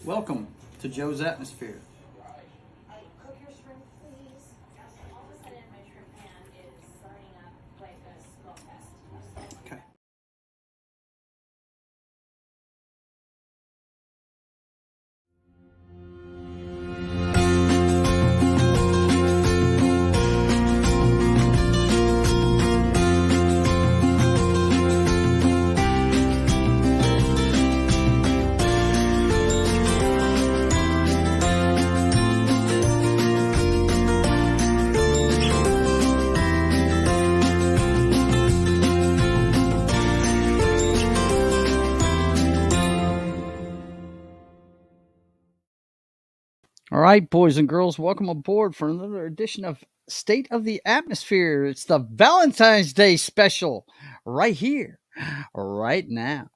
Welcome to Joe's Atmosphere. Cook your shrimp, please. All of a sudden, my shrimp pan is burning up like a smoke fest. Okay. All right, boys and girls, welcome aboard for another edition of State of the Atmosphere. It's the Valentine's Day special right here, right now.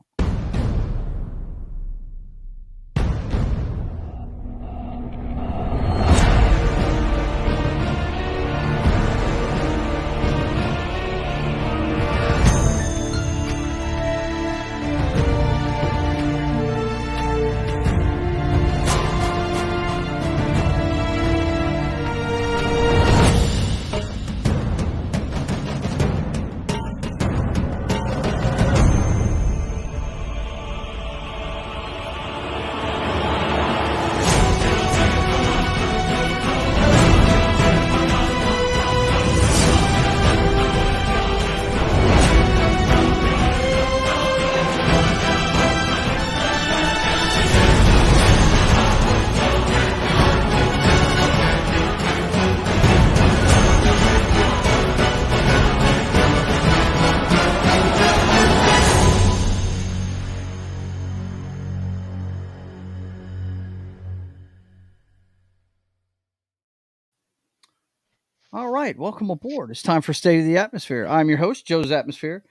All right, welcome aboard. It's time for State of the Atmosphere. I'm your host, Joe's Atmosphere,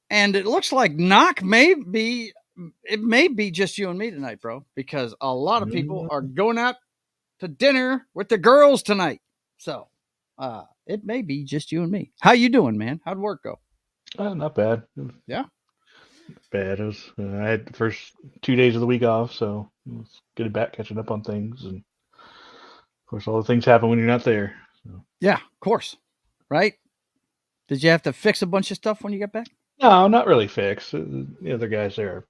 and it looks like it may be just you and me tonight, bro, because a lot of people are going out to dinner with the girls tonight. So, it may be just you and me. How you doing, man? How'd work go? Not bad. Yeah. Bad. It was. I had the first 2 days of the week off, so it was getting back, catching up on things, and of course, all the things happen when you're not there. So. Yeah, of course. Right? Did you have to fix a bunch of stuff when you got back? No, not really fixed. The other guys there are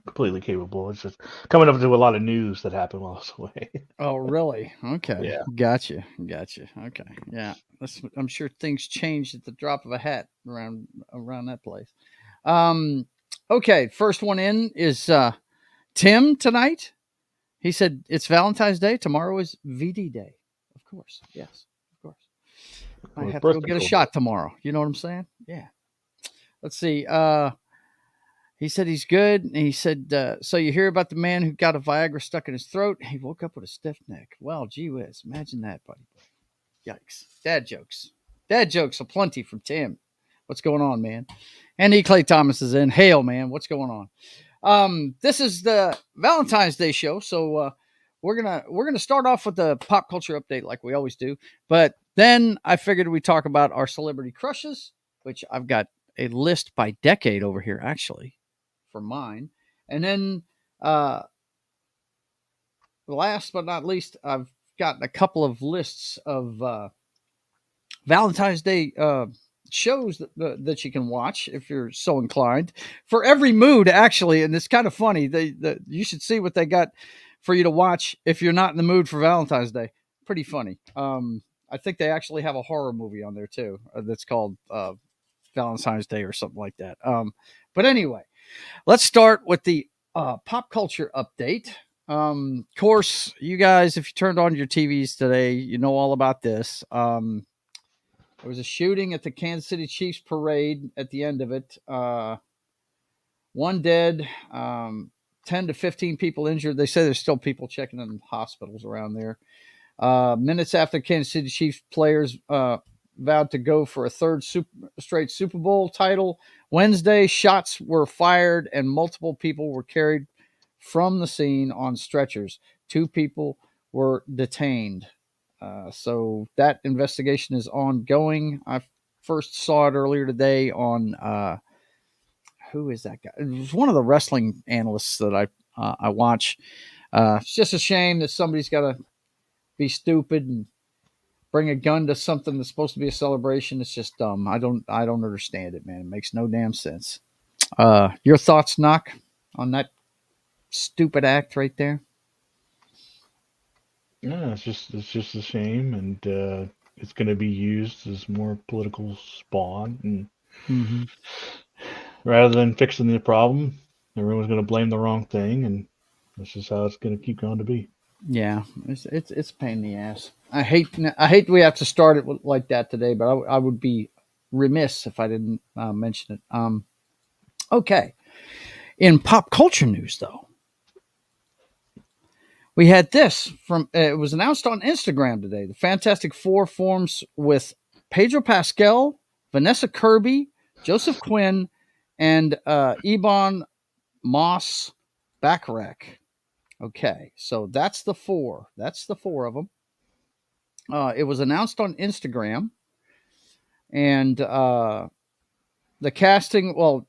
completely capable. It's just coming up to a lot of news that happened while I was away. Oh, really? Okay. Yeah. Gotcha. Okay. Yeah. I'm sure things changed at the drop of a hat around that place. Um, okay. First one in is Tim tonight. He said it's Valentine's Day. Tomorrow is VD Day. Of course. Yes. Of course. I Well, his have to go birthday get a today. shot tomorrow. You know what I'm saying? Yeah. Let's see. He said he's good. And he said, so you hear about the man who got a Viagra stuck in his throat? He woke up with a stiff neck. Well, gee whiz. Imagine that, buddy. Yikes. Dad jokes. Dad jokes aplenty from Tim. What's going on, man? And E. Clay Thomas is in. Hail, man. What's going on? This is the Valentine's Day show, so we're gonna start off with the pop culture update like we always do. But then I figured we'd talk about our celebrity crushes, which I've got a list by decade over here actually for mine. And then last but not least, I've gotten a couple of lists of Valentine's Day shows that you can watch if you're so inclined for every mood actually, and it's kind of funny. You should see what they got for you to watch if you're not in the mood for Valentine's Day. Pretty funny. I think they actually have a horror movie on there too that's called Valentine's Day or something like that. But anyway, let's start with the pop culture update. Of course, you guys, if you turned on your TVs today, you know all about this. There was a shooting at the Kansas City Chiefs parade at the end of it. One dead, 10 to 15 people injured. They say there's still people checking in hospitals around there. Minutes after Kansas City Chiefs players vowed to go for a third straight Super Bowl title, Wednesday, shots were fired and multiple people were carried from the scene on stretchers. 2 people were detained. So that investigation is ongoing. I first saw it earlier today on who is that guy? It was one of the wrestling analysts that I watch. It's just a shame that somebody's got to be stupid and bring a gun to something that's supposed to be a celebration. It's just dumb. I don't understand it, man. It makes no damn sense. Your thoughts, Knock, on that stupid act right there? Yeah, it's just a shame, and it's going to be used as more political spawn. And Mm-hmm. rather than fixing the problem, everyone's going to blame the wrong thing, and that's just how it's going to keep going to be. Yeah, it's a pain in the ass. I hate we have to start it like that today, but I would be remiss if I didn't mention it. Okay, in pop culture news though, we had this from it was announced on Instagram today. The Fantastic Four forms with Pedro Pascal, Vanessa Kirby, Joseph Quinn, and Ebon Moss Bacharach. Okay, so that's the four. That's the four of them. It was announced on Instagram, and the casting. Well,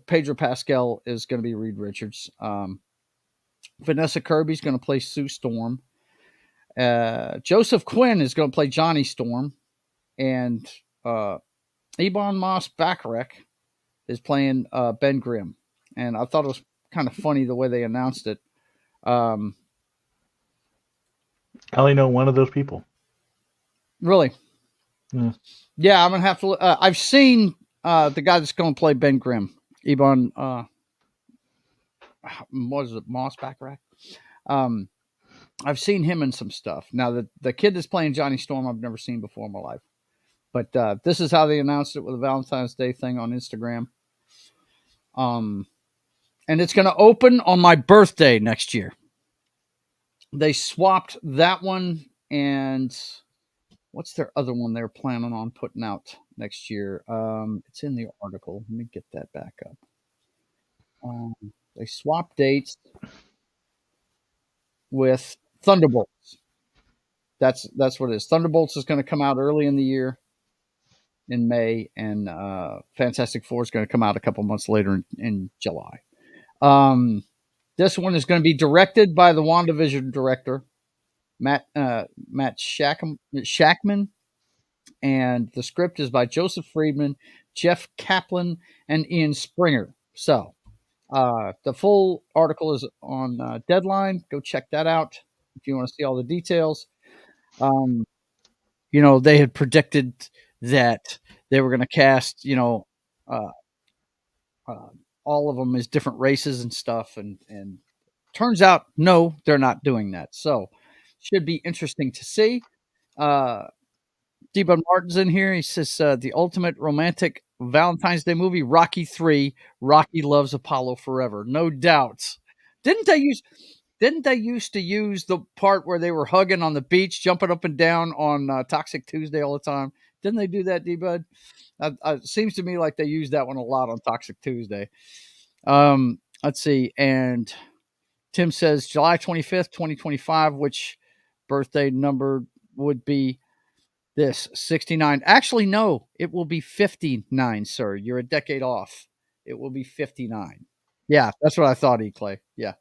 Pedro Pascal is going to be Reed Richards. Vanessa Kirby's going to play Sue Storm. Joseph Quinn is going to play Johnny Storm, and Ebon Moss Bacharach is playing Ben Grimm. And I thought it was kind of funny the way they announced it. Um, I only know one of those people. really, Yeah. yeah, I'm gonna have to. I've seen the guy that's going to play Ben Grimm, Ebon. What is it, Moss Bacharach? Um, I've seen him in some stuff. Now the kid that's playing Johnny Storm, I've never seen before in my life. But this is how they announced it with a Valentine's Day thing on Instagram. Um, and it's going to open on my birthday next year. They swapped that one, and what's their other one they're planning on putting out next year? It's in the article. Let me get that back up. Um, they swapped dates with Thunderbolts. That's what it is. Thunderbolts is going to come out early in the year in May, and Fantastic Four is going to come out a couple months later in July. Um, this one is going to be directed by the WandaVision director, Matt Shackman, and the script is by Joseph Friedman, Jeff Kaplan, and Ian Springer. So the full article is on Deadline. Go check that out if you want to see all the details. Um, they had predicted that they were going to cast, uh, uh, all of them as different races and stuff, and turns out no, they're not doing that. So should be interesting to see. Uh, D-Bud Martin's in here. He says the ultimate romantic Valentine's Day movie, Rocky 3. Rocky loves Apollo forever, no doubts. Didn't they use? Didn't they used to use the part where they were hugging on the beach, jumping up and down on Toxic Tuesday all the time? Didn't they do that, D-Bud? It seems to me like they used that one a lot on Toxic Tuesday. Let's see. And Tim says July 25th, 2025, which birthday number would be this 69. Actually, no, it will be 59, sir. You're a decade off. It will be 59. Yeah, that's what I thought, E. Clay. Yeah.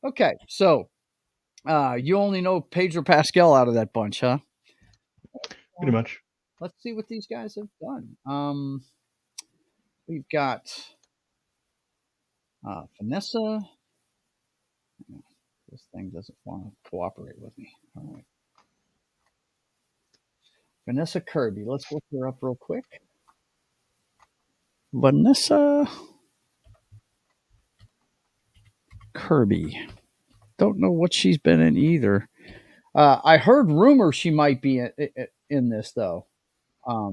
Okay. So you only know Pedro Pascal out of that bunch, huh? Pretty much. Let's see what these guys have done. We've got Vanessa. This thing doesn't want to cooperate with me. All right. Vanessa Kirby. Let's look her up real quick. Vanessa Kirby. Don't know what she's been in either. I heard rumor she might be in this though. A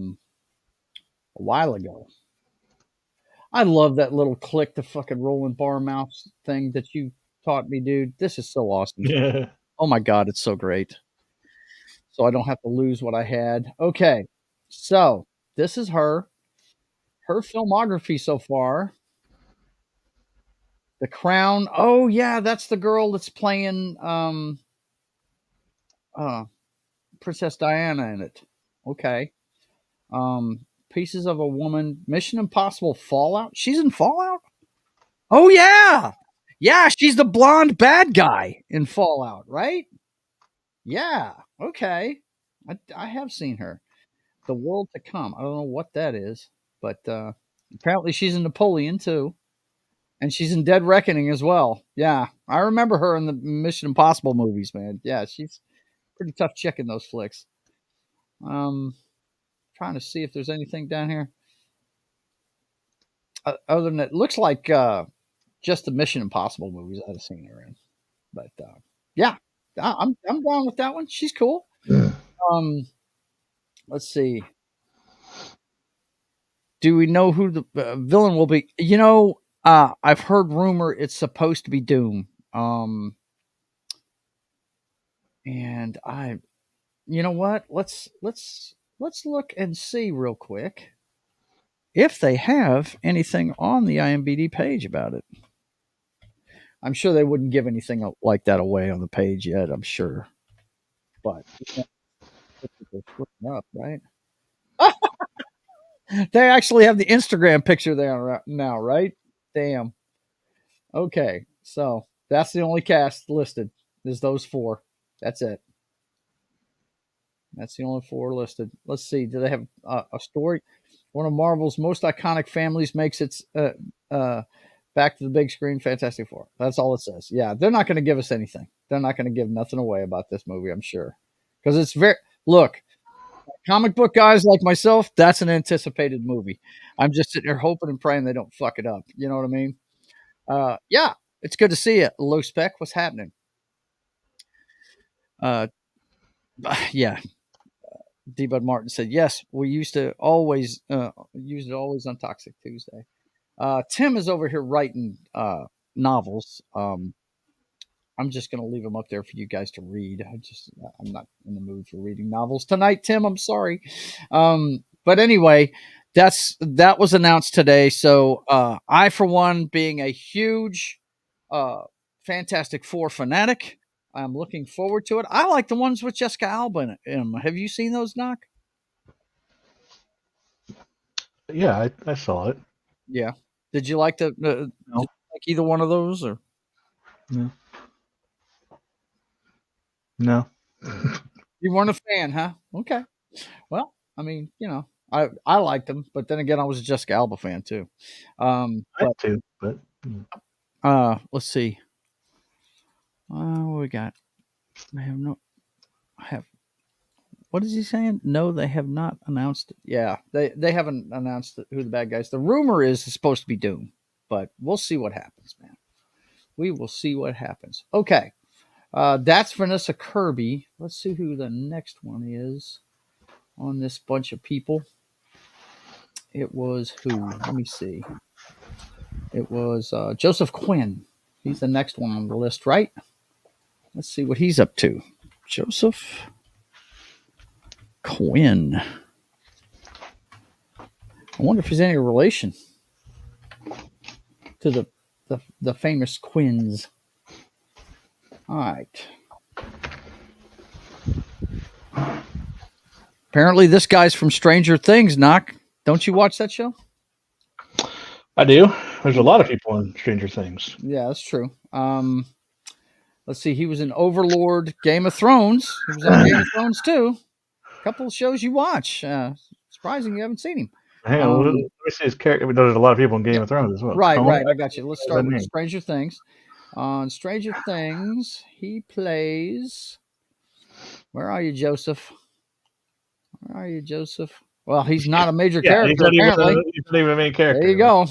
while ago. I love that little click the fucking rolling bar mouse thing that you taught me, dude. This is so awesome. Yeah. Oh my god, it's so great. So I don't have to lose what I had. Okay, so this is her filmography so far. The Crown. Oh yeah, that's the girl that's playing uh Princess Diana in it. Okay. Pieces of a Woman, Mission Impossible Fallout. She's in Fallout? Oh yeah. Yeah, she's the blonde bad guy in Fallout, right? Yeah. Okay. I have seen her. The World to Come. I don't know what that is, but apparently she's in Napoleon too, and she's in Dead Reckoning as well. Yeah, I remember her in the Mission Impossible movies, man. Yeah, she's pretty tough chick in those flicks. Um, trying to see if there's anything down here other than it looks like just the Mission Impossible movies I've seen her in. But yeah, I'm down with that one. She's cool. Um, let's see. Do we know who the villain will be? I've heard rumor it's supposed to be Doom. And you know what? Let's look and see real quick if they have anything on the IMBD page about it. I'm sure they wouldn't give anything like that away on the page yet. I'm sure, but they're splitting up, right? They actually have the Instagram picture there now, right? Damn. Okay, so that's the only cast listed. Is those four? That's it. That's the only four listed. Let's see. Do they have a story? One of Marvel's most iconic families makes its back to the big screen. Fantastic Four. That's all it says. Yeah, they're not going to give us anything. They're not going to give nothing away about this movie. I'm sure because it's very look. Comic book guys like myself, that's an anticipated movie. I'm just sitting here hoping and praying they don't fuck it up. You know what I mean? Yeah, it's good to see you. Low spec, what's happening? Uh, yeah, D. Bud Martin said, yes, we used to always use it always on Toxic Tuesday. Tim is over here writing novels. I'm just going to leave them up there for you guys to read. I'm not in the mood for reading novels tonight, Tim. I'm sorry. But anyway, that was announced today. So I, for one, being a huge Fantastic Four fanatic, I'm looking forward to it. I like the ones with Jessica Alba in them. Have you seen those, Knock? Yeah, I saw it. Yeah. Did you like did you No, like either one of those or no, no. you weren't a fan, huh? Okay. Well, I mean, I liked them, but then again, I was a Jessica Alba fan too. I But too, but let's see. What we got? I have no. I have. What is he saying? No, they have not announced it. Yeah, they haven't announced who the bad guys. The rumor is it's supposed to be Doom, but we'll see what happens, man. We will see what happens. Okay, that's Vanessa Kirby. Let's see who the next one is on this bunch of people. It was who? Let me see. It was Joseph Quinn. He's the next one on the list, right? Let's see what he's up to. Joseph Quinn. I wonder if he's any relation to the famous Quinns. All right. Apparently, this guy's from Stranger Things. Knock. Don't you watch that show? I do. There's a lot of people in Stranger Things. Yeah, that's true. Let's see. He was in Overlord, Game of Thrones. He was on Game of Thrones too. A couple of shows you watch. Surprising you haven't seen him. Hang on, let me see his character. I mean, there's a lot of people in Game of Thrones as well. Right. I got you. Let's start with name? Stranger Things. On Stranger Things, he plays. Where are you, Joseph? Where are you, Joseph? Well, he's not a major character, apparently. He's not even a main character. There you go.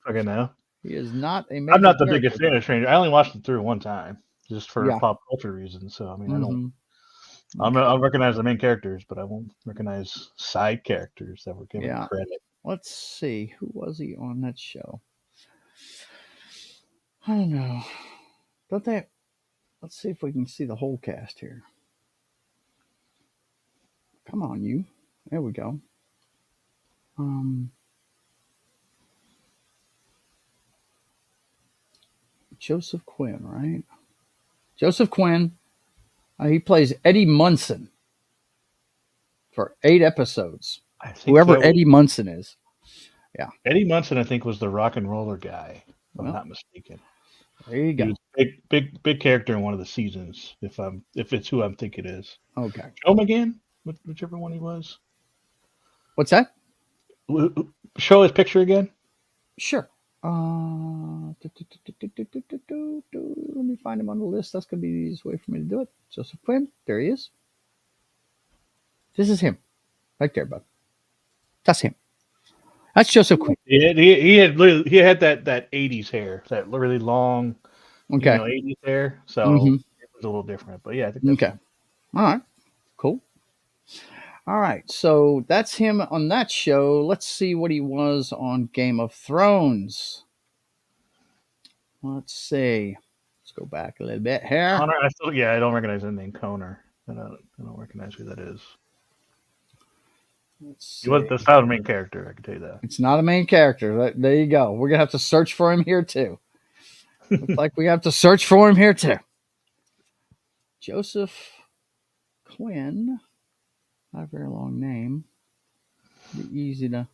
Okay, now. He is not a major I'm not the character. biggest fan of Stranger. I only watched it through one time, just for Yeah. pop culture reasons. So I mean, I don't. Mhm. I'll recognize the main characters, but I won't recognize side characters that were given Yeah. credit. Let's see. Who was he on that show? I don't know. Don't they? Let's see if we can see the whole cast here. Come on, you. There we go. Joseph Quinn, right? Joseph Quinn. He plays Eddie Munson for 8 episodes. I think Whoever Eddie Munson is. Yeah. Eddie Munson, I think, was the rock and roller guy, if I'm not mistaken. There you He go. was big character in one of the seasons. If it's who I'm thinking it is. Okay. Show him again, whichever one he was. What's that? Show his picture again. Sure. Let me find him on the list. That's going to be the easiest way for me to do it. Joseph Quinn. There he is. This is him. Right there, bud. That's him. That's Joseph Quinn. He had that 80s hair, that really long, Okay. 80s hair. So Mm-hmm. it was a little different. But yeah, I think that's Okay. him. All right. Cool. All right. So that's him on that show. Let's see what he was on Game of Thrones. Let's see. Let's go back a little bit here. Connor, I don't recognize the name Connor. I don't recognize who that is. Let's He was see. that's not a main character. I can tell you that. It's not a main character. There you go. We're going to have to search for him here, too. Looks like we have to search for him here, too. Joseph Quinn. Not a very long name. Be easy to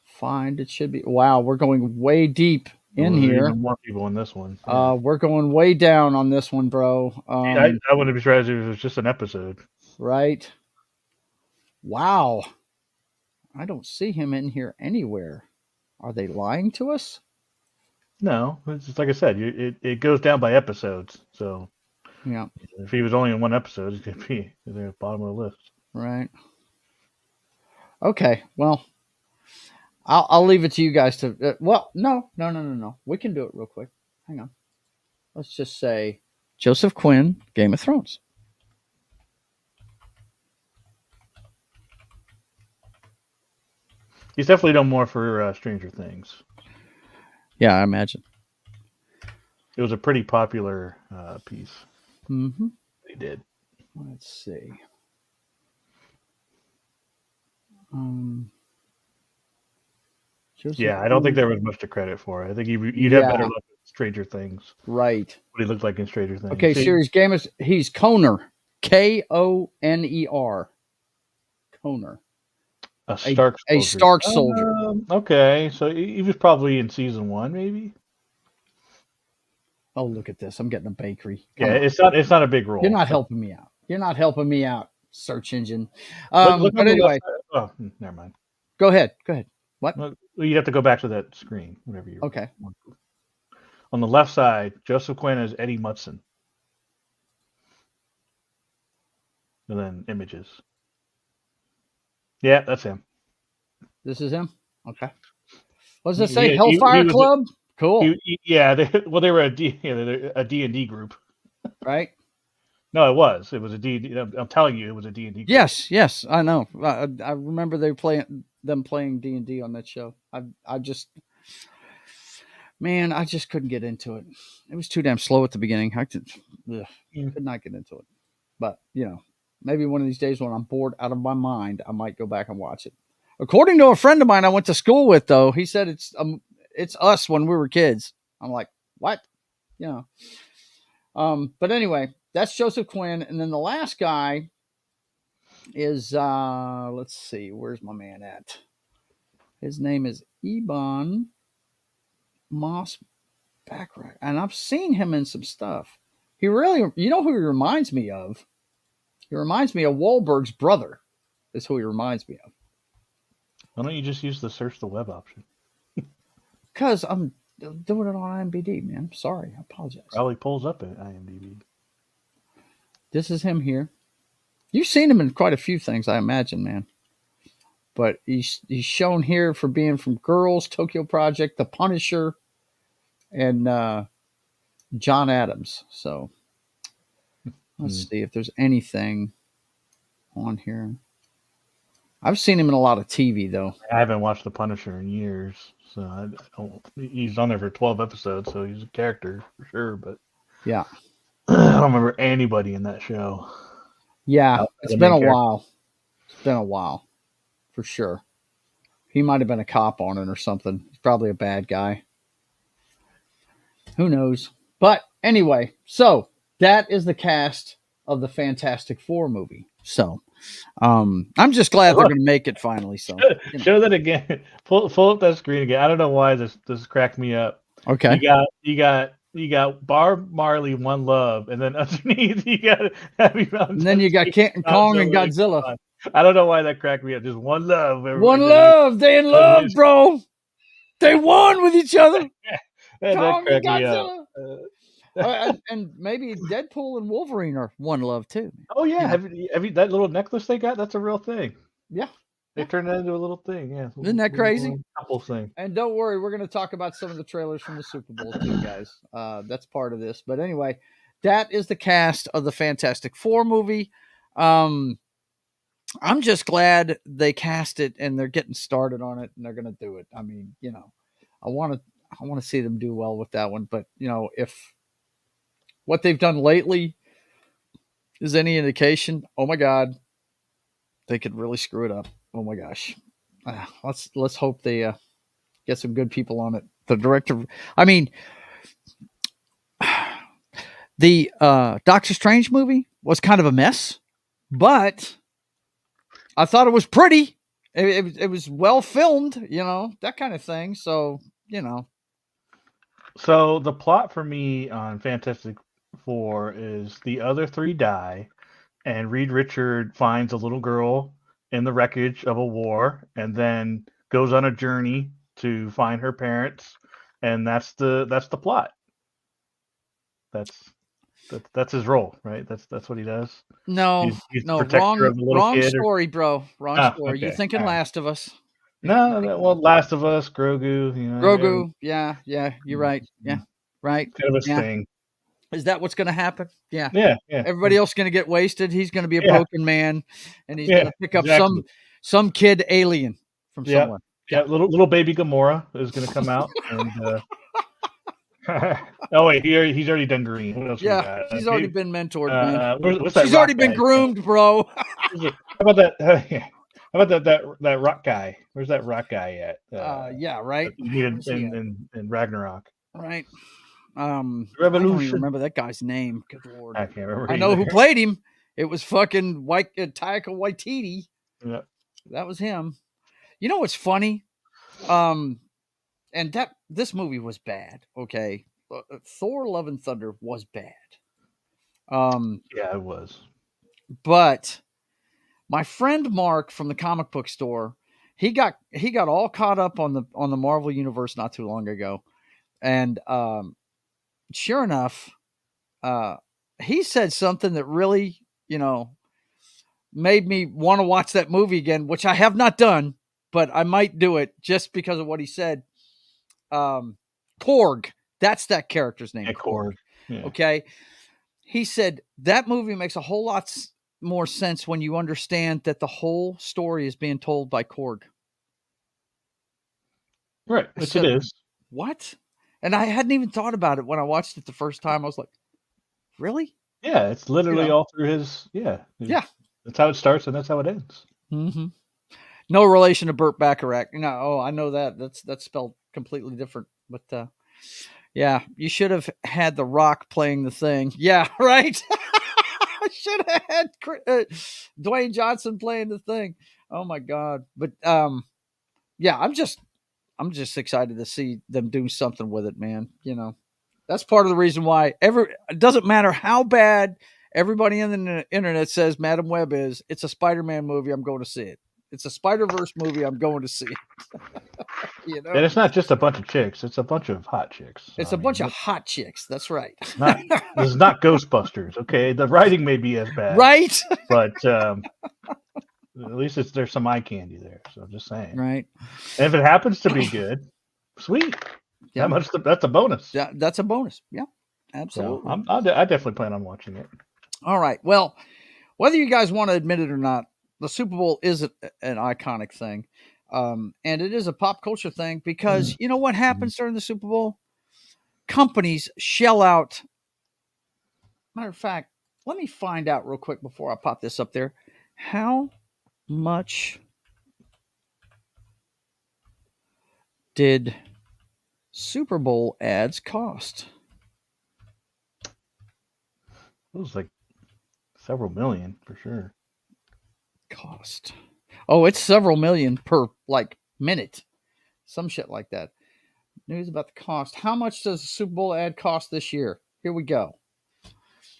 find. It should be. Wow, we're going way deep in There's here. even more people in this one. Yeah. We're going way down on this one, bro. I wouldn't be surprised if it was just an episode. Right. Wow. I don't see him in here anywhere. Are they lying to us? No, it's just like I said. It goes down by episodes. So Yeah. if he was only in one episode, he's gonna be at the bottom of the list. Right. Okay. Well, I'll leave it to you guys to. No. We can do it real quick. Hang on. Let's just say Joseph Quinn, Game of Thrones. He's definitely done more for Stranger Things. Yeah, I imagine. It was a pretty popular piece. Mm-hmm. He did. Let's see. Um, Yeah, I don't think there was much to credit for. I think you'd have better luck with Stranger Things. Right. What he looked like in Stranger Things. Okay, series game is he's Koner. Koner. Koner. A Stark soldier. A Stark soldier. Okay, so he was probably in season 1, maybe. Oh, look at this! I'm getting a bakery. Yeah, it's not a big role. You're not helping me out. You're not helping me out, search engine. Look But anyway, never mind. Go ahead. What? Well, you have to go back to that screen, whatever you. Okay. Want. On the left side, Joseph Quinn is Eddie Mutson. And then images. Yeah, that's him. This is him. Okay. What does it say? Hellfire Club. Cool. Yeah. They were a D&D group. Right. No, it was a D&D. I'm telling you, it was a D&D group. Yes, I know. I remember them playing D&D on that show. I just couldn't get into it. It was too damn slow at the beginning. I could not get into it. But maybe one of these days when I'm bored out of my mind, I might go back and watch it. According to a friend of mine I went to school with, though, he said it's us when we were kids. I'm like, what? But anyway, that's Joseph Quinn, and then the last guy is let's see, where's my man at? His name is Ebon Moss Backrack, and I've seen him in some stuff. He really, who he reminds me of? He reminds me of Wahlberg's brother. Is who he reminds me of. Why don't you just use the search the web option? Because I'm doing it on IMDb, man. Sorry, I apologize. Probably pulls up at IMDb. This is him here. You've seen him in quite a few things, I imagine, man. But he's shown here for being from Girls, Tokyo Project, The Punisher, and John Adams. So let's see if there's anything on here. I've seen him in a lot of TV, though. I haven't watched The Punisher in years, so I don't. He's on there for 12 episodes, so he's a character for sure. But yeah, I don't remember anybody in that show. Yeah, it's been a while. It's been a while, for sure. He might have been a cop on it or something. He's probably a bad guy. Who knows? But anyway, so that is the cast of the Fantastic Four movie. So I'm just glad they're going to make it finally. So show that again. Pull up that screen again. I don't know why this cracked me up. Okay. You got you got Barb Marley, One Love, and then underneath you got Happy And then you Valentine's got Day, Kong and Godzilla. Godzilla. I don't know why that cracked me up. Just One Love. One Everybody, love. They in love, bro. They won with each other. that Kong and cracked me up. Godzilla. And maybe Deadpool and Wolverine are one love too. Oh yeah, You know? have you that little necklace they got? That's a real thing. Yeah. They turned that into a little thing. Yeah, Isn't that crazy? couple thing. And don't worry, we're going to talk about some of the trailers from the Super Bowl too, guys. That's part of this. But anyway, that is the cast of the Fantastic Four movie. I'm just glad they cast it and they're getting started on it and they're going to do it. I mean, I want to see them do well with that one. But if what they've done lately is any indication, oh my God, they could really screw it up. Oh my gosh, let's hope they get some good people on it. The director, I mean, the Doctor Strange movie was kind of a mess, but I thought it was pretty. It was well filmed, that kind of thing. So, So the plot for me on Fantastic Four is the other three die, and Reed Richard finds a little girl in the wreckage of a war, and then goes on a journey to find her parents, and that's the plot. That's his role, right? That's what he does. no, He's the no, protector of the little wrong kid. story, bro. Wrong story. You're Okay, thinking all right. Last of Us. No, well, Last of Us, Grogu, Grogu. Yeah, you're right. Yeah, right. kind of a Yeah. thing. Is that what's going to happen? Yeah. Yeah. Everybody else going to get wasted. He's going to be a Yeah. broken man, and he's going Yeah, to pick up exactly. some kid alien from Yeah, somewhere. yeah. Little baby Gamora is going to come out, and oh wait, he's already done green. What else we Yeah, got? she's already been mentored, man. What's that She's rock already been guy? groomed, bro. How about that? Yeah. How about that rock guy? Where's that rock guy at? Yeah, right. That we needed Where's he at? in Ragnarok. Right. I don't even Revolution. remember that guy's name. Good lord. I can't remember. I know who either. played him. It was fucking Taika Waititi. Yeah. That was him. You know what's funny? And this movie was bad. Okay, Thor: Love and Thunder was bad. Yeah, it was. But my friend Mark from the comic book store, he got all caught up on the Marvel universe not too long ago, and sure enough, he said something that really, made me want to watch that movie again, which I have not done, but I might do it just because of what he said. Korg, that's that character's name. Yeah, Korg. Yeah. Okay. He said that movie makes a whole lot more sense when you understand that the whole story is being told by Korg. Right, which it is. What? And I hadn't even thought about it when I watched it the first time. I was like, really? Yeah, it's literally all through his. Yeah. That's how it starts and that's how it ends. Mm-hmm. No relation to Burt Bacharach. I know that. That's spelled completely different. But yeah, you should have had The Rock playing the Thing. Yeah, right. I should have had Dwayne Johnson playing the Thing. Oh my God. But yeah, I'm just excited to see them do something with it, man. That's part of the reason why it doesn't matter how bad everybody in the internet says Madam Web is. It's a Spider-Man movie. I'm going to see it. It's a Spider-Verse movie. I'm going to see it. And it's not just a bunch of chicks. It's a bunch of hot chicks. It's a bunch of hot chicks. That's right. This is not Ghostbusters. Okay, the writing may be as bad, right? But at least there's some eye candy there. So just saying. Right. And if it happens to be good, sweet. Yeah. That's a bonus. Yeah, that's a bonus. Yeah, absolutely. So I definitely plan on watching it. All right. Well, whether you guys want to admit it or not, the Super Bowl is an iconic thing. And it is a pop culture thing because you know what happens during the Super Bowl? Companies shell out. Matter of fact, let me find out real quick before I pop this up there. How much did Super Bowl ads cost? It was like several million for sure. Cost. Oh, it's several million per minute. Some shit like that. News about the cost. How much does the Super Bowl ad cost this year? Here we go.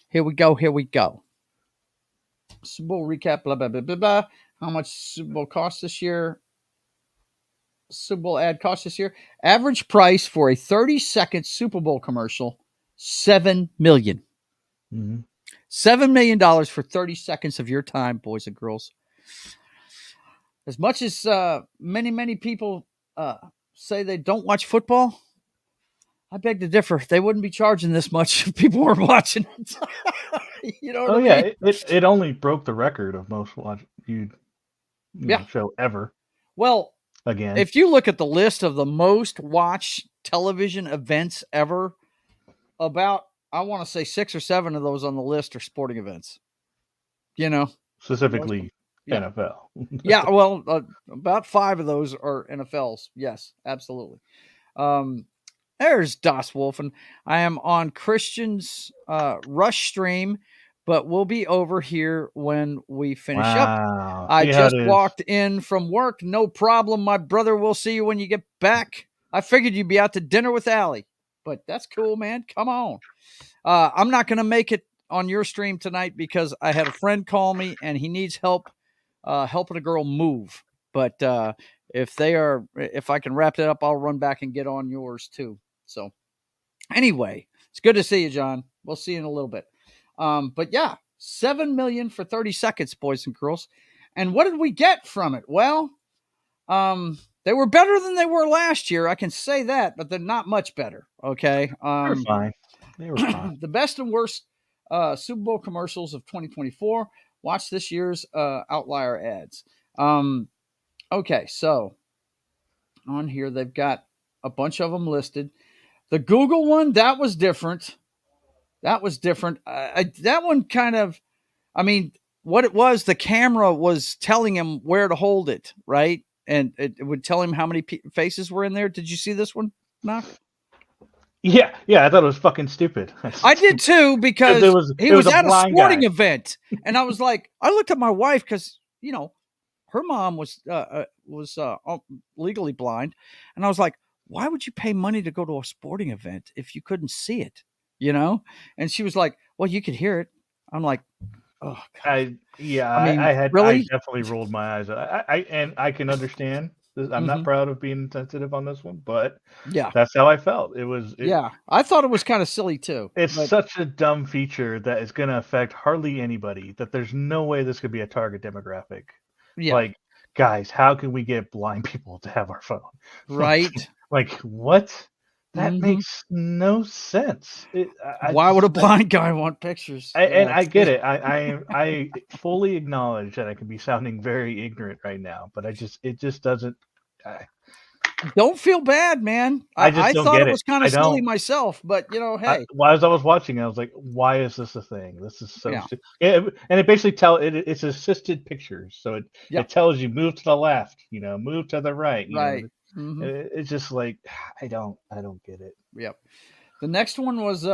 Here we go. Here we go. Super Bowl recap. Blah blah blah blah blah. How much Super Bowl cost this year? Super Bowl ad cost this year. Average price for a 30-second Super Bowl commercial: $7 million. Mm-hmm. $7 million for 30 seconds of your time, boys and girls. As much as many people say they don't watch football, I beg to differ. They wouldn't be charging this much if people weren't watching it. You know what Oh I yeah, mean? it only broke the record of most watched Yeah. show ever Well, again. if you look at the list of the most watched television events ever, about, I want to say 6 or 7 of those on the list are sporting events. You know, Specifically yeah. NFL. Yeah, well, about 5 of those are NFLs. Yes, absolutely. There's Das Wolf, and I am on Christian's Rush stream, but we'll be over here when we finish up. Wow. I See how just it is. walked in from work. No problem, my brother. We'll see you when you get back. I figured you'd be out to dinner with Allie, but that's cool, man. Come on. I'm not going to make it on your stream tonight because I had a friend call me and he needs help helping a girl move. But if I can wrap it up, I'll run back and get on yours too. So anyway, it's good to see you, John. We'll see you in a little bit. But yeah, 7 million for 30 seconds, boys and girls. And what did we get from it? Well, they were better than they were last year. I can say that, but they're not much better. Okay. They're fine. They were fine. The best and worst Super Bowl commercials of 2024. Watch this year's outlier ads. Okay, so on here they've got a bunch of them listed. The Google one, that was different. That one kind of, I mean, what it was, the camera was telling him where to hold it, right? And it would tell him how many faces were in there. Did you see this one, Knock? Yeah, I thought it was fucking stupid. I did too, because he was at a sporting event, and I was like, I looked at my wife because her mom was legally blind, and I was like, why would you pay money to go to a sporting event if you couldn't see it? And she was like, well, you could hear it. I'm like, oh God. I really? definitely rolled my eyes. I can understand. I'm not proud of being sensitive on this one, but yeah, that's how I felt. I thought it was kind of silly too. It's such a dumb feature that is going to affect hardly anybody that there's no way this could be a target demographic. Yeah. Like, guys, how can we get blind people to have our phone? Right. Like, what? That makes no sense. Why would a blind guy want pictures? And I get it. I fully acknowledge that I can be sounding very ignorant right now, but it just doesn't. Don't feel bad, man. I just don't thought get it was it. kind of silly myself, but hey. As I was watching, I was like, "Why is this a thing? This is so stupid." And it basically it's assisted pictures, so it tells you move to the left, move to the right, right. It's just like I don't get it. Yep. The next one was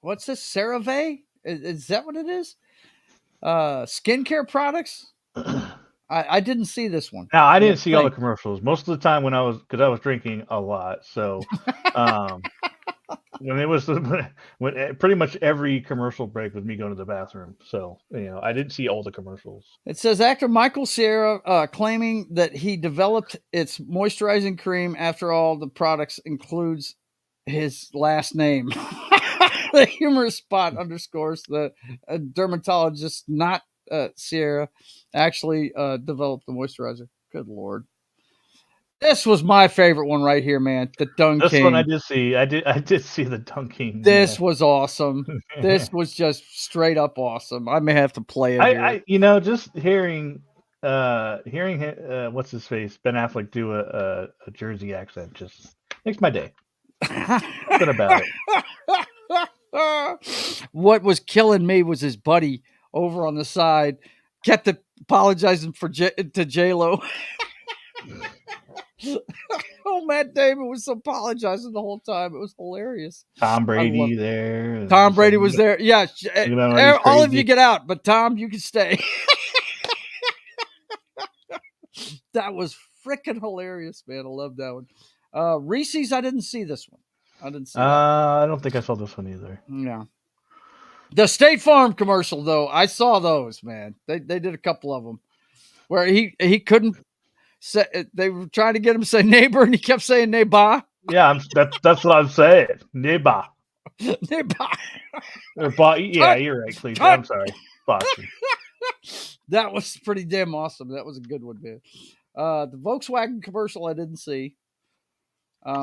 what's this? CeraVe? Is that what it is? Skincare products. I didn't see this one. Now I didn't see all the commercials. Most of the time because I was drinking a lot, so when it was when pretty much every commercial break was me going to the bathroom. So I didn't see all the commercials. It says actor Michael Cera claiming that he developed its moisturizing cream after all the products includes his last name. The humorous spot underscores the dermatologist, not Sierra, actually developed the moisturizer. Good Lord. This was my favorite one right here, man. The Dunking. This one I did see. I did see the Dunking. This was awesome. This was just straight up awesome. I may have to play it here. Just hearing what's his face, Ben Affleck do a Jersey accent just makes my day. Something about it. What was killing me was his buddy over on the side kept apologizing to J-Lo. Oh, Matt Damon was apologizing the whole time. It was hilarious. Tom Brady there. Tom Brady was there. Yeah. All of you get out, but Tom, you can stay. That was freaking hilarious, man. I love that one. Reese's, I didn't see this one. I didn't see that. I don't think I saw this one either. Yeah. The State Farm commercial, though, I saw those, man. They did a couple of them where he couldn't say. They were trying to get him to say neighbor, and he kept saying neighbor. Yeah, that's what I'm saying. Neighbor. Neighbor. Yeah, you're right, Cleese. I'm sorry. Boston. That was pretty damn awesome. That was a good one, man. The Volkswagen commercial I didn't see. Yeah,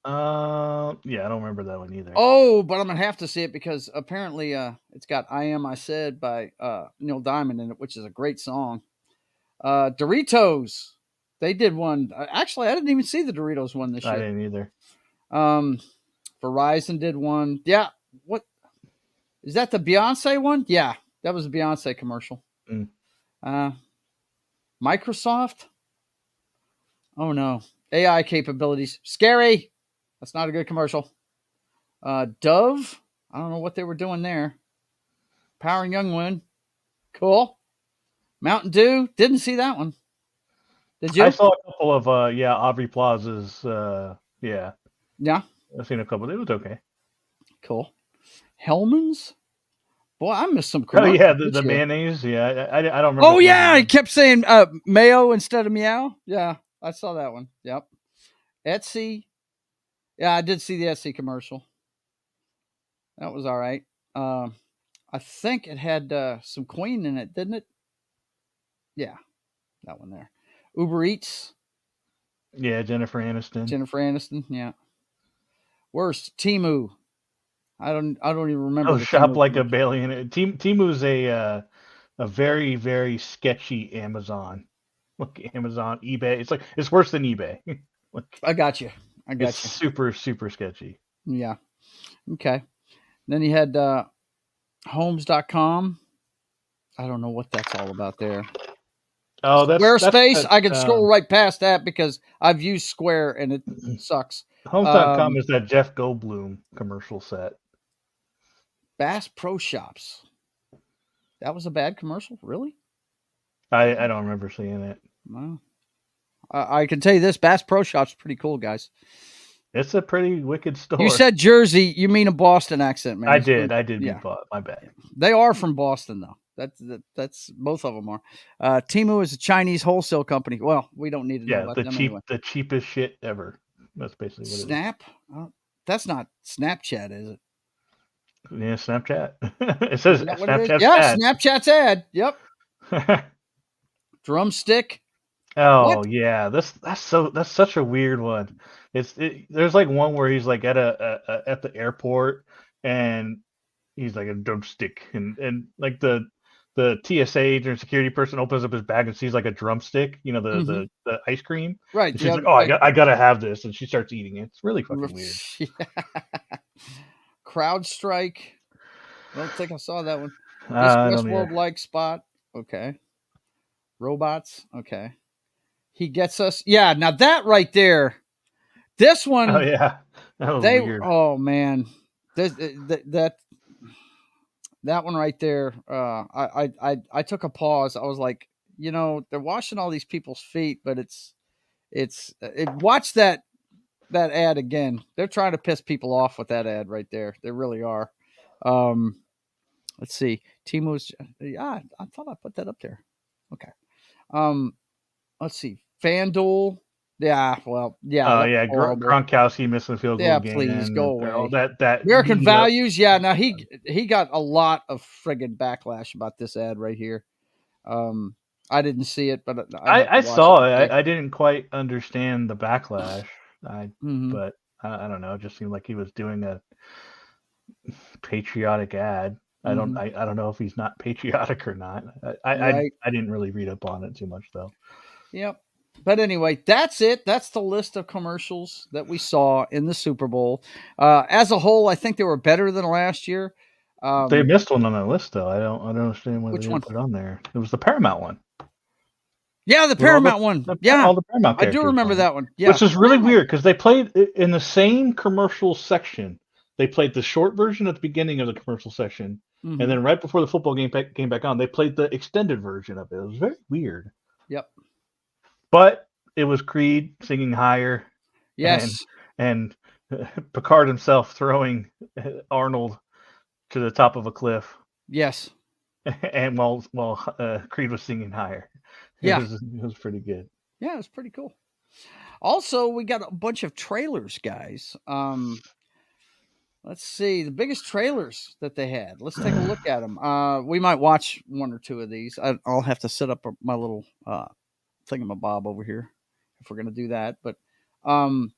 I don't remember that one either. Oh, but I'm gonna have to see it because apparently it's got "I Am I Said" by Neil Diamond in it, which is a great song. Doritos, they did one. Actually, I didn't even see the Doritos one this year. I didn't either. Verizon did one. Yeah, what is that? The Beyonce one? Yeah, that was a Beyonce commercial. Microsoft. Oh no, AI capabilities. Scary. That's not a good commercial. Dove. I don't know what they were doing there. Power and Young Women. Cool. Mountain Dew. Didn't see that one. Did you? I saw a couple of Aubrey Plaza's. Yeah. I've seen a couple. It was okay. Cool. Hellman's. Boy, I missed some. Oh yeah, the mayonnaise. Yeah, I don't remember. Oh yeah, he kept saying mayo instead of meow. Yeah, I saw that one. Yep. Etsy. Yeah, I did see the Etsy commercial. That was all right. I think it had some Queen in it, didn't it? Yeah, that one there. Uber Eats. Yeah, Jennifer Aniston. Yeah. Worst Temu. I don't even remember. Oh, shop Temu like a Balian. Temu's a very, very sketchy Amazon. Look, Amazon, eBay. It's worse than eBay. I got you. It's super, super sketchy. Yeah. Okay. Then you had homes.com. I don't know what that's all about there. Oh, that's Squarespace. I can scroll right past that because I've used Square and it sucks. Homes.com is that Jeff Goldblum commercial set. Bass Pro Shops. That was a bad commercial? Really? I don't remember seeing it. Wow. I can tell you this, Bass Pro Shops is pretty cool, guys. It's a pretty wicked store. You said Jersey, you mean a Boston accent, man. I did yeah. My bad. They are from Boston, though. That's both of them are. Temu is a Chinese wholesale company. Well, we don't need to know about them anyway. The cheapest shit ever. That's basically what Snap? it is. That's not Snapchat, is it? Yeah, Snapchat. It says Snapchat. Yeah, Snapchat's ad. Yep. Drumstick. Oh what? Yeah, that's such a weird one. There's like one where he's like at the airport and he's like a drumstick and like the TSA agent or security person opens up his bag and sees like a drumstick, the ice cream. Right. And she's like, oh, I gotta have this, and she starts eating it. It's really fucking weird. CrowdStrike. I don't think I saw that one. This Westworld like spot. Okay. Robots. Okay. He gets us. Yeah. Now that right there. This one. Oh yeah. That was weird. Oh man. That one right there. I took a pause. I was like, they're washing all these people's feet, but watch that ad again. They're trying to piss people off with that ad right there. They really are. Let's see. Temu's. Yeah, I thought I put that up there. Okay. Let's see. FanDuel. Yeah. Well. Yeah. Oh yeah. Gronkowski missing the field goal. Yeah. Please go away. That American Values. Yeah. Now he got a lot of friggin' backlash about this ad right here. I didn't see it, but I saw it. I didn't quite understand the backlash. But I don't know. It just seemed like he was doing a patriotic ad. I don't know if he's not patriotic or not. I didn't really read up on it too much though. Yep. But anyway, that's it. That's the list of commercials that we saw in the Super Bowl. As a whole, I think they were better than last year. They missed one on that list though. I don't understand why they didn't put it on there. It was the Paramount one. Yeah, the Paramount one. Yeah, all the Paramount I do remember that one. Yeah, which is really weird because they played in the same commercial section. They played the short version at the beginning of the commercial section, and then right before the football game came back on, they played the extended version of it. It was very weird. Yep. But it was Creed singing "Higher." and Yes. and Picard himself throwing Arnold to the top of a cliff, Yes. and while Creed was singing higher, Yeah. it was pretty good. Yeah, it's pretty cool. Also, we got a bunch of trailers, guys. Let's see the biggest trailers that they had. Let's take a look at them. We might watch one or two of these. I'll have to set up my little thingamabob over here if we're gonna do that. But um,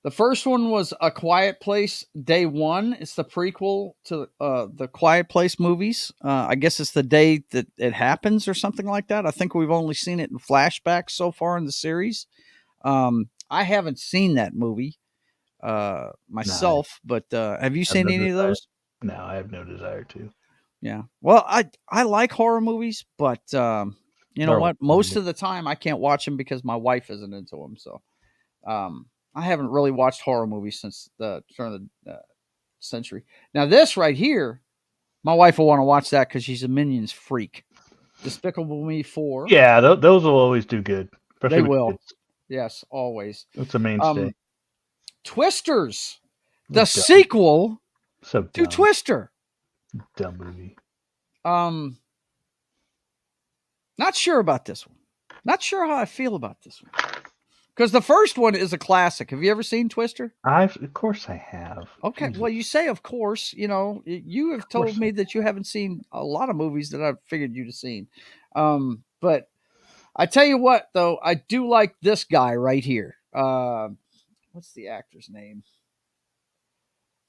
the first one was A Quiet Place Day One. It's the prequel to the Quiet Place movies. I guess it's the day that it happens or something like that. I think we've only seen it in flashbacks so far in the series. I haven't seen that movie No, I myself, but have you have seen no any of desire. those? No, I have no desire to. Yeah. Well, I like horror movies, but you know They're what? Most long. of the time I can't watch them because my wife isn't into them. So I haven't really watched horror movies since the turn of the century. Now this right here, my wife will want to watch that because she's a Minions freak. Despicable Me 4. Yeah, those will always do good, They especially with will. kids. Yes, always. It's a mainstay. Twisters, It the was dumb. sequel So to dumb. Twister. Dumb movie. Not sure about this one. Not sure how I feel about this one. Because the first one is a classic. Have you ever seen Twister? Of course I have. Okay, Jesus, well, you say, of course. You know, you have of course told me that you haven't seen a lot of movies that I've figured you'd have seen. But I tell you what, though, I do like this guy right here. What's the actor's name?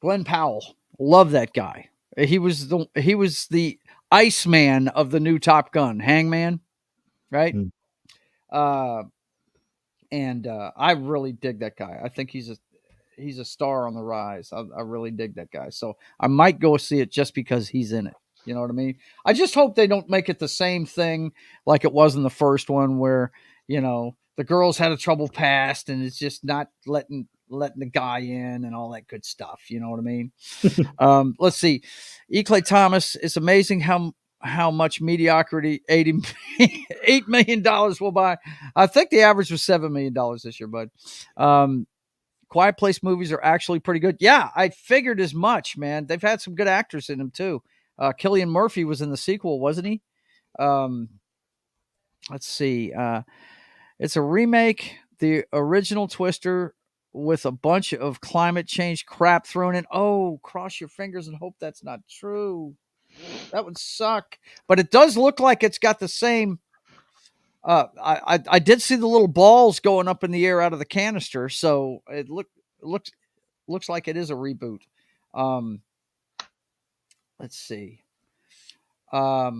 Glenn Powell. Love that guy. He was the Iceman of the new Top Gun, Hangman, right? Hmm. And I really dig that guy. I think he's a star on the rise. I really dig that guy. So I might go see it just because he's in it. You know what I mean? I just hope they don't make it the same thing like it was in the first one, where the girls had a trouble past and it's just not letting the guy in and all that good stuff. You know what I mean? Let's see. E. Clay Thomas. It's amazing how much mediocrity $8 million will buy. I think the average was $7 million this year, bud. Quiet Place movies are actually pretty good. Yeah, I figured as much, man. They've had some good actors in them too. Cillian Murphy was in the sequel, wasn't he? Let's see. It's a remake, the original Twister, with a bunch of climate change crap thrown in. Oh, cross your fingers and hope that's not true. That would suck. But it does look like it's got the same. I did see the little balls going up in the air out of the canister, so it looks like it is a reboot. Let's see. But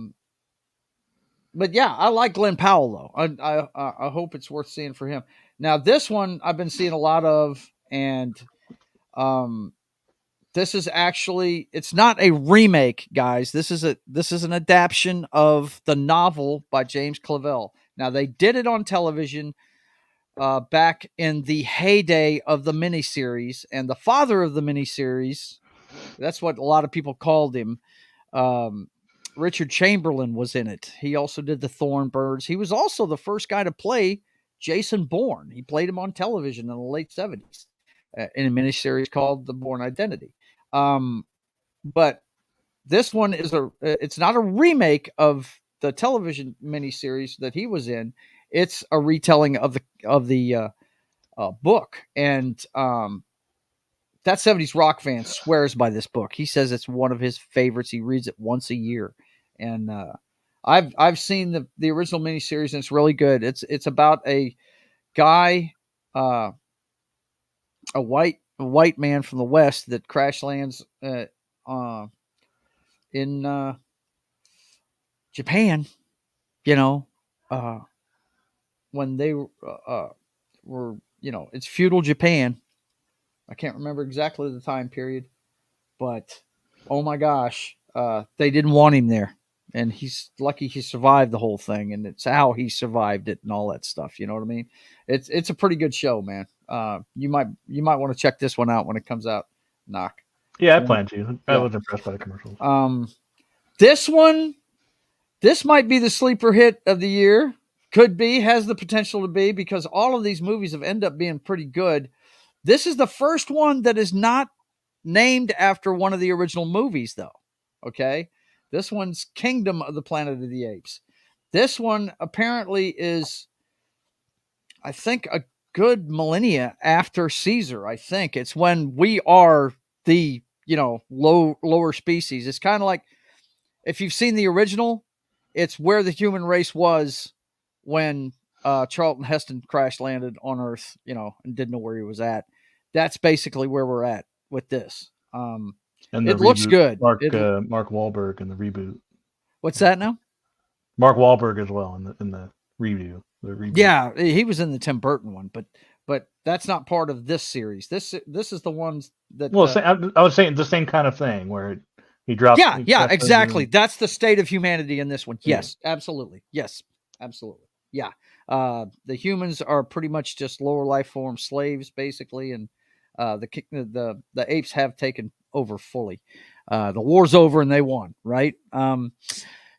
yeah, I like Glenn Powell though. I hope it's worth seeing for him. Now this one I've been seeing a lot of, and this is actually, it's not a remake, guys. This is an adaptation of the novel by James Clavell. Now they did it on television back in the heyday of the miniseries, and the father of the miniseries, that's what a lot of people called him. Richard Chamberlain was in it. He also did the Thornbirds. He was also the first guy to play Jason Bourne. He played him on television in the late 70s in a miniseries called The Bourne Identity. But this one it's not a remake of the television miniseries that he was in. It's a retelling of the book. And that 70s rock fan swears by this book. He says it's one of his favorites. He reads it once a year. And I've seen the original miniseries, and it's really good. It's about a guy, a white man from the West that crash lands in Japan. When they were, it's feudal Japan. I can't remember exactly the time period, but oh my gosh, they didn't want him there, and he's lucky he survived the whole thing, and it's how he survived it and all that stuff. You know what I mean? It's a pretty good show, man. You might want to check this one out when it comes out. Knock. Yeah, I plan to. I Yeah. was impressed by the commercials. This might be the sleeper hit of the year. Could be, has the potential to be, because all of these movies have ended up being pretty good. This is the first one that is not named after one of the original movies, though. Okay? This one's Kingdom of the Planet of the Apes. This one apparently is, I think, a good millennia after Caesar. I think it's when we are the, lower species. It's kind of like, if you've seen the original, it's where the human race was when Charlton Heston crash landed on Earth, and didn't know where he was at. That's basically where we're at with this. And it looks good. Mark Wahlberg in the reboot. What's that now? Mark Wahlberg as well in the review. Yeah, he was in the Tim Burton one, but that's not part of this series. This is the ones that. Well, I was saying the same kind of thing where he drops. Yeah, exactly. That's the state of humanity in this one. Yes, absolutely. Yes, absolutely. Yeah, the humans are pretty much just lower life form slaves, basically, and the apes have taken over fully. The war's over and they won, right?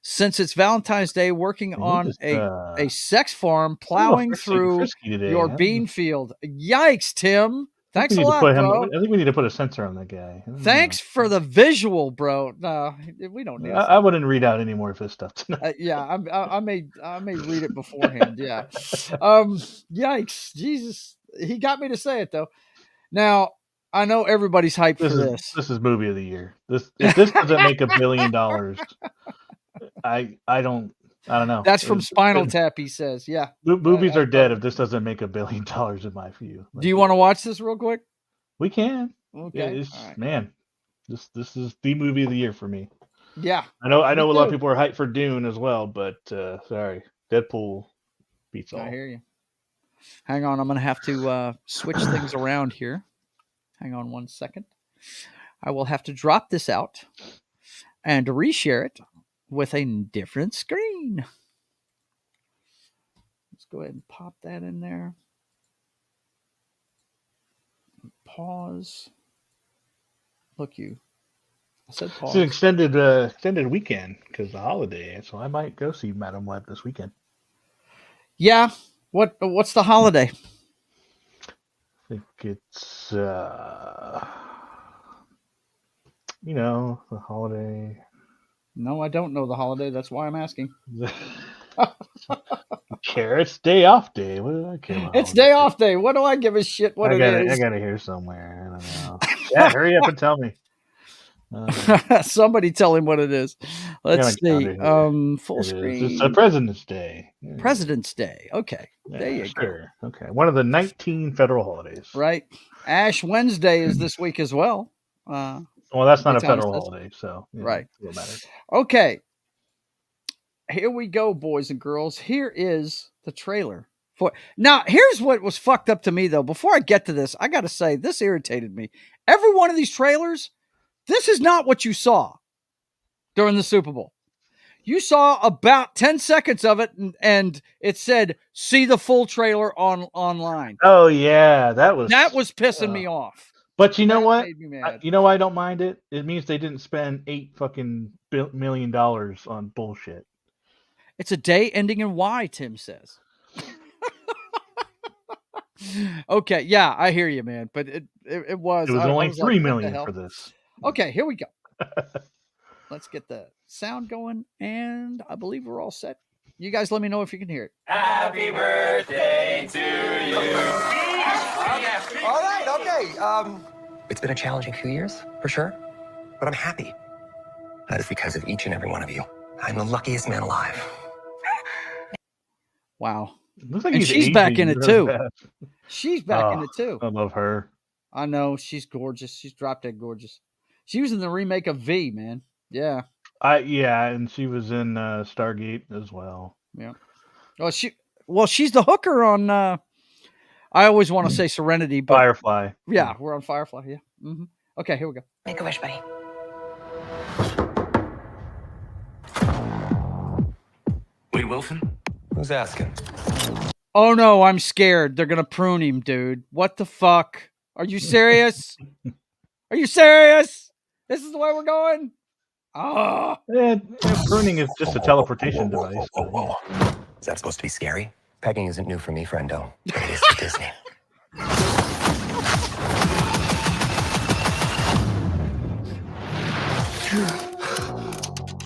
Since it's Valentine's Day, working on a sex farm, plowing through your bean field. Yikes, Tim. Thanks a lot, bro. I think we need to put a censor on that guy. Thanks for the visual, bro. No, we don't need. I wouldn't read out any more of his stuff tonight. Yeah, I may read it beforehand. Yeah. Yikes, Jesus. He got me to say it though. Now I know everybody's hyped for this. This is movie of the year. If this doesn't make $1 billion, I don't know. That's from Spinal Tap. He says, "Yeah, movies are dead if this doesn't make $1 billion in my view." Do you want to watch this real quick? We can. Okay, right. Man, this is the movie of the year for me. Yeah, I know. A lot of people are hyped for Dune as well, but sorry, Deadpool beats all. I hear you. Hang on, I'm going to have to switch things around here. Hang on 1 second. I will have to drop this out and reshare it with a different screen. Let's go ahead and pop that in there. Pause. Look, I said pause. It's an extended weekend because the holiday, so I might go see Madam Web this weekend. Yeah. What's the holiday? I think it's the holiday. No, I don't know the holiday. That's why I'm asking. It's day off day. What do I care about? It's day off day. What do I give a shit what it is? I gotta hear somewhere. I don't know. Yeah, hurry up and tell me. Somebody tell him what it is. Let's see. Full screen. It's a President's Day. President's Day. Okay. Yeah, there you go. Okay. One of the 19 federal holidays. Right. Ash Wednesday is this week as well. Well, that's not a federal holiday, so right. It doesn't matter. Okay. Here we go, boys and girls. Here is the trailer. Now, here's what was fucked up to me, though. Before I get to this, I got to say, this irritated me. Every one of these trailers, this is not what you saw during the Super Bowl. You saw about 10 seconds of it, and it said, see the full trailer online. Oh, yeah. That was pissing me off. But you know what? You know why I don't mind it? It means they didn't spend $8 million on bullshit. It's a day ending in Y, Tim says. Okay, yeah, I hear you, man. But it was only $3 million for this. Okay, here we go. Let's get the sound going, and I believe we're all set. You guys let me know if you can hear it. Happy birthday to you. All right, okay. It's been a challenging few years, for sure, but I'm happy. That is because of each and every one of you. I'm the luckiest man alive. Wow. Looks like and she's back in it too. She's back in it too. I love her. I know. She's gorgeous. She's drop dead gorgeous. She was in the remake of V, man. Yeah. And she was in Stargate as well. Yeah. She's the hooker on I always want to say Serenity, but Firefly. Yeah, we're on Firefly, yeah. Mm-hmm. Okay, here we go. Make a wish, buddy. Wade Wilson? Who's asking? Oh no, I'm scared. They're gonna prune him, dude. What the fuck? Are you serious? Are you serious? This is the way we're going? Oh. Pruning is just a teleportation device. Is that supposed to be scary? Pegging isn't new for me, friendo, but it is for Disney.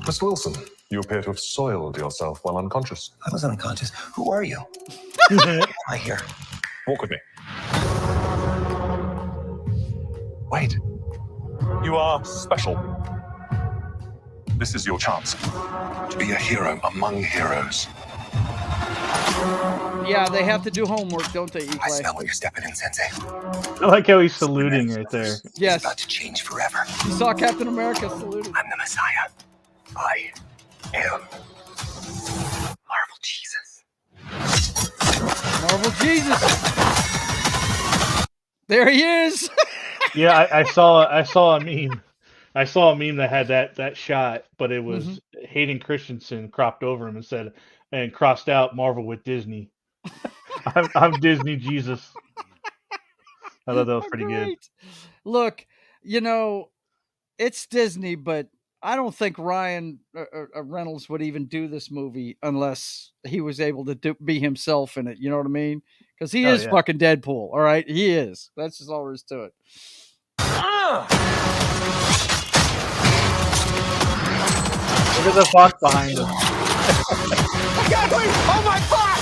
Mr. Wilson, you appear to have soiled yourself while unconscious. I was unconscious. Who are you? Why am I here? Walk with me. Wait. You are special. This is your chance to be a hero among heroes. Yeah, they have to do homework, don't they, I Clay? smell what you're stepping in, Sensei. I like how he's saluting right there. Yes. It's about to change forever. You saw Captain America saluted. I'm the Messiah. I am Marvel Jesus. Marvel Jesus. There he is. Yeah, I saw a meme. I saw a meme that had that shot, but it was Hayden Christensen cropped over him and said, and crossed out Marvel with Disney. I'm Disney Jesus. I thought that was pretty good. Look, it's Disney, but I don't think Ryan Reynolds would even do this movie unless he was able to be himself in it. You know what I mean? Because he is fucking Deadpool. All right, he is. That's just all there is to it. Look at the fox behind him. Oh my fuck!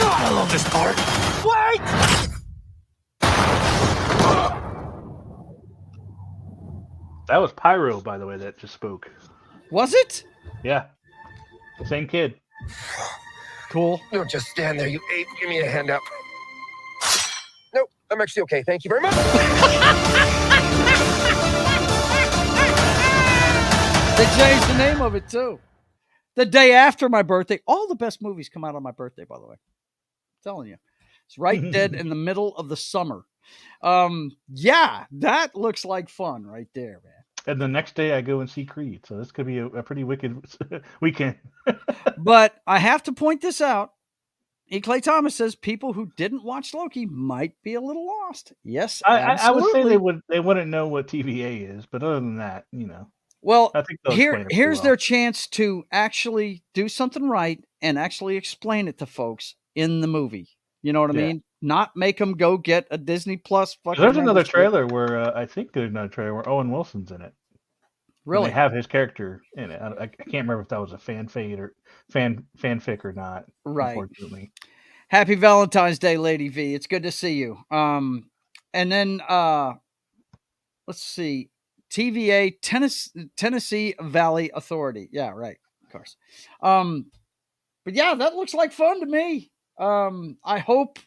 God, I love this part. Wait! That was Pyro, by the way, that just spoke. Was it? Yeah. Same kid. Cool. Don't just stand there, you ape. Give me a hand up. Nope, I'm actually okay. Thank you very much. They changed the name of it too. The day after my birthday. All the best movies come out on my birthday, by the way. I'm telling you. It's right dead in the middle of the summer. Yeah, that looks like fun right there, man. And the next day I go and see Creed. So this could be a pretty wicked weekend. But I have to point this out. E. Clay Thomas says people who didn't watch Loki might be a little lost. Yes, I would say they wouldn't know what TVA is, but other than that, Well, I think here's their chance to actually do something right and actually explain it to folks in the movie. You know what I mean? Not make them go get a Disney Plus fucking. There's another trailer where I think there's another trailer where Owen Wilson's in it. Really? And they have his character in it. I can't remember if that was a fanfic or not. Right. Unfortunately. Happy Valentine's Day, Lady V. It's good to see you. And then let's see. TVA Tennessee Valley Authority. Yeah, right. Of course. But yeah, that looks like fun to me. I hope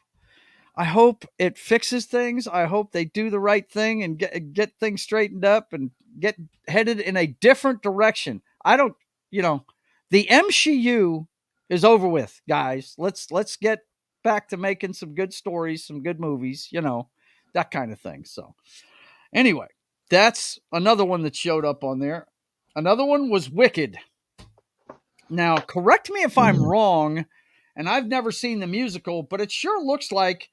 it fixes things. I hope they do the right thing and get things straightened up and get headed in a different direction. I don't, the MCU is over with, guys. Let's get back to making some good stories, some good movies, that kind of thing. So anyway, that's another one that showed up on there. Another one was Wicked. Now, correct me if I'm wrong, and I've never seen the musical, but it sure looks like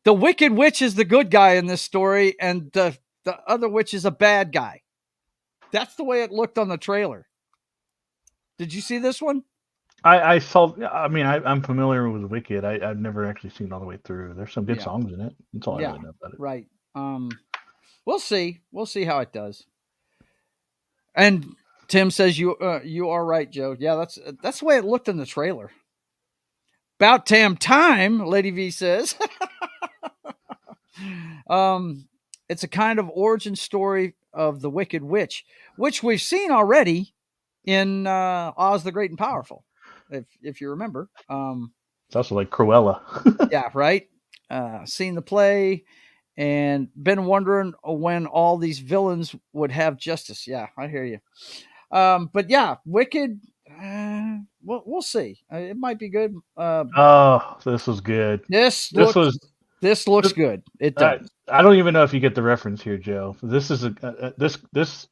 the Wicked Witch is the good guy in this story, and the other witch is a bad guy. That's the way it looked on the trailer. Did you see this one? I saw. I mean, I'm familiar with Wicked. I've never actually seen it all the way through. There's some good songs in it. That's all I really know about it. Right. We'll see. We'll see how it does. And Tim says you are right, Joe. Yeah, that's the way it looked in the trailer. About damn time, Lady V says. It's a kind of origin story of the Wicked Witch, which we've seen already in Oz the Great and Powerful, if you remember. It's also like Cruella. Yeah, right. Seen the play and been wondering when all these villains would have justice. Yeah, I hear you. But yeah, Wicked. We'll see. It might be good. Oh, this was good. This looks good. It does. I don't even know if you get the reference here, Joe. This is this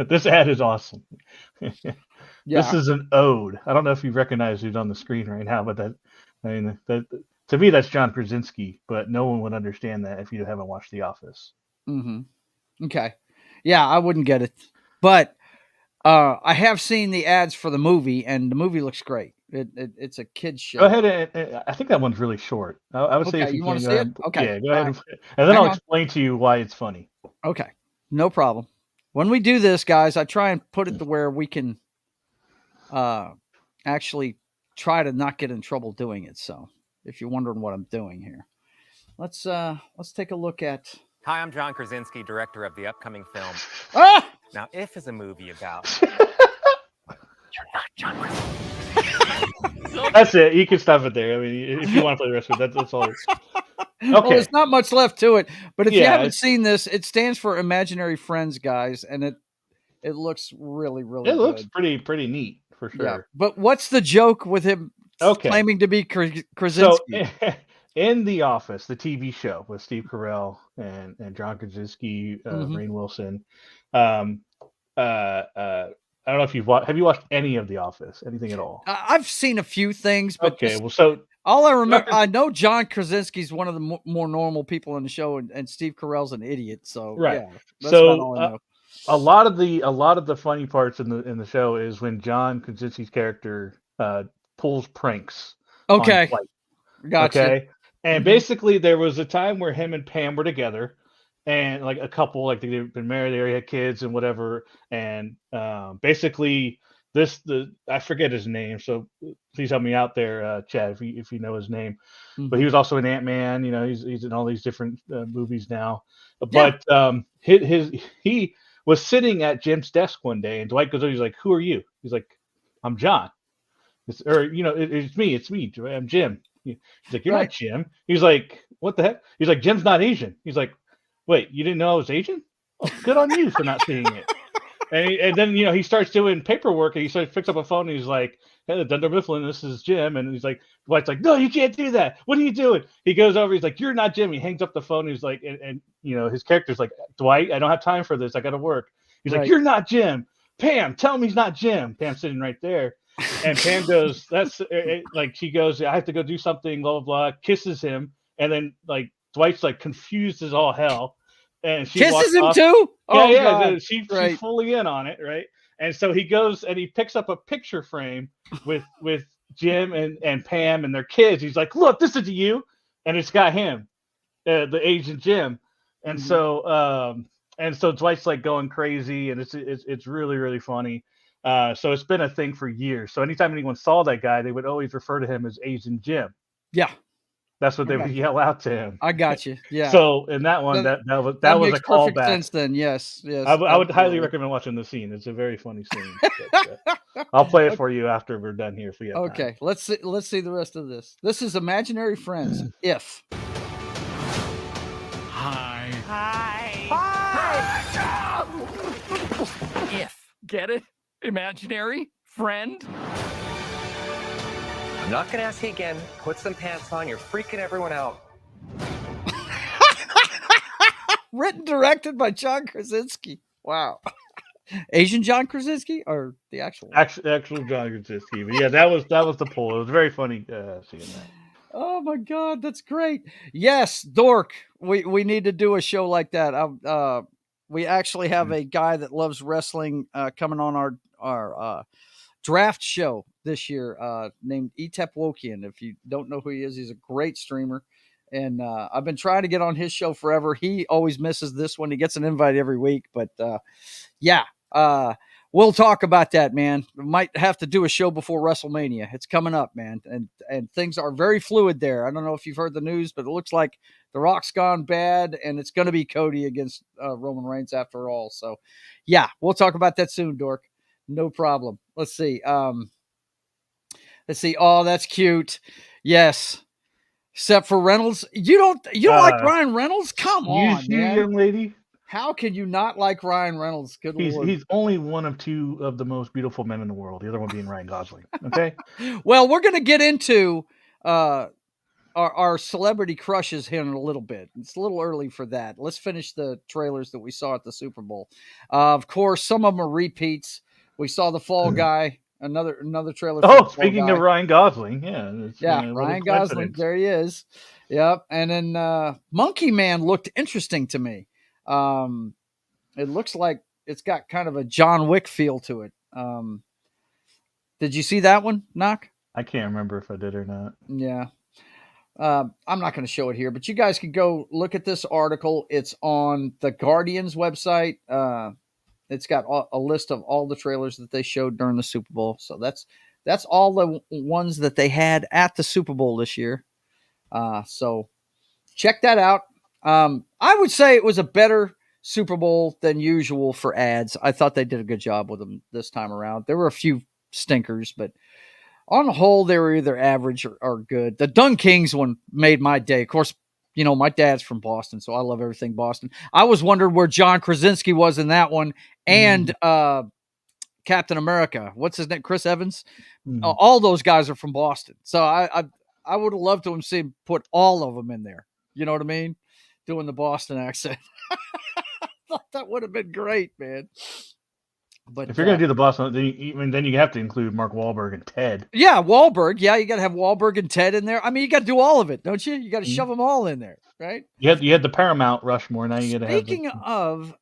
this ad is awesome. This is an ode. I don't know if you recognize who's on the screen right now, but that to me that's John Krasinski, but no one would understand that if you haven't watched The Office. Mm-hmm. Okay. Yeah, I wouldn't get it, but I have seen the ads for the movie, and the movie looks great. It's a kids show. Go ahead and I think that one's really short. I would say Okay, if you you wanna can go see it? ahead. Okay, Yeah, go ahead alright. and then Hang I'll on. explain to you why it's funny. Okay, no problem. When we do this, guys, I try and put it to where we can actually try to not get in trouble doing it. So, if you're wondering what I'm doing here, let's take a look at. Hi, I'm John Krasinski, director of the upcoming film. Ah! Now, If is a movie about. That's it. You can stop it there. I mean, if you want to play the rest of it, that's all. Well, Okay. there's not much left to it, but if you Yeah, haven't seen this, it stands for Imaginary Friends, guys, and it looks really, really It looks good. pretty neat for Yeah, sure. but what's the joke with him Okay. claiming to be So Krasinski? in The Office, the TV show with Steve Carell and John Krasinski, Mhm. Rainn Wilson, um, I don't know if have you watched any of The Office, anything at all? I've seen a few things, but Okay, just well, so all I remember, Dr. I know John Krasinski's one of the more normal people in the show, and Steve Carell's an idiot. So right, yeah, that's about so all I know. a lot of the funny parts in the show is when John Krasinski's character pulls pranks on Okay, Dwight. gotcha. Okay. And Mhm. basically, there was a time where him and Pam were together, and like a couple, like they've been married, they already had kids and whatever. And basically, I forget his name, so please help me out there, Chad, if you know his name. But he Mhm. was also in Ant-Man. You know, he's in all these different movies now. Yeah. But he was sitting at Jim's desk one day, and Dwight goes over. He's like, "Who are you?" He's like, "I'm John." It's me. I'm Jim. He's like, "You're Right. not Jim." He's like, "What the heck?" He's like, "Jim's not Asian." He's like, "Wait, you didn't know I was Asian? Oh, good on you for not seeing it." And then he starts doing paperwork, and he picks up a phone, and he's like, "Hey, Dunder Mifflin, this is Jim." And he's like, Dwight's like, "No, you can't do that. What are you doing?" He goes over, he's like, "You're not Jim." He hangs up the phone. He's like, and his character's like, "Dwight, I don't have time for this. I got to work." He's like, Right. "You're not Jim. Pam, tell him he's not Jim." Pam's sitting right there. And Pam goes, "That's like," she goes, "I have to go do something," blah, blah, blah, kisses him. And then like Dwight's like confused as all hell. And she walks Kisses him off. too. Yeah, Oh yeah. God. She's Right. fully in on it, right? And so he goes and he picks up a picture frame with Jim and Pam and their kids. He's like, "Look, this is you," and it's got him, the Asian Jim. And Mhm. so Dwight's like going crazy, and it's really really funny. So it's been a thing for years. So anytime anyone saw that guy, they would always refer to him as Asian Jim. Yeah. That's what I they would got you. yell out to him. I got you. Yeah. So in that one, That, that was makes a perfect callback. sense then. Yes. Yes. I would highly Absolutely. recommend watching the scene. It's a very funny scene. But, I'll play it for you after we're done here if we have time. Okay. Let's see the rest of this. This is Imaginary Friends. If. Hi. If. Get it? Imaginary friend? I'm not gonna ask you again. Put some pants on. You're freaking everyone out. Written, directed by John Krasinski. Wow. Asian John Krasinski or the actual one? Actual John Krasinski. But yeah, that was the poll. It was very funny seeing that. Oh my God, that's great. Yes, Dork. We need to do a show like that. We actually have a guy that loves wrestling coming on our draft show this year named Etep Wokian. If you don't know who he is, he's a great streamer. And I've been trying to get on his show forever. He always misses this one. He gets an invite every week. But yeah, we'll talk about that, man. We might have to do a show before WrestleMania. It's coming up, man. And things are very fluid there. I don't know if you've heard the news, but it looks like The Rock's gone bad, and it's going to be Cody against Roman Reigns after all. So, yeah, we'll talk about that soon, Dork. No problem. Let's see. Let's see. Oh, that's cute. Yes. Except for Reynolds. You don't like Ryan Reynolds? Come on, man. Young lady. How can you not like Ryan Reynolds? Good Lord. He's only one of two of the most beautiful men in the world. The other one being Ryan Gosling. Okay. Well, we're going to get into our celebrity crushes here in a little bit. It's a little early for that. Let's finish the trailers that we saw at the Super Bowl. Of course, some of them are repeats. We saw the Fall Guy, another trailer. Oh, speaking of Ryan Gosling, yeah, Ryan Gosling. There he is. Yep. And then Monkey Man looked interesting to me. It looks like it's got kind of a John Wick feel to it. Did you see that one, Knock? I can't remember if I did or not. Yeah. I'm not going to show it here, but you guys can go look at this article. It's on the Guardian's website. It's got a list of all the trailers that they showed during the Super Bowl. So that's all the ones that they had at the Super Bowl this year. So check that out. I would say it was a better Super Bowl than usual for ads. I thought they did a good job with them this time around. There were a few stinkers, but on the whole, they were either average or good. The Dun Kings one made my day. Of course, my dad's from Boston, so I love everything Boston. I was wondering where John Krasinski was in that one, and Captain America. What's his name? Chris Evans. All those guys are from Boston, so I would have loved to have seen put all of them in there. You know what I mean? Doing the Boston accent. I thought that would have been great, man. But if you're gonna do the Boston, then you have to include Mark Wahlberg and Ted. Yeah, Wahlberg. Yeah, you got to have Wahlberg and Ted in there. I mean, you got to do all of it, don't you? You got to shove them all in there, right? You had the Paramount Rushmore. Now you got to have. Speaking of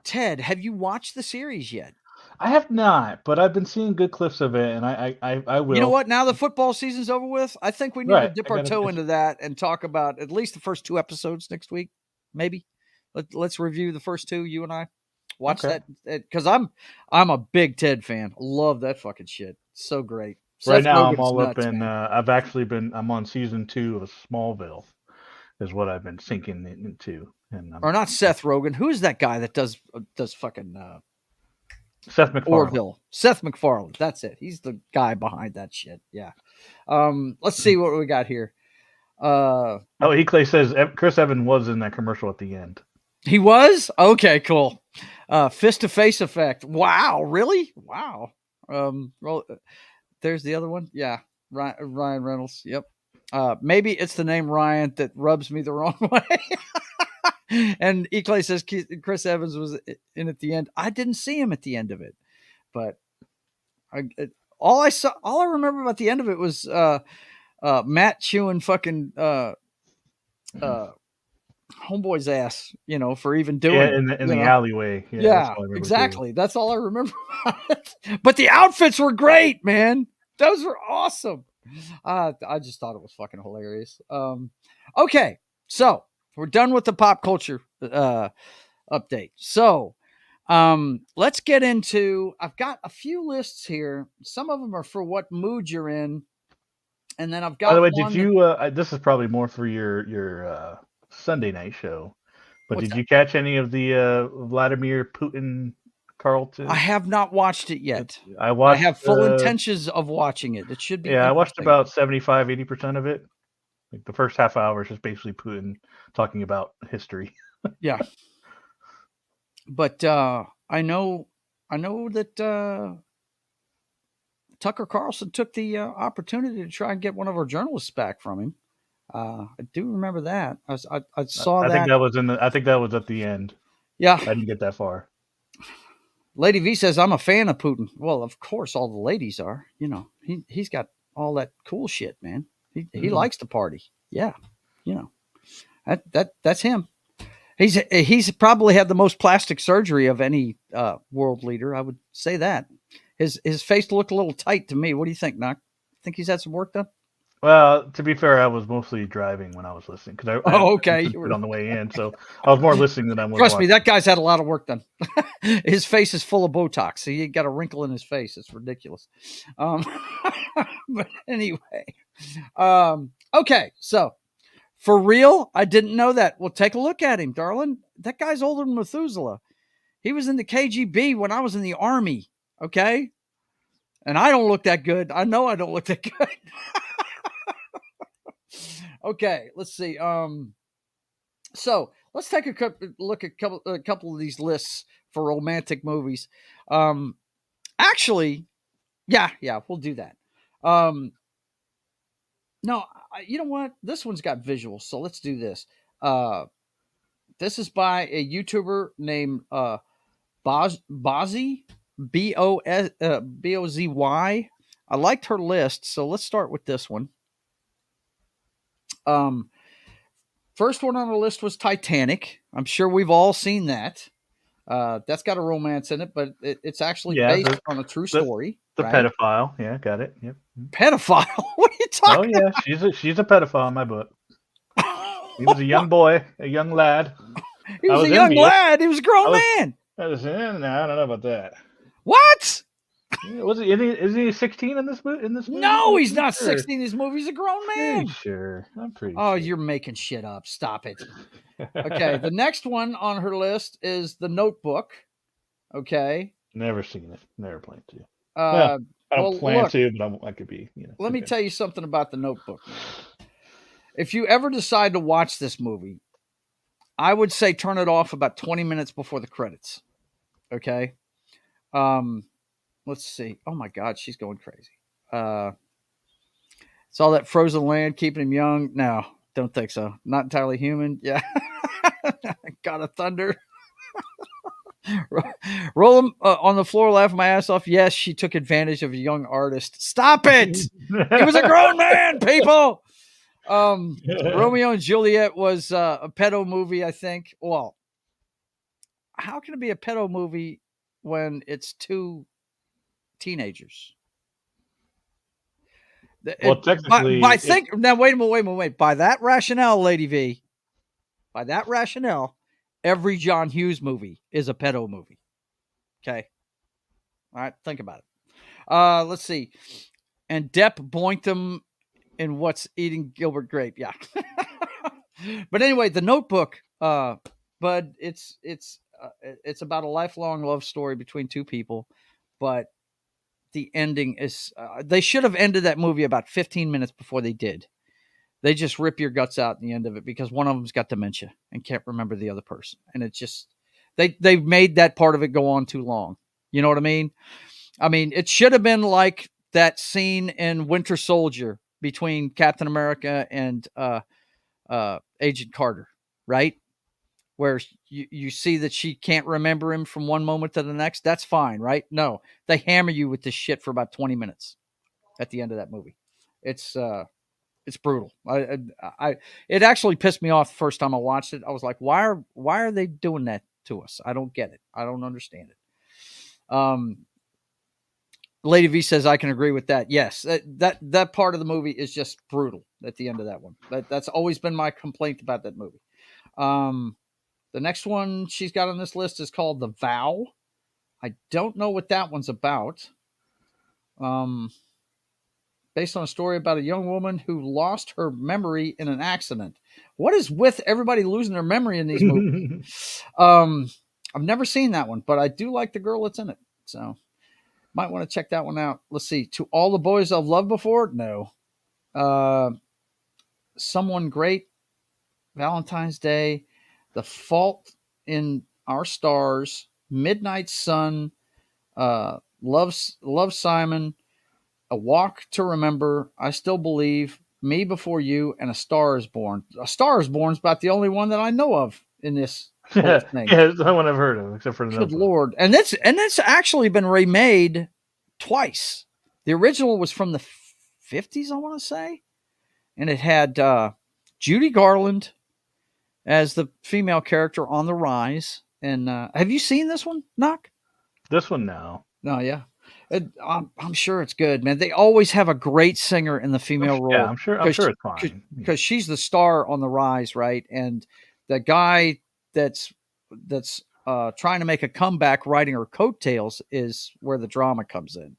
Ted, have you watched the series yet? I have not, but I've been seeing good clips of it, and I will. You know what? Now the football season's over with. I think we need to dip our toe into that and talk about at least the first 2 episodes next week, maybe. Let's review the first 2, you and I. Watch that because I'm a big Ted fan. Love that fucking shit. So great. Right now I'm all up in. I'm on season 2 of Smallville, is what I've been sinking into. Or not Seth Rogen. Who is that guy that does fucking Seth MacFarlane? Orville. Seth MacFarlane. That's it. He's the guy behind that shit. Yeah. Let's see what we got here. Clay says Chris Evans was in that commercial at the end. He was? Okay, cool. Fist-to-face effect. Wow, really? Wow. There's the other one. Yeah, Ryan Reynolds. Yep. Maybe it's the name Ryan that rubs me the wrong way. And Clay says Chris Evans was in at the end. I didn't see him at the end of it, but all I remember about the end of it was Matt chewing fucking homeboy's ass, for even doing it in the alleyway. Yeah, exactly. That's all I remember about it. But the outfits were great, man. Those were awesome. I just thought it was fucking hilarious. Okay, so we're done with the pop culture update. So let's get into. I've got a few lists here. Some of them are for what mood you're in, and then I've got. By the way, did you? This is probably more for your Sunday night show, but did you catch any of the Vladimir Putin Carlton? I have not watched it yet. I have full intentions of watching it. It should be. Yeah, I watched about 75-80% of it. Like the first half hour is just basically Putin talking about history. Yeah, but I know that Tucker Carlson took the opportunity to try and get one of our journalists back from him. I do remember that. I saw that. I think that was at the end. Yeah, I didn't get that far. Lady V says I'm a fan of Putin. Well, of course, all the ladies are. He's got all that cool shit, man. He likes to party. Yeah, that's him. He's probably had the most plastic surgery of any world leader. I would say that. His face looked a little tight to me. What do you think, Knock? Think he's had some work done? Well, to be fair, I was mostly driving when I was listening because okay, you were on the way in, so I was more listening than I was. Trust me, that guy's had a lot of work done. His face is full of Botox. He got a wrinkle in his face. It's ridiculous. But anyway, okay. So for real, I didn't know that. Well, take a look at him, darling. That guy's older than Methuselah. He was in the KGB when I was in the Army. Okay, and I don't look that good. I know I don't look that good. Okay, let's see. So let's take a look at a couple of these lists for romantic movies. Actually, yeah, we'll do that. No, you know what? This one's got visuals, so let's do this. This is by a YouTuber named Bozy, Bozy. I liked her list, so let's start with this one. First one on the list was Titanic. I'm sure we've all seen that. That's got a romance in it, but it's actually Yeah, based on a true the story. the Right? pedophile. Yeah, got it. Yep. Pedophile? What are you Oh talking yeah, she's a pedophile in my book. He was a young boy, a young lad. He I was a was young envious. lad. He was a grown I man. was nah, I don't know about that. What? Yeah, was he? Is he 16 in this movie? In this movie? No, I'm he's pretty not sure. 16 in this movie. He's a grown Pretty man. sure. I'm pretty Oh, sure. you're making shit up. Stop it. Okay, the next one on her list is The Notebook. Okay. Never seen it. Never plan to. Uh, I don't well, plan look, to, but I could be. let me tell you something about The Notebook, man. If you ever decide to watch this movie, I would say turn it off about 20 minutes before the credits. Okay. Let's see. Oh my God, she's going crazy. It's all that frozen land keeping him young. No, don't think so. Not entirely human. Yeah. God of Thunder. Roll him on the floor, laughing my ass off. Yes, she took advantage of a young artist. Stop it. He was a grown man, people. Romeo and Juliet was a pedo movie, I think. Well, how can it be a pedo movie when it's two teenagers? Well, technically, Now wait a minute. By that rationale, Lady V, by that rationale, every John Hughes movie is a pedo movie. Okay. All right, think about it. Let's see. And Depp boinked him in What's Eating Gilbert Grape. Yeah. But anyway, The Notebook, but it's about a lifelong love story between two people, but the ending is they should have ended that movie about 15 minutes before they did. They just rip your guts out in the end of it because one of them's got dementia and can't remember the other person, and it just they've made that part of it go on too long. You know what I mean? I mean, it should have been like that scene in Winter Soldier between Captain America and Agent Carter, right? Where you see that she can't remember him from one moment to the next. That's fine, right? No, they hammer you with this shit for about 20 minutes at the end of that movie. It's brutal. It actually pissed me off the first time I watched it. I was like, why are they doing that to us? I don't get it. I don't understand it. Lady V says I can agree with that. Yes, that part of the movie is just brutal at the end of that one. That's always been my complaint about that movie. The next one she's got on this list is called The Vow. I don't know what that one's about. Based on a story about a young woman who lost her memory in an accident. What is with everybody losing their memory in these movies? I've never seen that one, but I do like the girl that's in it. So might want to check that one out. Let's see. To All the Boys I've Loved Before? No. Someone Great, Valentine's Day, The Fault in Our Stars, Midnight Sun, Love Simon, A Walk to Remember, I Still Believe, Me Before You, and A Star is Born. A Star is Born is about the only one that I know of in this whole thing. Yeah, it's the only one I've heard of, except for the Good Lord. And it's actually been remade twice. The original was from the 50s, I want to say. And it had Judy Garland as the female character on the rise. And have you seen this one, Knock? This one, no. No, yeah. I'm sure it's good, man. They always have a great singer in the female role. Yeah, I'm sure it's fine. Because she's the star on the rise, right? And the guy that's trying to make a comeback riding her coattails is where the drama comes in.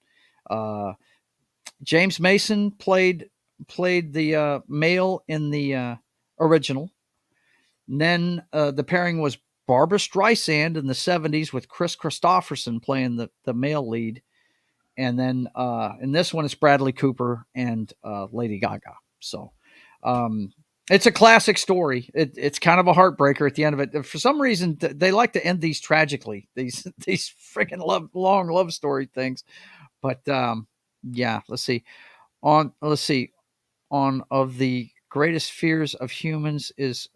James Mason played the male in the original. And then the pairing was Barbara Streisand in the 70s with Chris Christopherson playing the male lead. And then in this one, it's Bradley Cooper and Lady Gaga. So it's a classic story. It's kind of a heartbreaker at the end of it. For some reason, they like to end these tragically, these freaking long love story things. But yeah, let's see. On of the greatest fears of humans is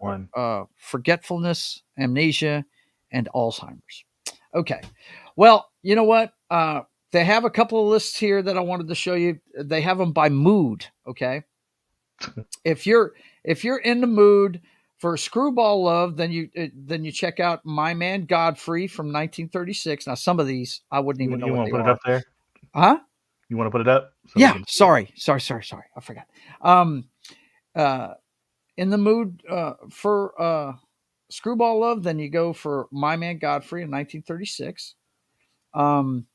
forgetfulness, amnesia, and Alzheimer's. Okay. Well, you know what? They have a couple of lists here that I wanted to show you. They have them by mood. Okay. If you're in the mood For Screwball Love, then you check out My Man Godfrey from 1936. Now, some of these I wouldn't even know You what want they to put it are. up there? Huh? You want to put it up? So we Yeah. can see it? Sorry. I forgot. Uh, in the mood for Screwball Love, then you go for My Man Godfrey in 1936. Um,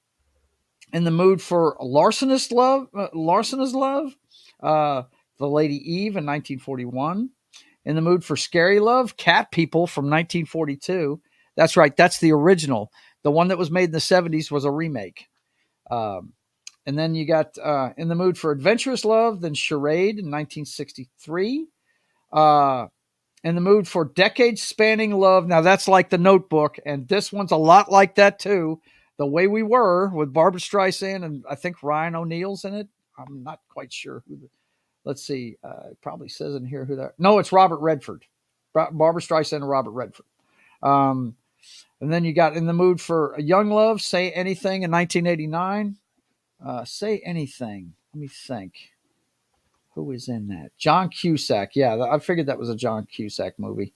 in the mood for Larcenous Love, The Lady Eve in 1941. In the mood for Scary Love, Cat People from 1942. That's right, that's the original. The one that was made in the 70s was a remake. Um, and then you got In the Mood for Adventurous Love, then Charade in 1963. Uh, in the mood for decades spanning love. Now that's like The Notebook, and this one's a lot like that too. The Way We Were with Barbara Streisand, and I think Ryan O'Neal's in it. I'm not quite sure who. Let's see. It probably says in here who that. No, it's Robert Redford. Barbara Streisand and Robert Redford. Um, and then you got In the Mood for a Young Love, Say Anything in 1989. Say Anything. Let me think. Who is in that? John Cusack. Yeah, I figured that was a John Cusack movie.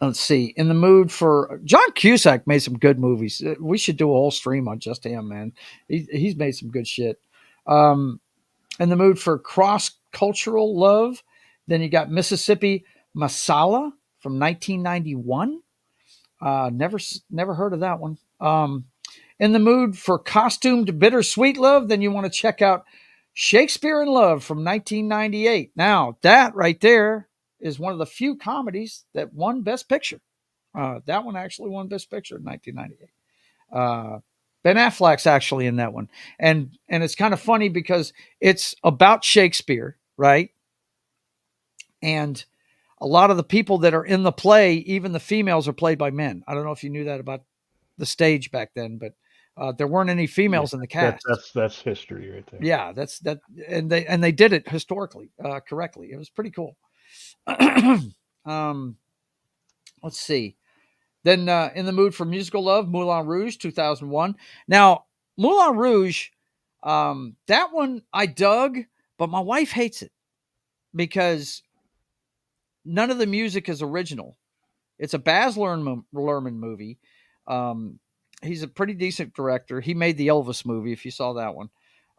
Let's see. In the mood for John Cusack made some good movies. We should do a whole stream on just him, man. He's made some good shit. In the mood for cross cultural love, then you got Mississippi Masala from 1991. Never heard of that one. In the mood for costumed bittersweet love, then you want to check out Shakespeare in Love from 1998. Now, that right there is one of the few comedies that won Best Picture. That one actually won Best Picture in 1998. Ben Affleck's actually in that one, and it's kind of funny because it's about Shakespeare, right? And a lot of the people that are in the play, even the females, are played by men. I don't know if you knew that about the stage back then, but there weren't any females in the cast. That's history right there. Yeah, that's that, and they did it historically correctly. It was pretty cool. Let's see. Then In the Mood for Musical Love, Moulin Rouge, 2001. Now, Moulin Rouge, that one I dug, but my wife hates it because none of the music is original. It's a Baz Luhrmann movie. He's a pretty decent director. He made the Elvis movie, if you saw that one.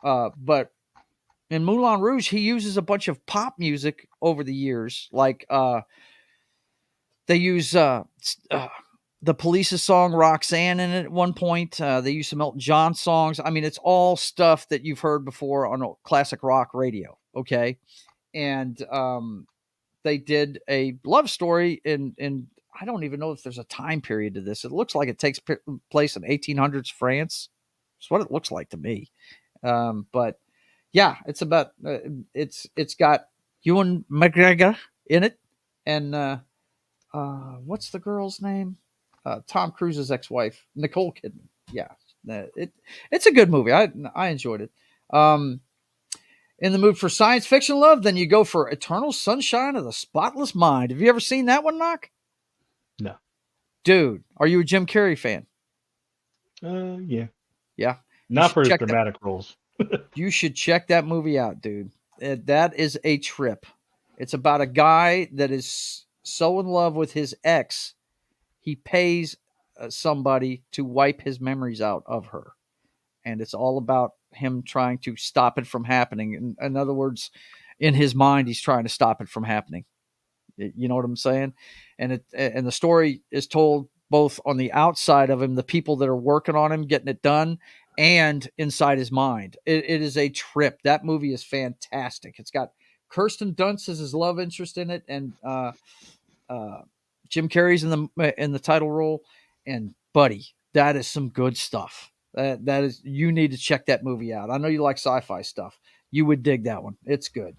But in Moulin Rouge, he uses a bunch of pop music over the years. Like they use the Police's song Roxanne in it at one point. They use some Elton John songs. I mean, it's all stuff that you've heard before on classic rock radio. Okay. And they did a love story in I don't even know if there's a time period to this. It looks like it takes place in 1800s France. It's what it looks like to me. But yeah, it's about it's got Ewan McGregor in it, and what's the girl's name? Tom Cruise's ex-wife, Nicole Kidman. Yeah, it's a good movie. I enjoyed it. In the mood for science fiction love, then you go for Eternal Sunshine of the Spotless Mind. Have you ever seen that one, Knock? No. Dude, are you a Jim Carrey fan? Yeah. Yeah. Not for his dramatic roles. You should check that movie out, dude. That is a trip. It's about a guy that is so in love with his ex, he pays somebody to wipe his memories out of her. And it's all about him trying to stop it from happening. In other words, in his mind, he's trying to stop it from happening. You know what I'm saying? And the story is told both on the outside of him, the people that are working on him, getting it done, and inside his mind. It is a trip. That movie is fantastic. It's got Kirsten Dunst as his love interest in it, and Jim Carrey's in the title role. And buddy, that is some good stuff. That is, you need to check that movie out. I know you like sci-fi stuff. You would dig that one. It's good.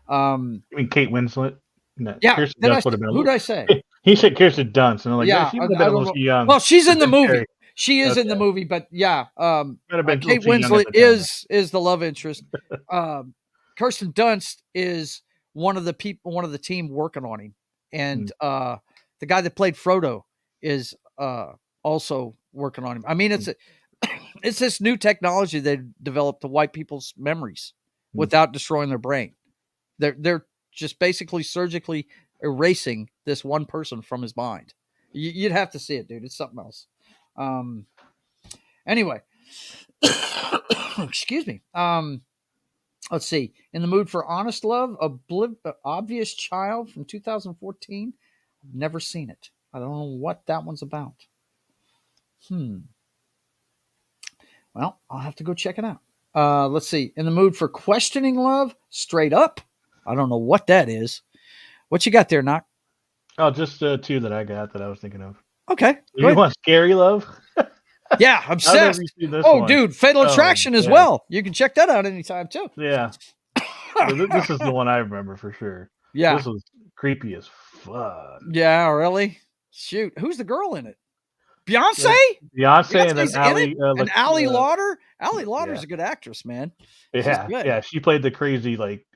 I mean, Kate Winslet. No, Yeah. Kirsten Dunst would have been. Who did I say? He said Kirsten Dunst, and I'm like, Yeah, she would have been a little too young. Well, she's in the movie. Carrey. She is in the movie, but yeah, Kate too young at Winslet the time. is the love interest. Kirsten Dunst is one of the team working on him, and the guy that played Frodo is also working on him. I mean, it's this new technology they developed to wipe people's memories without destroying their brain. They're just basically surgically erasing this one person from his mind. You'd have to see it, dude. It's something else. Anyway, excuse me. Let's see. In the mood for honest love, Obvious Child from 2014. I've never seen it. I don't know what that one's about. Well, I'll have to go check it out. Let's see. In the mood for questioning love, Straight Up. I don't know what that is. What you got there, Knock? Oh, just two that I got that I was thinking of. Okay. You want Scary Love? Yeah, obsessed. One. Dude, Fatal Attraction as well. You can check that out anytime too. Yeah. This is the one I remember for sure. Yeah. This was creepy as fuck. Yeah, really? Shoot. Who's the girl in it? Beyonce? Beyonce and then Ali Lauder? Ali Lauder's a good actress, man. Yeah. She played the crazy, like,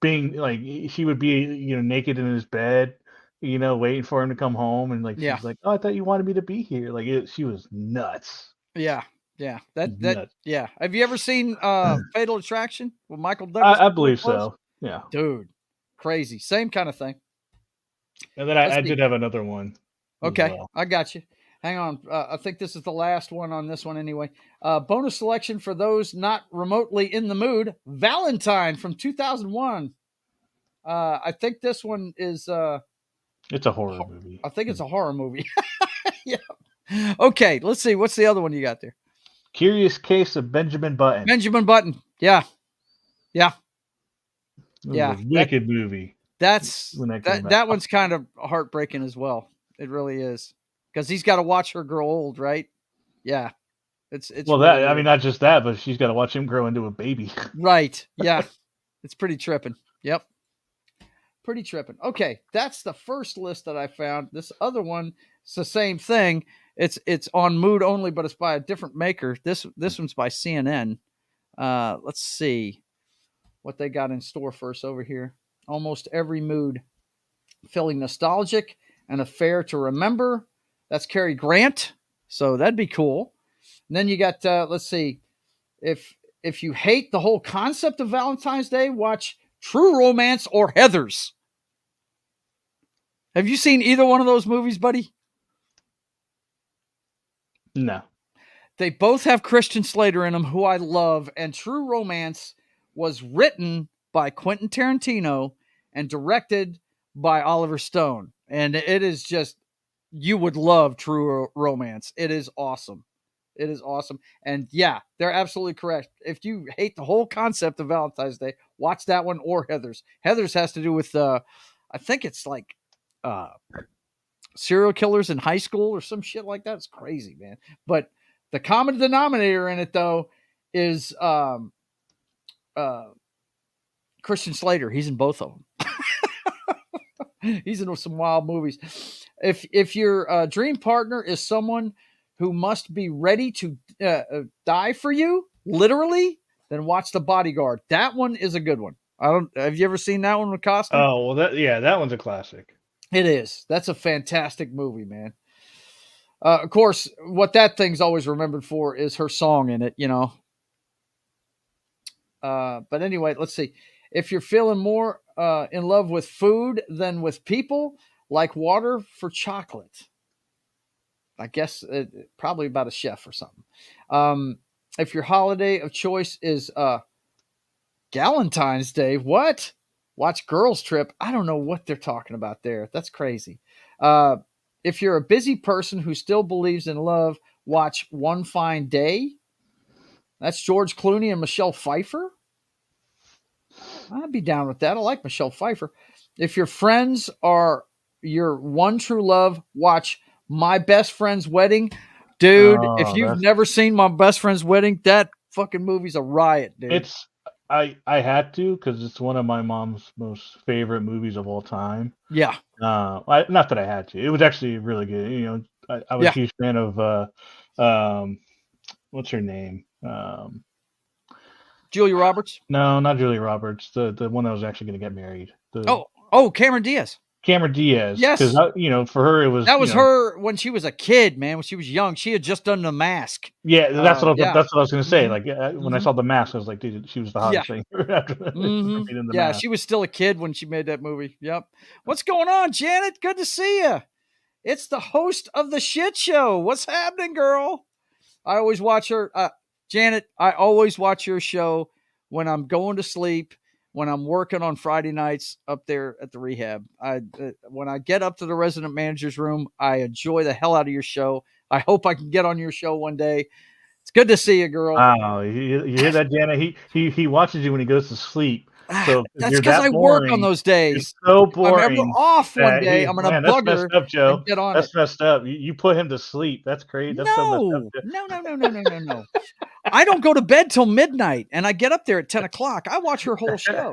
being, like, she would be, naked in his bed, waiting for him to come home. And, like, she's like, oh, I thought you wanted me to be here. Like, she was nuts. Yeah. Yeah. Have you ever seen Fatal Attraction with Michael Douglas? I believe so. Yeah. Dude, crazy. Same kind of thing. And then I did have another one. Okay, well. I got you. Hang on. I think this is the last one on this one anyway. Bonus selection for those not remotely in the mood. Valentine from 2001. I think this one is... it's a horror movie. I think it's a horror movie. Yeah. Okay, let's see. What's the other one you got there? Curious Case of Benjamin Button. Benjamin Button. Yeah. Wicked movie. That one's kind of heartbreaking as well. It really is. Because he's got to watch her grow old, right? Yeah. It's well, really not just that, but she's got to watch him grow into a baby. Right. Yeah. It's pretty tripping. Yep. Pretty tripping. Okay, that's the first list that I found. This other one, it's the same thing. It's on mood only, but it's by a different maker. This one's by CNN. Let's see what they got in store for us over here. Almost every mood, feeling nostalgic, an affair to remember. That's Cary Grant, so that'd be cool. And then you got let's see, if you hate the whole concept of Valentine's Day, watch True Romance or Heathers. Have you seen either one of those movies, buddy? No. They both have Christian Slater in them, who I love, and True Romance was written by Quentin Tarantino and directed by Oliver Stone. And it is just, you would love True Romance. It is awesome. It is awesome. And yeah, they're absolutely correct. If you hate the whole concept of Valentine's Day, watch that one or Heathers. Heathers has to do with, I think it's like serial killers in high school or some shit like that. It's crazy, man. But the common denominator in it, though, is Christian Slater. He's in both of them. He's in some wild movies. If your dream partner is someone who must be ready to die for you, literally, then watch The Bodyguard. That one is a good one. Have you ever seen that one with Costa? Oh, well, that one's a classic. It is. That's a fantastic movie, man. Of course, what that thing's always remembered for is her song in it, But anyway, let's see. If you're feeling more in love with food than with people, like Water for Chocolate. I guess probably about a chef or something. If your holiday of choice is Valentine's Day, what? Watch Girls Trip. I don't know what they're talking about there. That's crazy. If you're a busy person who still believes in love, watch One Fine Day. That's George Clooney and Michelle Pfeiffer. I'd be down with that. I like Michelle Pfeiffer. If your friends are your one true love, watch My Best Friend's Wedding. Dude, if you've never seen My Best Friend's Wedding, that fucking movie's a riot, dude. I had to, because it's one of my mom's most favorite movies of all time. Yeah. Not that I had to. It was actually really good. I was a huge fan of what's her name? Julia Roberts? No, not Julia Roberts. The one that was actually going to get married. Cameron Diaz. Cameron Diaz. Yes. Because for her it was That was her when she was a kid, man. When she was young, she had just done The Mask. Yeah, that's what yeah. that's what I was gonna say. Mhm. Like when I saw The Mask, I was like, dude, she was the hottest thing after being in The Yeah, Mask. she was still a kid when she made that movie. Yep. What's going on, Janet? Good to see you. It's the host of the shit show. What's happening, girl? I always watch her. Janet, I always watch your show when I'm going to sleep, when I'm working on Friday nights up there at the rehab. When I get up to the resident manager's room, I enjoy the hell out of your show. I hope I can get on your show one day. It's good to see you, girl. Oh, you hear that, Janet? He watches you when he goes to sleep. So if That's you're because that I work on boring, those it's days. so If I'm ever boring. off one that day, I'm gonna that's bug messed her up, Joe. and get on That's it. messed up. You put him to sleep. That's crazy. That's so messed up. No. I don't go to bed till midnight, and I get up there at 10 o'clock. I watch her whole show.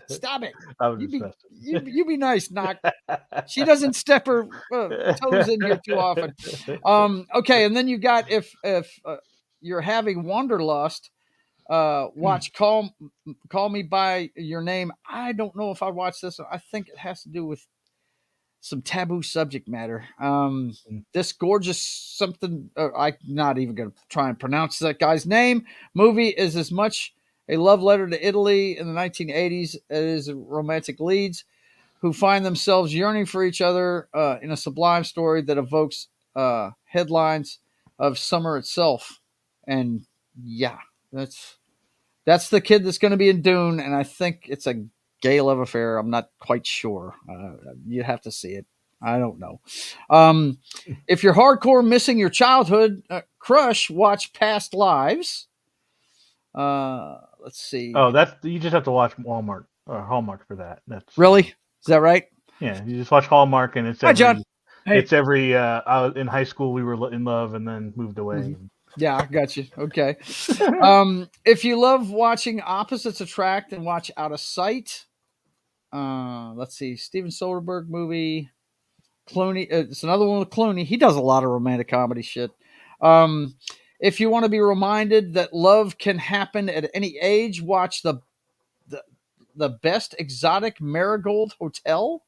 Stop it. I was You just be messing. you be nice, Knock. She doesn't step her toes in here too often. Okay, and then you got if you're having wanderlust, watch Call Me by Your Name. I don't know if I watched this. I think it has to do with some taboo subject matter. This gorgeous something, I'm not even going to try and pronounce that guy's name. Movie is as much a love letter to Italy in the 1980s as romantic leads who find themselves yearning for each other in a sublime story that evokes headlines of summer itself. And yeah, that's the kid that's going to be in Dune, and I think it's a gay love affair. I'm not quite sure. You'd have to see it. I don't know. If you're hardcore missing your childhood crush, watch Past Lives. Let's see. Oh, you just have to watch Walmart or Hallmark for that. That's Really? Is that right? Yeah, you just watch Hallmark, and it's Hi, John. Hey. It's every. I was in high school. We were in love, and then moved away. Mm-hmm. Yeah, I got you. Okay. If you love watching opposites attract, then watch Out of Sight. Let's see. Steven Soderbergh movie. Clooney. It's another one with Clooney. He does a lot of romantic comedy shit. If you want to be reminded that love can happen at any age, watch the Best Exotic Marigold Hotel.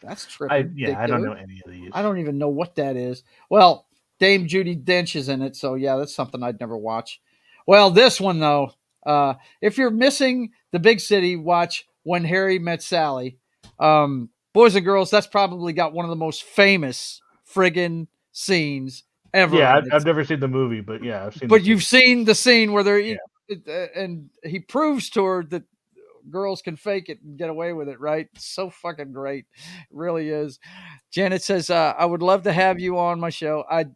That's trippy. I don't know any of these. I don't even know what that is. Well, Dame Judi Dench is in it, so yeah, that's something I'd never watch. Well, this one though, if you're missing the big city, watch When Harry Met Sally. Boys and girls, that's probably got one of the most famous friggin' scenes ever. Yeah, I've never seen the movie, but yeah, I've seen. But you've seen the scene where they're and he proves to her that girls can fake it and get away with it, right? It's so fucking great. It really is. Janet says, I would love to have you on my show. I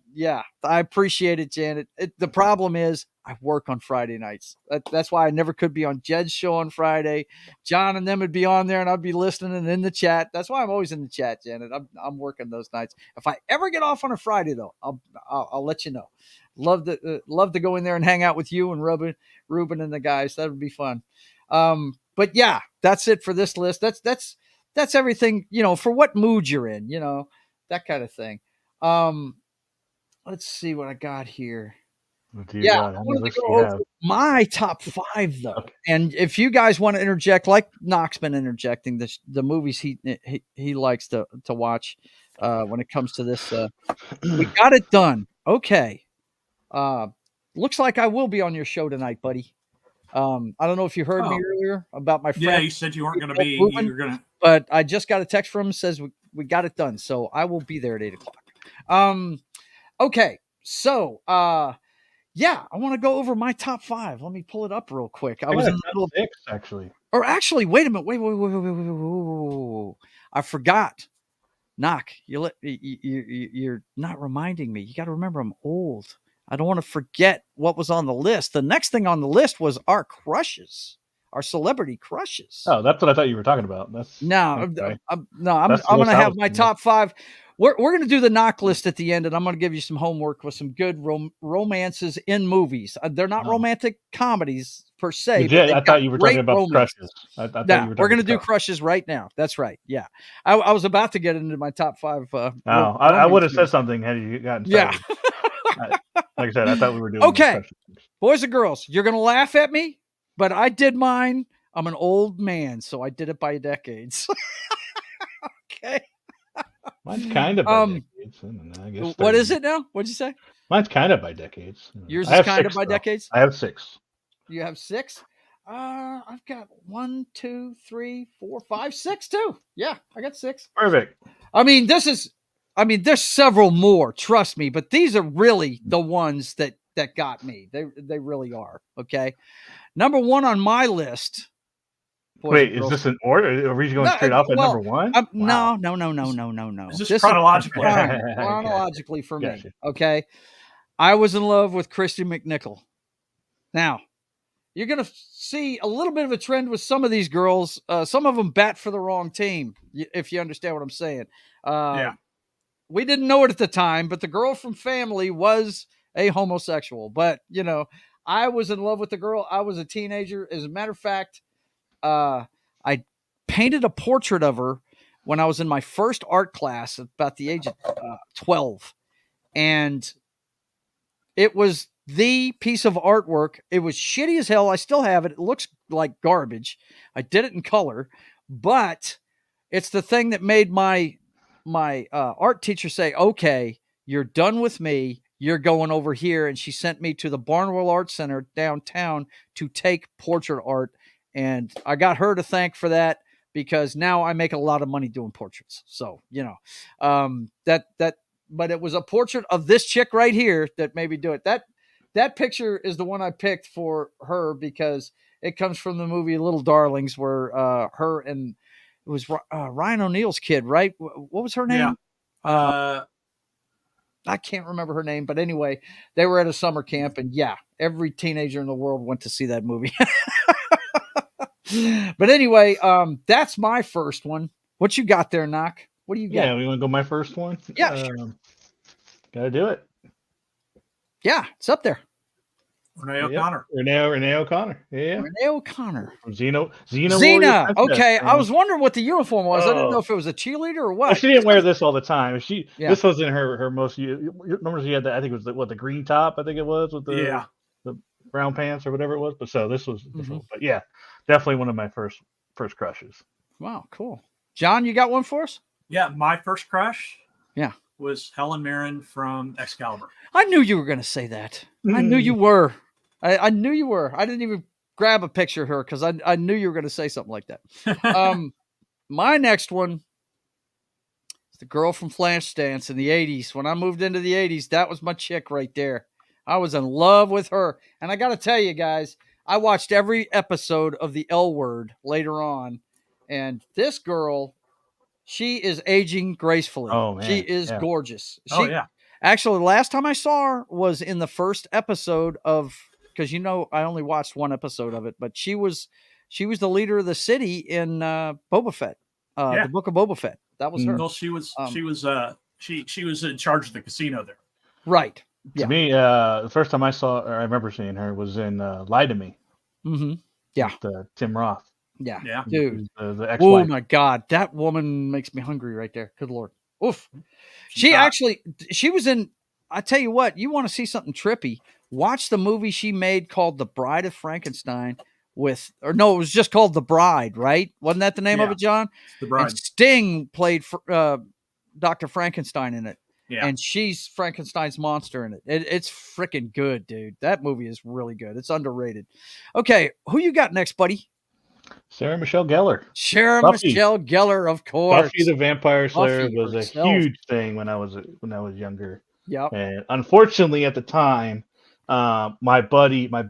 appreciate it, Janet. The problem is I work on Friday nights. That's why I never could be on Jed's show on Friday. John and them would be on there and I'd be listening and in the chat. That's why I'm always in the chat, Janet. I'm working those nights. If I ever get off on a Friday though, I'll let you know. Love to go in there and hang out with you and Ruben and the guys. That would be fun. But yeah, that's it for this list. That's everything, for what mood you're in, that kind of thing. Let's see what I got here. I wanted to go over my top 5 though. Okay. And if you guys want to interject, like Knock's been interjecting the movies he likes to watch when it comes to this, we got it done. Okay. Looks like I will be on your show tonight, buddy. I don't know if you heard me earlier about my friend. Yeah, you said you weren't going to be. You were going to. But I just got a text from him says we got it done, so I will be there at 8:00. Okay, so yeah, I want to go over my top 5. Let me pull it up real quick. I was in the middle of 6 actually. Or actually, wait a minute. Wait. I forgot. Knock. You're not reminding me. You got to remember I'm old. I don't want to forget what was on the list. The next thing on the list was our crushes, our celebrity crushes. Oh, that's what I thought you were talking about. I'm going to have my top 5. We're going to do the knock list at the end, and I'm going to give you some homework with some good romances in movies. They're not romantic comedies per se. Legit, I thought you were talking about crushes. We're going to do crushes right now. That's right. Yeah, I was about to get into my top 5. I would have said something had you gotten started. Yeah. Like I said, I thought we were doing okay, boys and girls, you're going to laugh at me, but I did mine. I'm an old man, so I did it by decades. Okay. Mine's kind of by Um, decades. I don't know, I guess what 30 is it now? What'd you say? Mine's kind of by decades. Yours I is have kind of 6, by though. decades. I have 6. You have 6. I've got 1, 2, 3, 4, 5, 6 too. Yeah, I got 6. Perfect. I mean, there's several more, trust me, but these are really the ones that got me. They really are. Okay. Number 1 on my list. Boys Wait, and is girls. this an order? Are we going No, straight off at number well, 1? no, Wow. no. Is this This chronological? is fine, Gotcha. chronologically for me. Gotcha. Okay. I was in love with Christy McNichol. Now, you're going to see a little bit of a trend with some of these girls. Some of them bat for the wrong team, if you understand what I'm saying. Yeah. We didn't know it at the time, but the girl from Family was a homosexual. But, I was in love with the girl. I was a teenager. As a matter of fact, I painted a portrait of her when I was in my first art class at about the age of 12. And it was the piece of artwork. It was shitty as hell. I still have it. It looks like garbage. I did it in color, but it's the thing that made my art teacher say, "Okay, you're done with me. You're going over here." And she sent me to the Barnwell Art Center downtown to take portrait art, and I got her to thank for that because now I make a lot of money doing portraits. So that. But it was a portrait of this chick right here that made me do it. That picture is the one I picked for her because it comes from the movie Little Darlings, where her and it was Ryan O'Neal's kid, right? What was her name? Yeah. I can't remember her name, but anyway, they were at a summer camp, and yeah, every teenager in the world went to see that movie. But anyway, that's my first one. What you got there, Knock? What do you got? Yeah, we want to go my first one? Yeah, sure. Gotta do it. Yeah, it's up there. Renee O'Connor. Renee O'Connor. Yeah. Renee O'Connor. From Xena. Okay, I was wondering what the uniform was. I didn't know if it was a cheerleader or what. Well, she didn't wear this all the time. This was in her most. Remember, she had that. I think it was the green top. I think it was with the brown pants or whatever it was. But so this was different. But yeah, definitely one of my first crushes. Wow, cool. John, you got one for us? Yeah, my first crush. Yeah, was Helen Mirren from Excalibur. I knew you were going to say that. I knew you were. I knew you were. I didn't even grab a picture of her because I knew you were going to say something like that. My next one is the girl from Flashdance in the 80s. When I moved into the 80s, that was my chick right there. I was in love with her. And I got to tell you guys, I watched every episode of The L Word later on. And this girl, she is aging gracefully. Oh, man. She is gorgeous. Yeah. Actually, the last time I saw her was in the first episode of, because I only watched one episode of it, but she was the leader of the city in Boba Fett, the Book of Boba Fett. That was her. Well, she was in charge of the casino there. Right. Yeah. To me, the first time I remember seeing her was in Lie to Me. Mm-hmm. Yeah. With Tim Roth. Yeah. Dude. The ex-wife. Oh my God, that woman makes me hungry right there. Good Lord. Oof. She was in. I tell you what, you want to see something trippy? Watch the movie she made called The Bride of Frankenstein it was just called The Bride, right? Wasn't that the name of it, John? The Bride. And Sting played Dr. Frankenstein in it. Yeah. And she's Frankenstein's monster in it. It's freaking good, dude. That movie is really good. It's underrated. Okay, who you got next, buddy? Sarah Michelle Gellar. Michelle Gellar, of course. Buffy the Vampire Slayer was a huge thing when I was younger. Yep. And unfortunately, at the time, my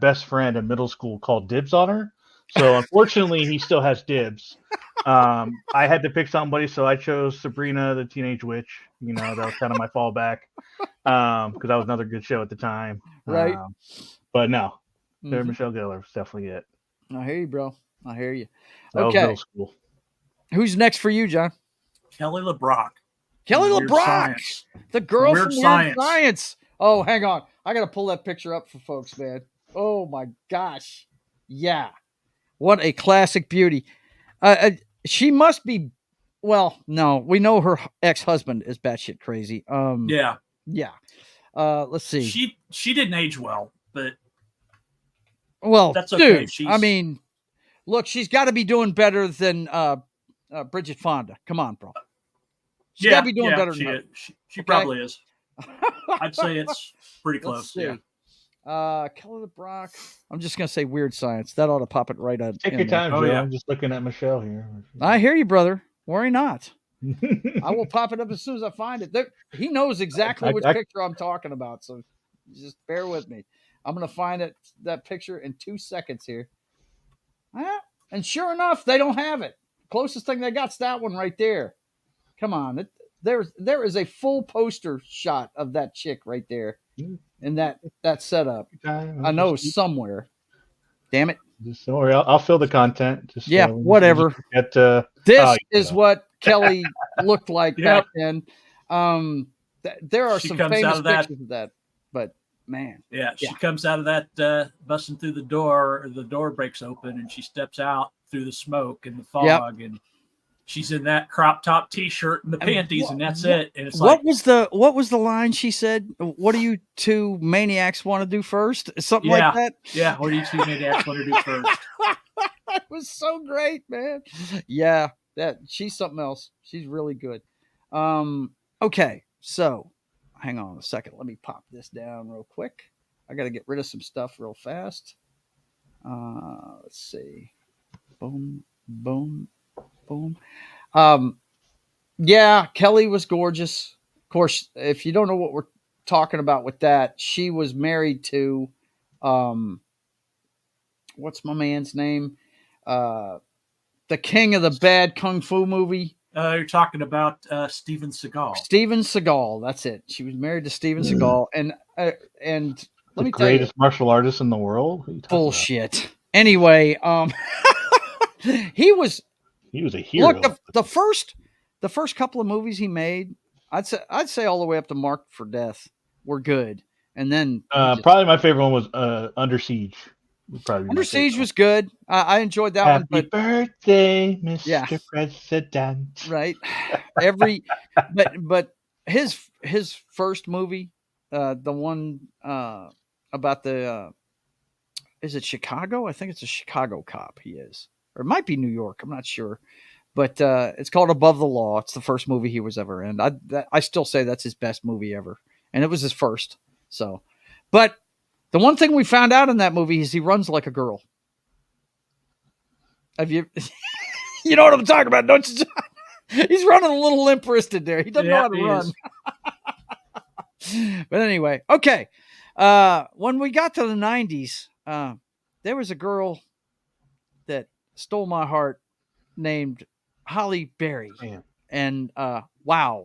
best friend in middle school called dibs on her. So unfortunately, he still has dibs. I had to pick somebody, so I chose Sabrina the Teenage Witch. That was kind of my fallback because that was another good show at the time. Right. But no, Sarah Michelle Gellar was definitely it. I hear you, bro. I hear you. That was middle school. Who's next for you, John? Kelly LeBrock. Kelly LeBrock, the girl from Weird Science. Oh, hang on. I got to pull that picture up for folks, man. Oh, my gosh. Yeah. What a classic beauty. She must be, well, no, we know her ex-husband is batshit crazy. Yeah. Let's see. She didn't age well, but that's okay. Dude, I mean, look, she's got to be doing better than Bridget Fonda. Come on, bro. She's got to be doing better she than her. she Okay? probably is. I'd say it's pretty Let's close. see. Yeah. Kelly LeBrock. I'm just gonna say Weird Science. That ought to pop it right on. Take in your there. time, Oh, Joe. yeah. I'm just looking at Michelle here. I hear you, brother. Worry not. I will pop it up as soon as I find it. He knows exactly which picture I'm talking about, so just bear with me. I'm gonna find that picture in 2 seconds here. And sure enough, they don't have it. Closest thing they got's that one right there. Come on, there is a full poster shot of that chick right there in that setup. I know somewhere. Damn it. Just don't worry. I'll fill the content. Just Yeah, whatever. Get, This is what Kelly looked like back Yep. then. There are She some comes out famous of that- pictures of that, but man, Yeah, she Yeah. comes out of that busting through the door. The door breaks open, and she steps out through the smoke and the fog, and she's in that crop top T-shirt and the panties, and that's it. And it's what was the line she said? What do you two maniacs want to do first? Something like that. Yeah, what do you two maniacs want to do first? That was so great, man. Yeah, she's something else. She's really good. Okay, so hang on a second. Let me pop this down real quick. I got to get rid of some stuff real fast. Let's see. Boom, boom, boom. Yeah, Kelly was gorgeous. Of course, if you don't know what we're talking about with that, she was married to, what's my man's name? The king of the bad kung fu movie. You're talking about Steven Seagal. Steven Seagal. That's it. She was married to Steven Seagal, and let me tell you, greatest martial artist in the world. What are you talking bullshit. Anyway, he was a hero. Look, the first couple of movies he made, I'd say all the way up to Marked for Death were good, and then probably my favorite one was Under Siege. Under Siege was good. I enjoyed that one. Happy But birthday, Mr. Yeah. President. Right, but his first movie, the one about the is it Chicago? I think it's a Chicago cop. He is, or it might be New York. I'm not sure. But it's called Above the Law. It's the first movie he was ever in. I still say that's his best movie ever, and it was his first. So, but the one thing we found out in that movie is he runs like a girl. Have you? You know what I'm talking about, don't you, John? He's running a little limp-wristed there. He doesn't know how to run. But anyway, okay. When we got to the 90s, there was a girl that stole my heart named Holly Berry. Man. And wow.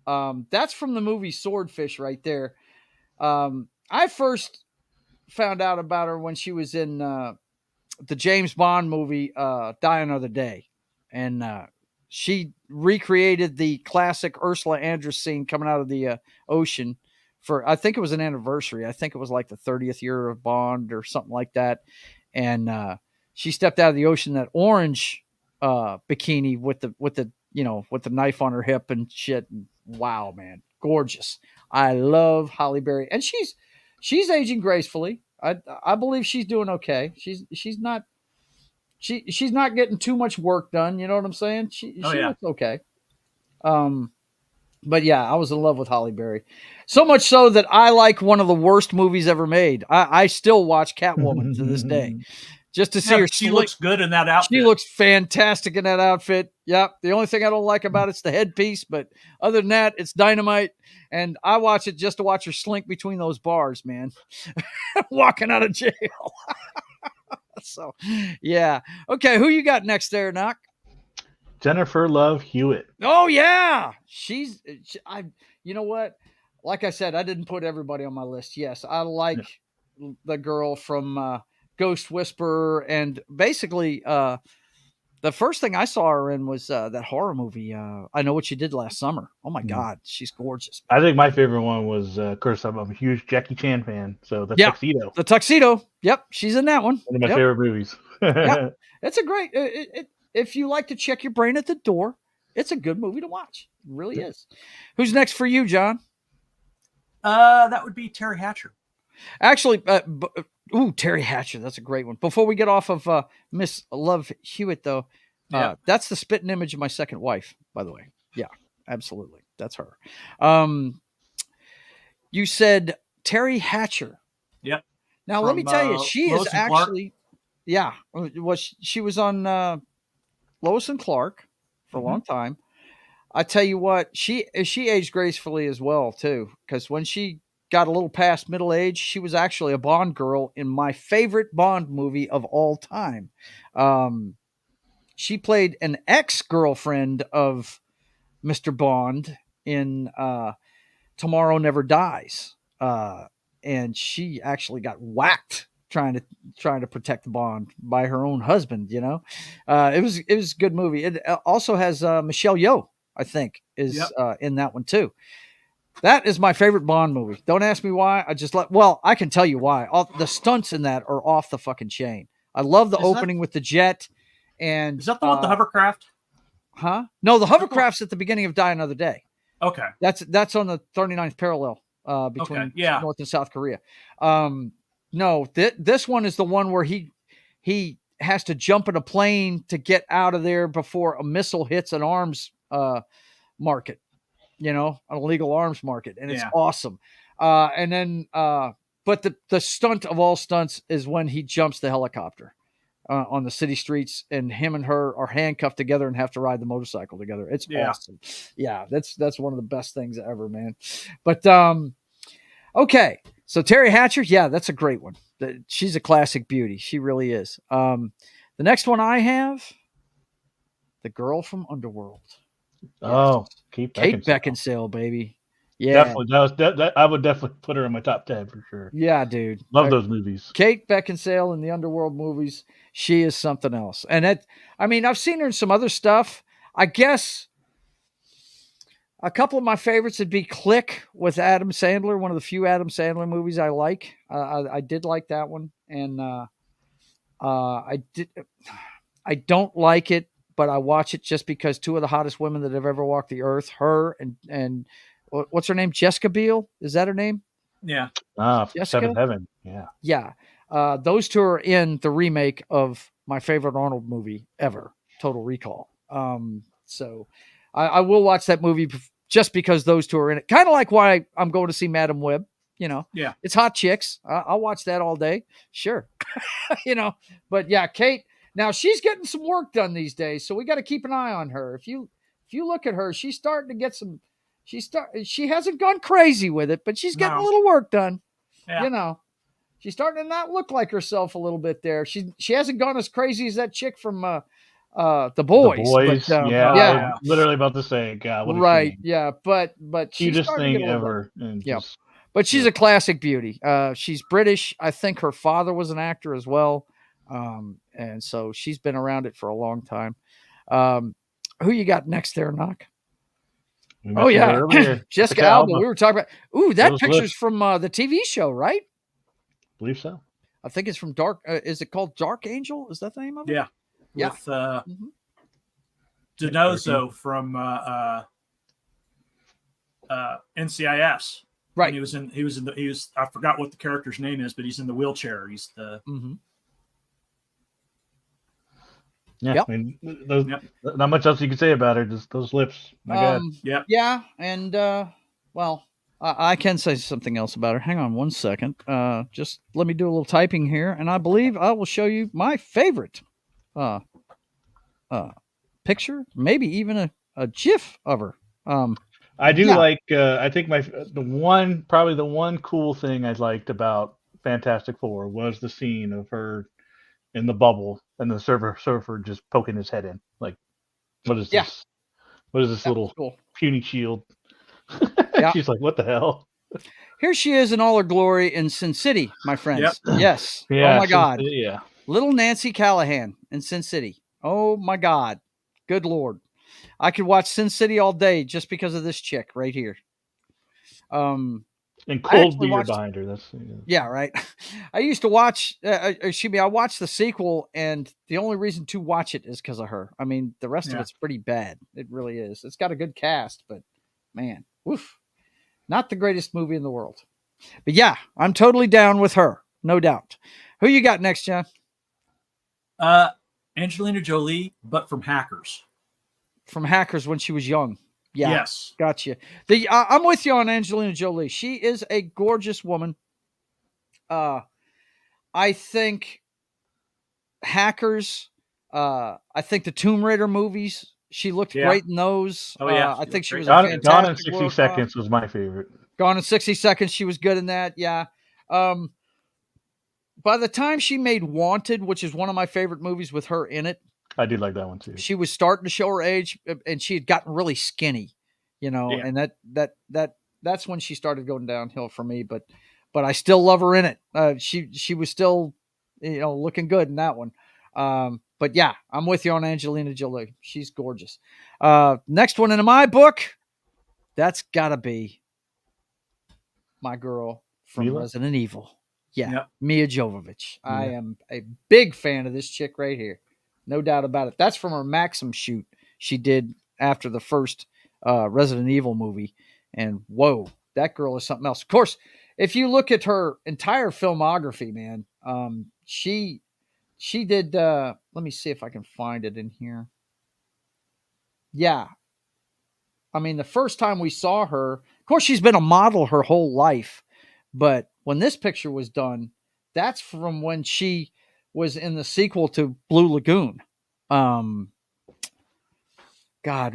That's from the movie Swordfish right there. I first found out about her when she was in the James Bond movie Die Another Day. And she recreated the classic Ursula Andress scene coming out of the ocean for, I think it was an anniversary. I think it was like the 30th year of Bond or something like that. And she stepped out of the ocean, that orange bikini with the knife on her hip and shit. Wow, man, gorgeous. I love Holly Berry, and she's aging gracefully. I believe she's doing okay. She's not getting too much work done. You know what I'm saying? She looks okay. But yeah, I was in love with Holly Berry, so much so that I like one of the worst movies ever made. I still watch Catwoman to this day. Just to see her. She looks good in that outfit. She looks fantastic in that outfit. Yep. The only thing I don't like about it's the headpiece, but other than that, it's dynamite. And I watch it just to watch her slink between those bars, man. Walking out of jail. So, yeah. Okay, who you got next there, Knock? Jennifer Love Hewitt. Oh yeah, you know what? Like I said, I didn't put everybody on my list. Yes, I like the girl from Ghost Whisperer, and basically the first thing I saw her in was that horror movie. I Know What You Did Last Summer. Oh my God, she's gorgeous. I think my favorite one was, of course, I'm a huge Jackie Chan fan. So Tuxedo. The Tuxedo. Yep, she's in that one. One of my favorite movies. Yep. It's a great. If you like to check your brain at the door, it's a good movie to watch. It really is. Who's next for you, John? That would be Terry Hatcher. Actually, Terry Hatcher. That's a great one. Before we get off of Miss Love Hewitt, though, that's the spitting image of my second wife, by the way. Yeah, absolutely. That's her. You said Terry Hatcher. Yep. Now, let me tell you, she is Lois and Clark. actually, yeah, she was on Lois and Clark for a long time. I tell you what, she aged gracefully as well too, because when she got a little past middle age, she was actually a Bond girl in my favorite Bond movie of all time. She played an ex-girlfriend of Mr. Bond in Tomorrow Never Dies, and she actually got whacked trying to protect the Bond by her own husband. You know, it was a good movie. It also has Michelle Yeoh, I think, is in that one too. That is my favorite Bond movie. Don't ask me why. I can tell you why. All the stunts in that are off the fucking chain. I love the opening with the jet. And is that the one with the hovercraft? Huh? No, the hovercraft's at the beginning of Die Another Day. Okay. That's on the 39th parallel between North and South Korea. No, this one is the one where he has to jump in a plane to get out of there before a missile hits an arms market, you know, an illegal arms market. And it's awesome. And then, but the stunt of all stunts is when he jumps the helicopter on the city streets, and him and her are handcuffed together and have to ride the motorcycle together. It's awesome. Yeah, that's one of the best things ever, man. But okay, so Terry Hatcher, yeah, that's a great one. She's a classic beauty. She really is. The next one I have, the girl from Underworld. Oh, Kate Beckinsale, baby. Yeah, definitely. That I would definitely put her in my top 10 for sure. Yeah, dude, love those movies. Kate Beckinsale in the Underworld movies. She is something else. And I've seen her in some other stuff. I guess a couple of my favorites would be Click with Adam Sandler, one of the few Adam Sandler movies I like. I did like that one, and I don't like it, but I watch it just because two of the hottest women that have ever walked the earth, her and what's her name? Jessica Biel? Is that her name? Yeah. Seventh Heaven. Yeah. Yeah. Those two are in the remake of my favorite Arnold movie ever, Total Recall. So I will watch that movie just because those two are in it. Kind of like why I'm going to see Madam Web. You know, it's hot chicks. I'll watch that all day. Sure. You know, but yeah, Kate, now she's getting some work done these days, so we got to keep an eye on her. If you look at her, she's starting to get some. She hasn't gone crazy with it, but she's getting a little work done. Yeah. You know, she's starting to not look like herself a little bit there. She hasn't gone as crazy as that chick from The Boys. The Boys, but, yeah. Literally about to say, God, what right? Yeah, but she's cutest thing ever. Yeah, but she's a classic beauty. She's British. I think her father was an actor as well, and so she's been around it for a long time. Who you got next there, Knock? Oh yeah, Jessica Alba. We were talking about. Ooh, that picture's from the TV show, right? I believe so. I think it's from Dark. Is it called Dark Angel? Is that the name of it? Yeah. With Donoso from NCIS. Right. And he was I forgot what the character's name is, but he's in the wheelchair. He's the Yeah, yep. I mean, not much else you can say about her. Just those lips. My God. Yeah, and well, I can say something else about her. Hang on one second. Just let me do a little typing here, and I believe I will show you my favorite picture, maybe even a GIF of her. I do like. I think the one cool thing I liked about Fantastic Four was the scene of her in the bubble and the surfer just poking his head in. Like, what is this? What is this little puny shield? She's like, what the hell? Here she is in all her glory in Sin City, my friends. Yep. Yes. Yeah, oh my God. City, Little Nancy Callahan in Sin City. Oh my God. Good Lord. I could watch Sin City all day just because of this chick right here. And cold beer behind her. That's right. I used to watch. I watched the sequel, and the only reason to watch it is because of her. I mean, the rest of it's pretty bad. It really is. It's got a good cast, but man, woof, not the greatest movie in the world. But yeah, I'm totally down with her, no doubt. Who you got next, John? Angelina Jolie, but from Hackers. From Hackers when she was young. Yeah. Yes. Gotcha. I'm with you on Angelina Jolie. She is a gorgeous woman. I think Hackers. I think the Tomb Raider movies. She looked Yeah. great in those. Oh, yeah, I she think looked she great. was a Gone in fantastic 60 Laura Croft. Seconds was my favorite. Gone in 60 Seconds. She was good in that. Yeah. By the time she made Wanted, which is one of my favorite movies with her in it, I did like that one too. she was starting to show her age, and she had gotten really skinny, Yeah. and that's when she started going downhill for me. But I still love her in it. She was still, looking good in that one. But yeah, I'm with you on Angelina Jolie. She's gorgeous. Next one in my book, that's gotta be my girl from Mila? Resident Evil. Yeah, Yep. Mia Jovovich. I Yeah. am a big fan of this chick right here. No doubt about it. That's from her Maxim shoot she did after the first Resident Evil movie. And whoa, that girl is something else. Of course, if you look at her entire filmography, man, she did. Let me see if I can find it in here. Yeah. I mean, the first time we saw her, of course, she's been a model her whole life. But when this picture was done, that's from when she was in the sequel to Blue Lagoon. God,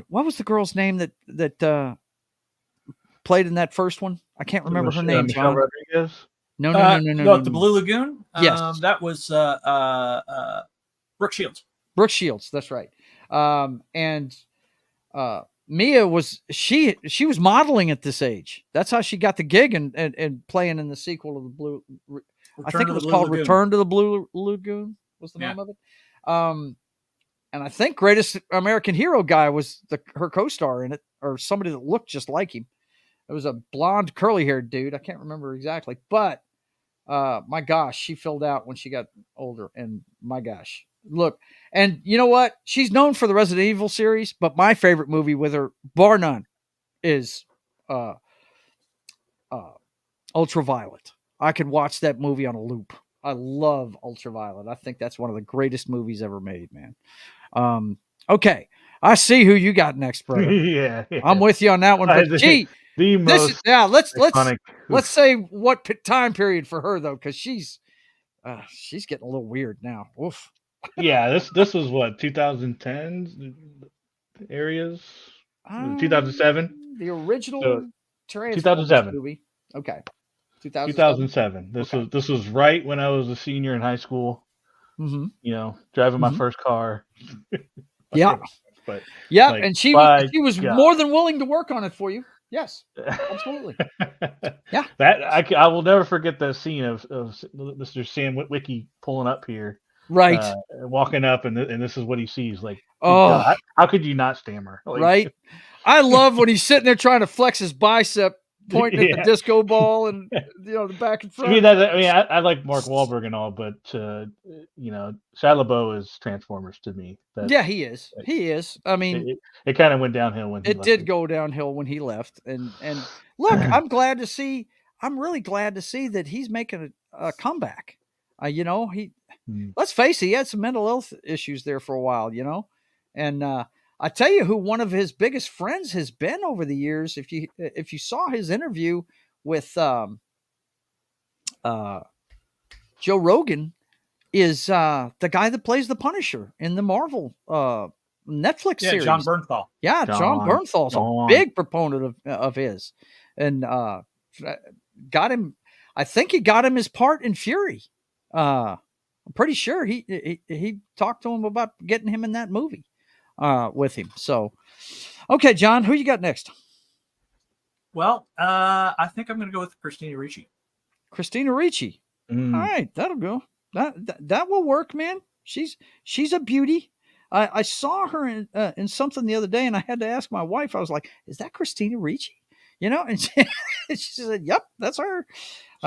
what was the girl's name that played in that first one? I can't remember her name. Michelle John. Rodriguez. No. The Blue Lagoon. Yes. That was Brooke Shields. Brooke Shields. That's right. And Mia was she was modeling at this age. That's how she got the gig and playing in the sequel of the Blue. I think it was called Return to the Blue Lagoon. Was the name of it? And I think Greatest American Hero guy was her co-star in it, or somebody that looked just like him. It was a blonde, curly-haired dude. I can't remember exactly, but my gosh, she filled out when she got older. And my gosh, look, and you know what? She's known for the Resident Evil series, but my favorite movie with her, bar none, is Ultraviolet. I could watch that movie on a loop. I love Ultraviolet. I think that's one of the greatest movies ever made, man. Okay, I see who you got next, brother. yeah. I'm with you on that one. But gee, the most let's say what time period for her though, because she's getting a little weird now. Oof. Yeah, this was what 2010s areas, 2007. The original So, Transformers 2007 movie. Okay, 2007. This was right when I was a senior in high school. Mm-hmm. Driving my first car. Yeah, but yeah, and she was God. more than willing to work on it for you. Yes, absolutely. Yeah, that I will never forget that scene of Mr. Sam Witwicky pulling up here, right, walking up, and this is what he sees. Like, oh, God, how could you not stammer? Like, right. I love when he's sitting there trying to flex his bicep, pointing at the disco ball and the back and front. I like Mark Wahlberg and all, but Shia LaBeouf is Transformers to me. Yeah, he is. He is. I mean, it kind of went downhill when it did go downhill when he left. And look, I'm glad to see. I'm really glad to see that he's making a comeback. Let's face it, he had some mental health issues there for a while. And I tell you who one of his biggest friends has been over the years. If you saw his interview with Joe Rogan, is the guy that plays the Punisher in the Marvel Netflix series. John Bernthal. Yeah, John Bernthal's a big proponent of his, and got him. I think he got him his part in Fury. I'm pretty sure he talked to him about getting him in that movie with him. So, okay, John, who you got next? Well, I think I'm going to go with Christina Ricci. Christina Ricci. All right, that'll go. That will work, man. She's a beauty. I saw her in something the other day, and I had to ask my wife. I was like, "Is that Christina Ricci?" And she said, "Yep, that's her."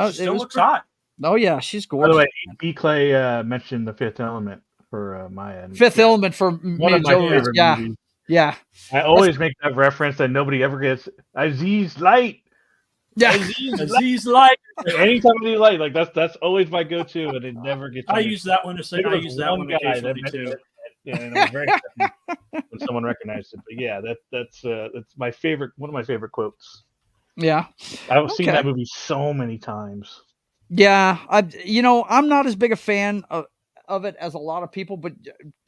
She still looks hot. Oh yeah, she's gorgeous. By the way, E. Clay mentioned The Fifth Element for Maya. Fifth Element for one of my favorite movies. Yeah. I always make that reference that nobody ever gets. Aziz Light. Yeah, Aziz Light. Anytime I do Light, like that's always my go-to, and it never gets. I use that one to say. I use that one occasionally too. Yeah, and I was very happy when someone recognized it. But yeah, that's my favorite. One of my favorite quotes. Yeah. I've seen Okay. that movie so many times. Yeah, I'm not as big a fan of it as a lot of people, but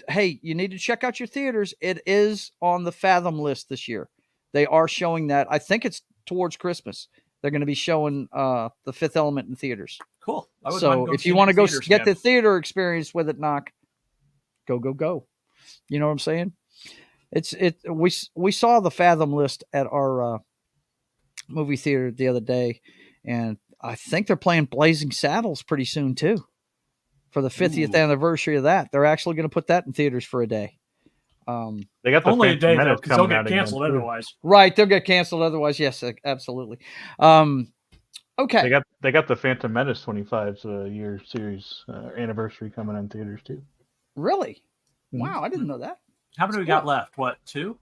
hey, you need to check out your theaters. It is on the Fathom list this year. They are showing that. I think it's towards Christmas. They're going to be showing The Fifth Element in theaters. Cool. I wouldn't mind So going if you seeing want it to in go theaters get again. the theater experience with it, knock, go. You know what I'm saying? We saw the Fathom list at our movie theater the other day, and I think they're playing Blazing Saddles pretty soon too. For the 50th anniversary of that, they're actually going to put that in theaters for a day. They got the Only a Phantom day though, Menace because they'll coming out get again, canceled too. otherwise. Right, they'll get canceled otherwise. Yes, absolutely. Okay, They got the Phantom Menace 25 year series anniversary coming in theaters too. really? Mhm. Wow, I didn't know that. How many we got left? What, 2?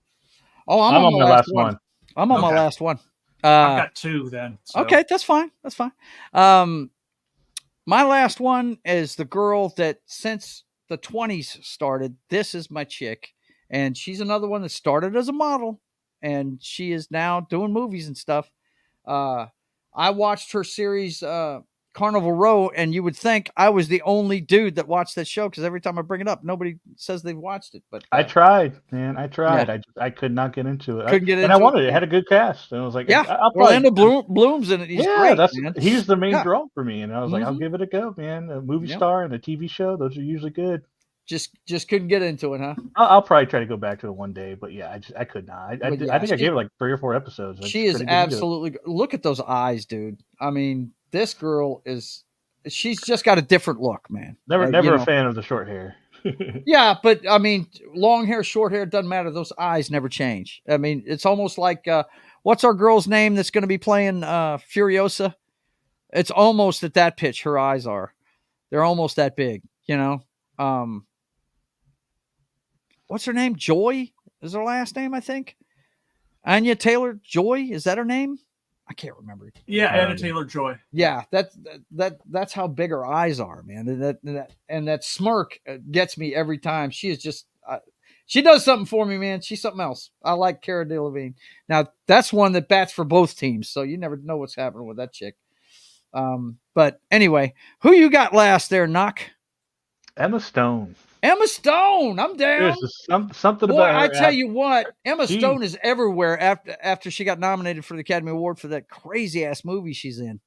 Oh, I'm on my last one. I'm on my Okay. last one. I've got 2 then. So. Okay, that's fine. That's fine. My last one is the girl that since the 20s started. This is my chick, and she's another one that started as a model, and she is now doing movies and stuff. I watched her series Carnival Row, and you would think I was the only dude that watched that show because every time I bring it up, nobody says they've watched it. But I tried, man. I tried. Yeah. I could not get into it. Couldn't get and I into wanted it. it. It had a good cast, and I was like, Yeah, I'll Orlando probably. Bloom's in it. He's Yeah, great, man. he's the main Yeah. draw for me, and I was like, I'll Mhm. give it a go, man. A movie Yep. star and a TV show, those are usually good. Just couldn't get into it, huh? I'll probably try to go back to it one day, but yeah, I could not. I But think yeah, I gave it like 3 or 4 episodes. I She just is couldn't get into it. absolutely. Look at those eyes, dude. I mean, this girl is. She's just got a different look, man. Never You a know. fan of the short hair. Yeah, but I mean, long hair, short hair, doesn't matter. Those eyes never change. I mean, it's almost like what's our girl's name that's going to be playing Furiosa? It's almost at that pitch. Her eyes are. They're almost that big. You know. What's her name? Joy is her last name, I think. Anya Taylor Joy, is that her name? I can't remember. Yeah, Anna Taylor-Joy. Yeah, that's how big her eyes are, man. And that smirk gets me every time. She is just she does something for me, man. She's something else. I like Cara Delevingne. Now that's one that bats for both teams, so you never know what's happening with that chick. But anyway, who you got last there, Knock? Emma Stone. Emma Stone, I'm down. There's just something Boy, about her. I tell you what, Emma She- Stone is everywhere after she got nominated for the Academy Award for that crazy ass movie she's in.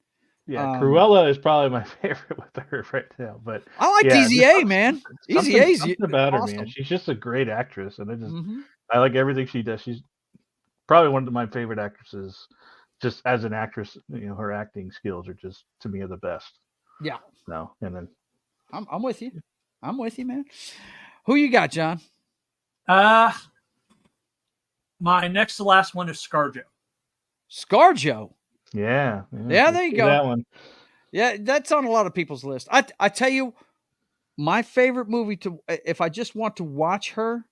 Yeah, Cruella is probably my favorite with her right now. But I like yeah, Easy A, man. Easy A's something about awesome. her, man. She's just a great actress, and Mhm. I like everything she does. She's probably one of my favorite actresses. Just as an actress, her acting skills are just to me are the best. Yeah. No, and then I'm with you. I'm with you, man. Who you got, John? My next to last one is ScarJo. ScarJo. Yeah, there you go. That one. Yeah, that's on a lot of people's list. I tell you, my favorite movie if I just want to watch her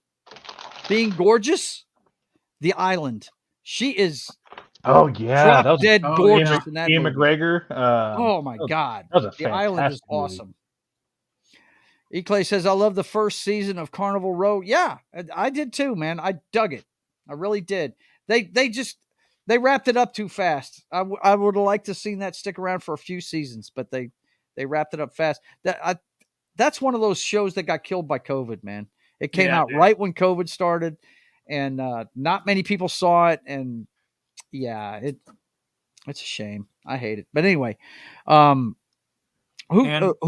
being gorgeous, The Island. She is. Oh yeah, that was dead gorgeous in that Ian movie. McGregor. Oh my God, that was a The Island is fantastic movie. awesome. Eclay says, I love the first season of Carnival Row. Yeah, I did too, man. I dug it. I really did. They wrapped it up too fast. I would have liked to have seen that stick around for a few seasons, but they wrapped it up fast. That's one of those shows that got killed by COVID, man. It came out right when COVID started, and not many people saw it. And yeah, it's a shame. I hate it. But anyway, who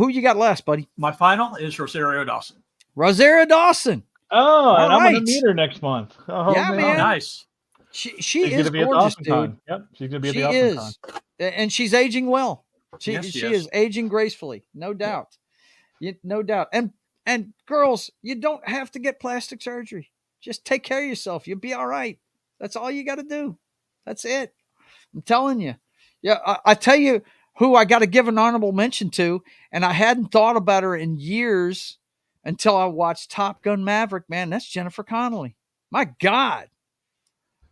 you got last, buddy? My final is Rosario Dawson. Rosario Dawson. Oh, and I'm right. going to meet her next month. Oh, Yeah, man. Nice. She she's is gonna be gorgeous, at the dude. Awesome Con. Yep, she's going to be at She the Awesome is, Con. and she's aging well. She Yes, she is aging gracefully, no doubt. No doubt. And girls, you don't have to get plastic surgery. Just take care of yourself. You'll be all right. That's all you got to do. That's it. I'm telling you. Yeah, I tell you who I got to give an honorable mention to, and I hadn't thought about her in years until I watched Top Gun Maverick. Man, that's Jennifer Connelly. My God.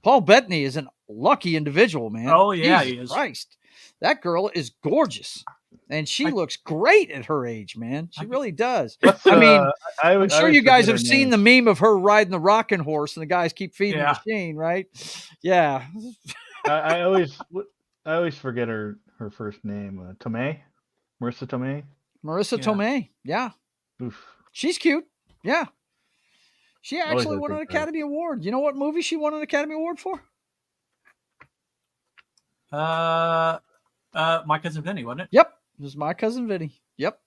Paul Bettany is an lucky individual, man. Oh, yeah, Jesus he is. Christ. That girl is gorgeous. And she looks great at her age, man. She really does. What's, I mean, I'm I sure always you guys forget have her seen name. the meme of her riding the rocking horse and the guys keep feeding Yeah. the machine, right? Yeah. I always forget her first name. Tomei, Marissa Tomei. Marissa Yeah. Tomei. Yeah. Oof. She's cute. Yeah. She Always actually had won an good for her. Academy Award. You know what movie she won an Academy Award for? My Cousin Vinny, wasn't it? Yep. It was My Cousin Vinny. Yep.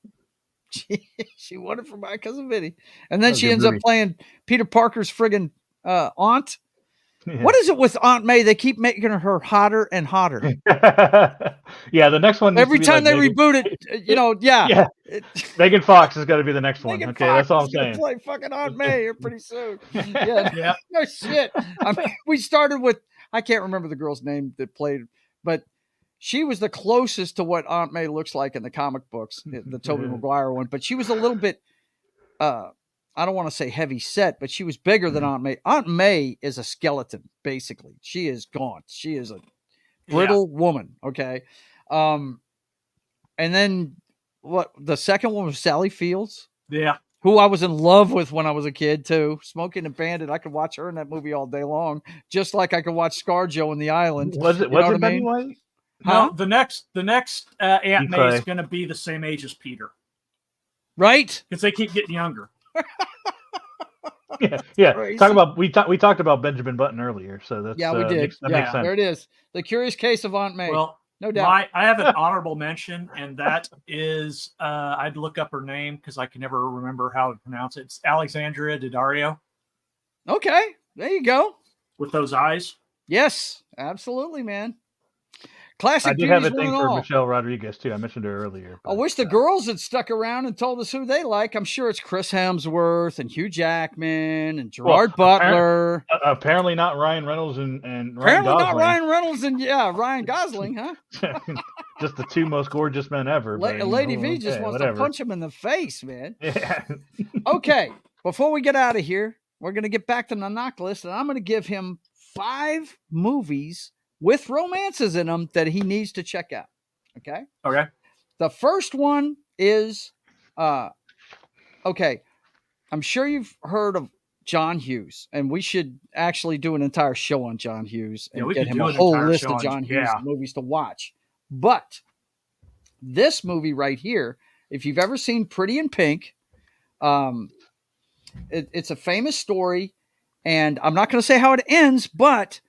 She won it for My Cousin Vinny. And then That was a she good ends up movie. playing Peter Parker's friggin' aunt. Yeah. What is it with Aunt May? They keep making her hotter and hotter. Yeah, the next one needs Every to be time like they Megan, reboot it, yeah. yeah, It, Megan Fox has got to be the next one. Megan Okay, Fox that's all I'm is gonna saying. play fucking Aunt May here pretty soon. Yeah, Yeah. no shit. I mean, we started with I can't remember the girl's name that played, but she was the closest to what Aunt May looks like in the comic books, the Tobey Maguire one. But she was a little bit, I don't want to say heavy set, but she was bigger than Aunt May. Aunt May is a skeleton, basically. She is gaunt. She is a brittle woman. Okay. And then what the second one was Sally Fields, Yeah. who I was in love with when I was a kid too. Smoking and Bandit. I could watch her in that movie all day long, just like I could watch ScarJo in The Island. Was it You know what I Betty mean? White? Huh? No, the next Aunt You May is cry. going to be the same age as Peter Right? because they keep getting younger. Yeah. crazy. Talk about we talked about Benjamin Button earlier, so that's Yeah, we did. that makes Yeah, sense. there it is. The Curious Case of Aunt May. Well, no doubt. I have an honorable mention, and that is I'd look up her name because I can never remember how to pronounce it. It's Alexandria Daddario Okay, there you go. with those eyes. Yes, absolutely, man. Classic I did have a beauties, one thing and for all. Michelle Rodriguez too. I mentioned her earlier. I wish the girls had stuck around and told us who they like. I'm sure it's Chris Hemsworth and Hugh Jackman and Gerard Butler. Apparently not Ryan Reynolds and Ryan Apparently Gosling. not Ryan Reynolds and Ryan Gosling, huh? Just the two most gorgeous men ever. Lady V just wants to punch him in the face, man. Yeah. Okay, before we get out of here, we're going to get back to the knock list, and I'm going to give him 5 movies with romances in them that he needs to check out. Okay? Okay. The first one is, okay, I'm sure you've heard of John Hughes, and we should actually do an entire show on John Hughes and we get could him do a an whole entire list show of on- John Hughes yeah. movies to watch. But this movie right here, if you've ever seen Pretty in Pink, it's a famous story, and I'm not going to say how it ends, but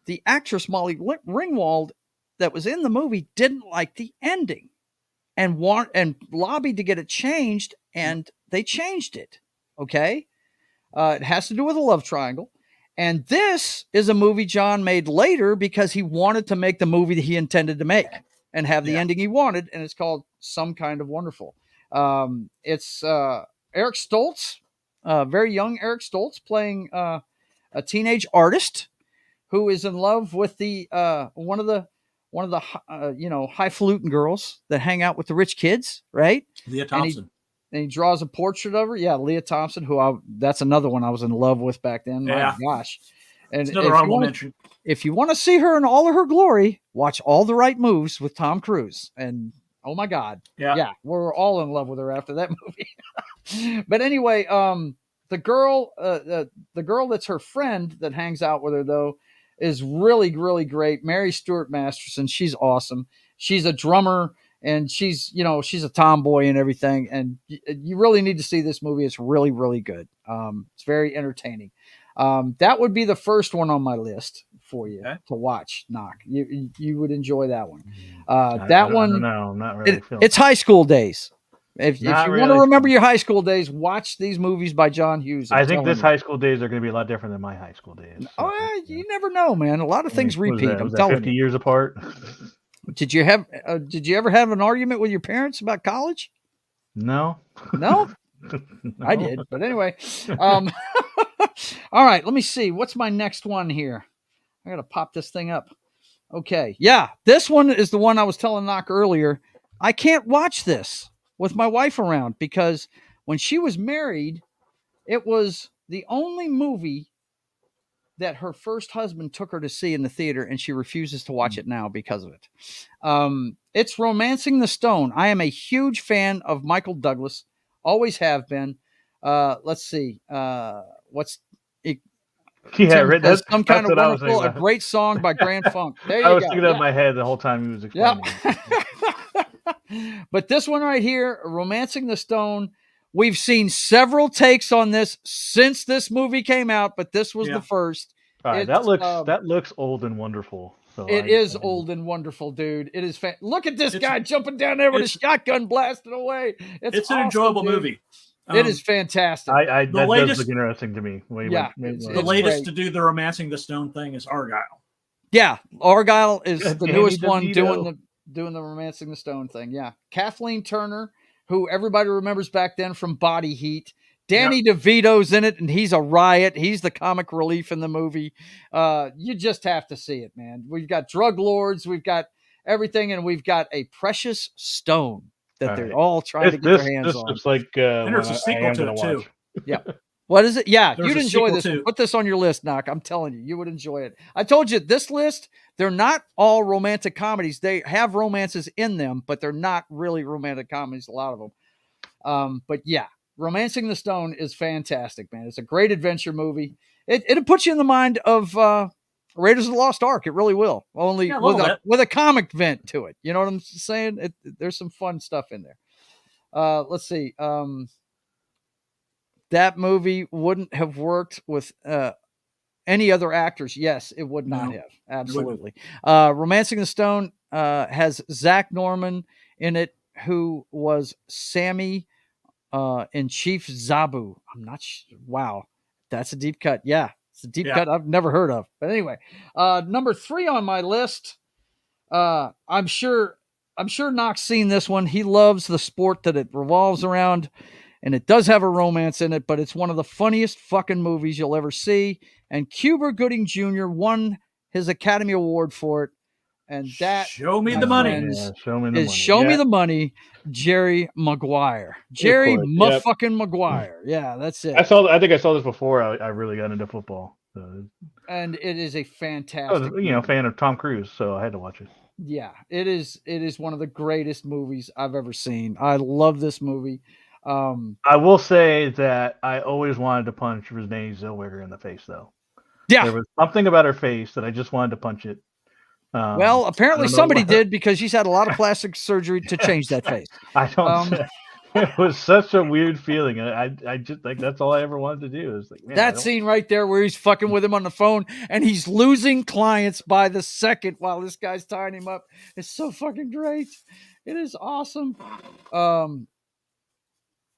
the actress Molly Ringwald that was in the movie didn't like the ending and lobbied to get it changed, and they changed it. Okay, it has to do with a love triangle, and this is a movie John made later because he wanted to make the movie that he intended to make and have the ending he wanted, and it's called Some Kind of Wonderful. It's Eric Stoltz, very young Eric Stoltz, playing a teenage artist who is in love with the one of the highfalutin girls that hang out with the rich kids, right? Leah Thompson. And he draws a portrait of her. Yeah, Leah Thompson, that's another one I was in love with back then. Yeah. My gosh. And It's another honorable mention. if you want to see her in all of her glory, watch All the Right Moves with Tom Cruise. And oh my God. Yeah. We're all in love with her after that movie. But anyway, the girl that's her friend that hangs out with her though is really, really great. Mary Stuart Masterson. She's awesome. She's a drummer and she's a tomboy and everything. And you really need to see this movie. It's really, really good. It's very entertaining. That would be the first one on my list for you to watch. Knock. You would enjoy that one. That one. No, not really. It's High School Days. If you Not want to really. remember your high school days, watch these movies by John Hughes. I think this high school days are going to be a lot different than my high school days. So, You never know, man. A lot of things what was repeat. that? I'm Was that telling 50 you. years apart? Did you ever have an argument with your parents about college? No. No? I did. But anyway, all right, let me see. What's my next one here? I got to pop this thing up. Okay. Yeah, this one is the one I was telling Knock earlier. I can't watch this with my wife around because when she was married, it was the only movie that her first husband took her to see in the theater, and she refuses to watch it now because of it. It's Romancing the Stone. I am a huge fan of Michael Douglas. Always have been. Let's see. What's it? Yeah, Tim right. says some kind That's of what I was wonderful, thinking a about. great song by Grand Funk. There I you was go. thinking that in my head the whole time he was Yep. explaining. But this one right here, Romancing the Stone, we've seen several takes on this since this movie came out, but this was the first. All right, that looks old and wonderful. So it is old and wonderful, dude. It is. Look at this guy jumping down there with a shotgun blasting away. It's an awesome, enjoyable dude. Movie. It is fantastic. That does look interesting to me. The latest to do the Romancing the Stone thing is Argyle. Yeah, Argyle is the Danny newest one DeVito. doing the Romancing the Stone thing. Yeah, Kathleen Turner, who everybody remembers back then from Body Heat. Danny DeVito's in it, and he's a riot. He's the comic relief in the movie. You just have to see it, man. We've got drug lords, we've got everything, and we've got a precious stone that they're all trying to get their hands on. This looks like and there's a sequel to it too. Yeah. What is it? Yeah, There's you'd a enjoy sequel this one. too. Put this on your list, Knock. I'm telling you, you would enjoy it. I told you this list, they're not all romantic comedies. They have romances in them, but they're not really romantic comedies, a lot of them. But yeah, Romancing the Stone is fantastic, man. It's a great adventure movie. It'll put you in the mind of Raiders of the Lost Ark. It really will. Only with a comic vent to it. You know what I'm saying? There's some fun stuff in there. Let's see. That movie wouldn't have worked with any other actors. Yes, it would not have. Absolutely. Romancing the Stone has Zach Norman in it, who was Sammy in Chief Zabu. I'm not sure. Wow. That's a deep cut. Yeah. It's a deep cut I've never heard of. But anyway, number 3 on my list. I'm sure Knock's seen this one. He loves the sport that it revolves around. And it does have a romance in it, but it's one of the funniest fucking movies you'll ever see. And Cuba Gooding Jr. won his Academy Award for it. And that, Show Me the Money. Show Me the Money. Show Me the Money, Jerry Maguire. Jerry motherfucking Maguire. Yeah, that's it. I think I saw this before I really got into football. So. And it is a fantastic fan of Tom Cruise, so I had to watch it. Yeah, it is one of the greatest movies I've ever seen. I love this movie. I will say that I always wanted to punch Renee Zellweger in the face, though. Yeah, there was something about her face that I just wanted to punch it. Well, apparently somebody did, because she's had a lot of plastic surgery to change that face. I don't. It was such a weird feeling. I just like that's all I ever wanted to do. Is like, man, that scene right there where he's fucking with him on the phone and he's losing clients by the second while this guy's tying him up. It's so fucking great. It is awesome.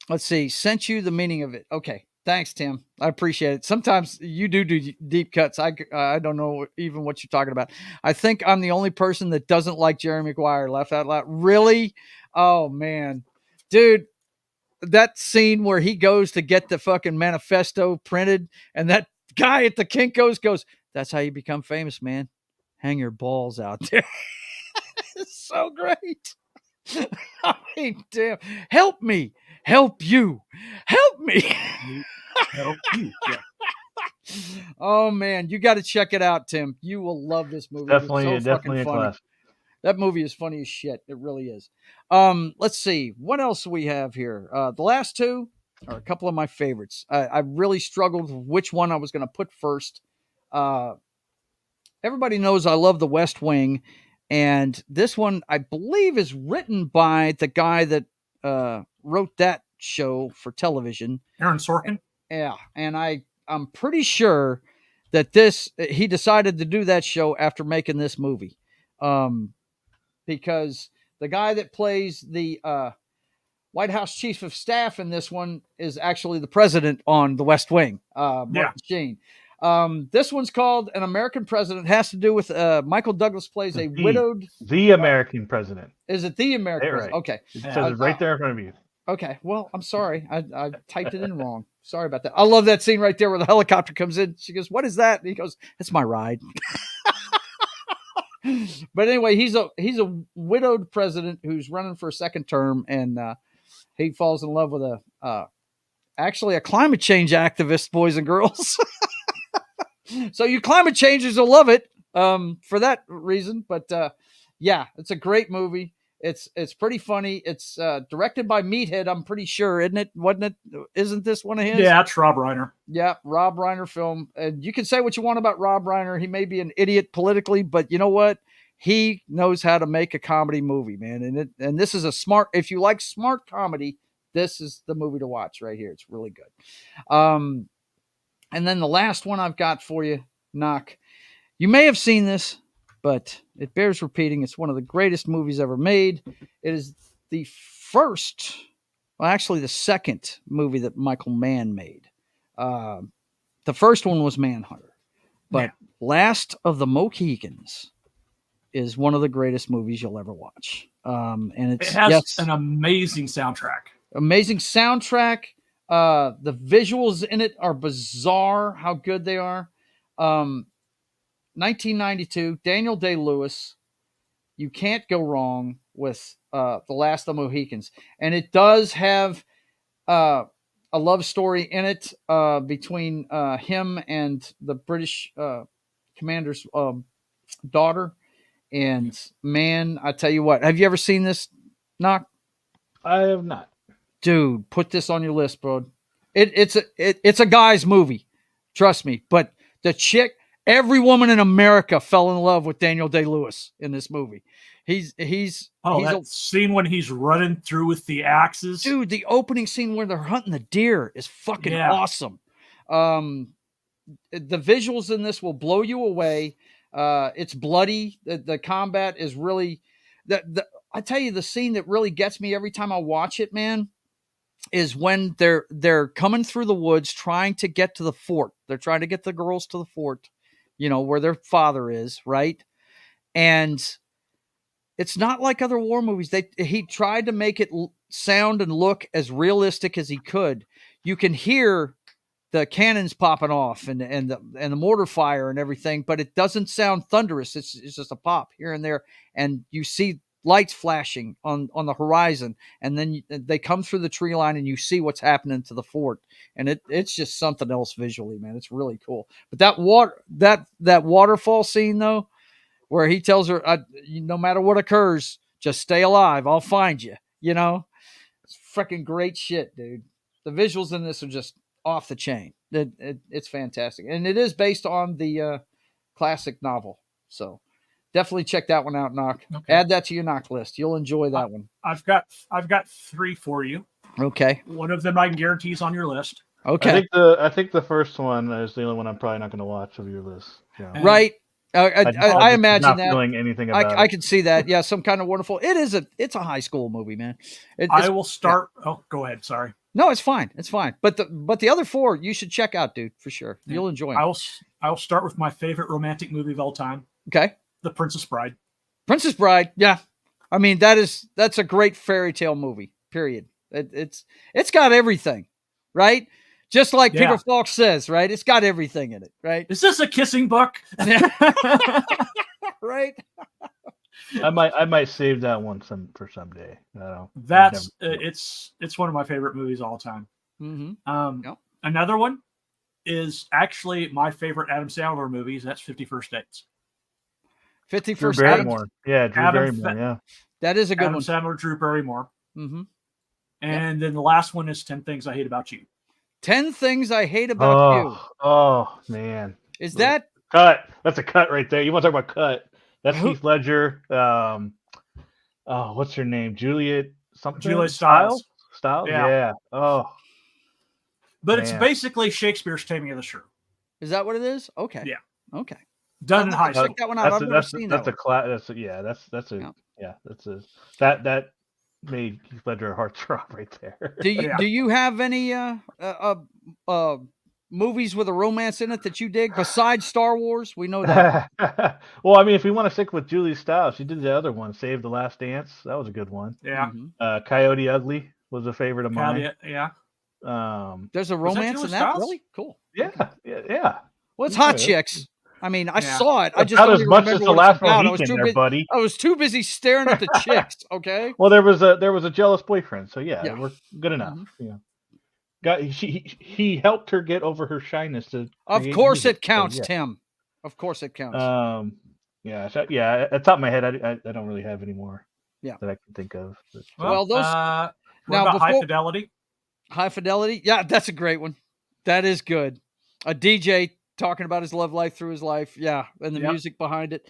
Let's see. Sent you the meaning of it. Okay. Thanks, Tim. I appreciate it. Sometimes you do deep cuts. I don't know even what you're talking about. I think I'm the only person that doesn't like Jerry Maguire. Laughed out loud. Really? Oh, man. Dude, that scene where he goes to get the fucking manifesto printed and that guy at the Kinko's goes, "That's how you become famous, man. Hang your balls out there." It's so great. I mean, damn. Help me. Help you. Help me. Help you. Yeah. Oh, man. You got to check it out, Tim. You will love this movie. Definitely a class. That movie is funny as shit. It really is. Let's see. What else do we have here? The last two are a couple of my favorites. I really struggled with which one I was going to put first. Everybody knows I love The West Wing. And this one, I believe, is written by the guy that wrote that show for television. Aaron Sorkin? Yeah. And I'm pretty sure that he decided to do that show after making this movie. Because the guy that plays the White House Chief of Staff in this one is actually the president on The West Wing, Martin Sheen. This one's called An American President. It has to do with Michael Douglas plays a widowed... The American President. Is it The American President? Right. Okay. It says it right there in front of you. Okay. Well, I'm sorry. I typed it in wrong. Sorry about that. I love that scene right there where the helicopter comes in. She goes, "What is that?" And he goes, "It's my ride." But anyway, he's a widowed president who's running for a second term, and he falls in love with actually a climate change activist, boys and girls. So you climate changers will love it for that reason. But yeah, it's a great movie. It's pretty funny. It's directed by Meathead, I'm pretty sure, isn't it? Wasn't it? Isn't this one of his? Yeah, it's Rob Reiner. Yeah, Rob Reiner film. And you can say what you want about Rob Reiner. He may be an idiot politically, but you know what? He knows how to make a comedy movie, man. And this is a smart. If you like smart comedy, this is the movie to watch right here. It's really good. And then the last one I've got for you, Knock. You may have seen this, but it bears repeating. It's one of the greatest movies ever made. It is the first, well, actually the second movie that Michael Mann made. The first one was Manhunter, but Last of the Mohicans is one of the greatest movies you'll ever watch. And it has an amazing soundtrack. Amazing soundtrack. The visuals in it are bizarre how good they are. 1992, Daniel Day-Lewis. You can't go wrong with The Last of the Mohicans. And it does have a love story in it between him and the British commander's daughter. And man, I tell you what, have you ever seen this, Knock? I have not. Dude, put this on your list, bro. It's a guy's movie. Trust me. But the chick, every woman in America fell in love with Daniel Day-Lewis in this movie. He's that scene when he's running through with the axes. Dude, the opening scene where they're hunting the deer is fucking awesome. The visuals in this will blow you away. It's bloody. The combat is really I tell you, the scene that really gets me every time I watch it, man, is when they're coming through the woods trying to get to the fort. They're trying to get the girls to the fort, where their father is, right? And it's not like other war movies. He tried to make it sound and look as realistic as he could. You can hear the cannons popping off and the mortar fire and everything, but it doesn't sound thunderous. It's just a pop here and there, and you see lights flashing on the horizon, and then they come through the tree line, and you see what's happening to the fort, and it's just something else visually, man. It's really cool. But that waterfall scene though, where he tells her, no matter what occurs, just stay alive. I'll find you. It's freaking great shit, dude. The visuals in this are just off the chain. It's fantastic, and it is based on the classic novel. So definitely check that one out, Knock. Okay. Add that to your Knock list. You'll enjoy that one. I've got 3 for you. Okay. One of them I can guarantee is on your list. Okay. I think the first one is the only one I'm probably not going to watch of your list. Yeah. Right. I imagine not that. Feeling anything about I can see that. Yeah, some kind of wonderful. It's a high school movie, man. I will start. Yeah. Oh, go ahead. Sorry. No, it's fine. It's fine. But the other 4 you should check out, dude, for sure. Yeah. You'll enjoy them. I will start with my favorite romantic movie of all time. Okay. The Princess Bride. Princess Bride. Yeah. I mean, that's a great fairy tale movie. Period. It's got everything, right? Just like Peter Falk says, right? It's got everything in it, right? Is this a kissing book? Right. I might save that one for someday. It's one of my favorite movies of all time. Mm-hmm. Another one is actually my favorite Adam Sandler movies. That's 50 First Dates. 50 Drew First Barrymore. Dates. Yeah, Drew Barrymore. Yeah, that is a good Adam one. Sandler, Drew Barrymore. Mm-hmm. And then the last one is 10 Things I Hate About You. 10 Things I Hate About You. Oh man, is that cut? That's a cut right there. You want to talk about cut? That's Heath Ledger. What's her name? Juliet something. Juliet Stiles. Stiles. Yeah. Oh. But it's basically Shakespeare's Taming of the Shrew. Is that what it is? Okay. Yeah. Okay. Done in high school. Check that one out. I've never seen that. That made Heath Ledger a heartthrob right there. Do you have any movies with a romance in it that you dig besides Star Wars? We know that. Well, I mean, if we want to stick with Julie Stiles, she did the other one, Save the Last Dance. That was a good one. Yeah. Mm-hmm. Coyote Ugly was a favorite of mine. Yeah. There's a romance in that? Stiles? Really? Cool. Yeah. Well, it's Hot Chicks. I mean, I saw it. I just not don't as even much remember as the what last it's about. Mohican buddy. I was too busy staring at the chicks. Okay. Well, there was a jealous boyfriend, so yeah. We're good enough. Mm-hmm. He helped her get over her shyness. Of course, it counts, Tim. Of course, it counts. At the top of my head, I don't really have any more Yeah. that I can think of. But, Well, those what now about High before- Fidelity? High Fidelity. Yeah, that's a great one. That is good. A DJ talking about his love life through his life. Yeah, and the music behind it.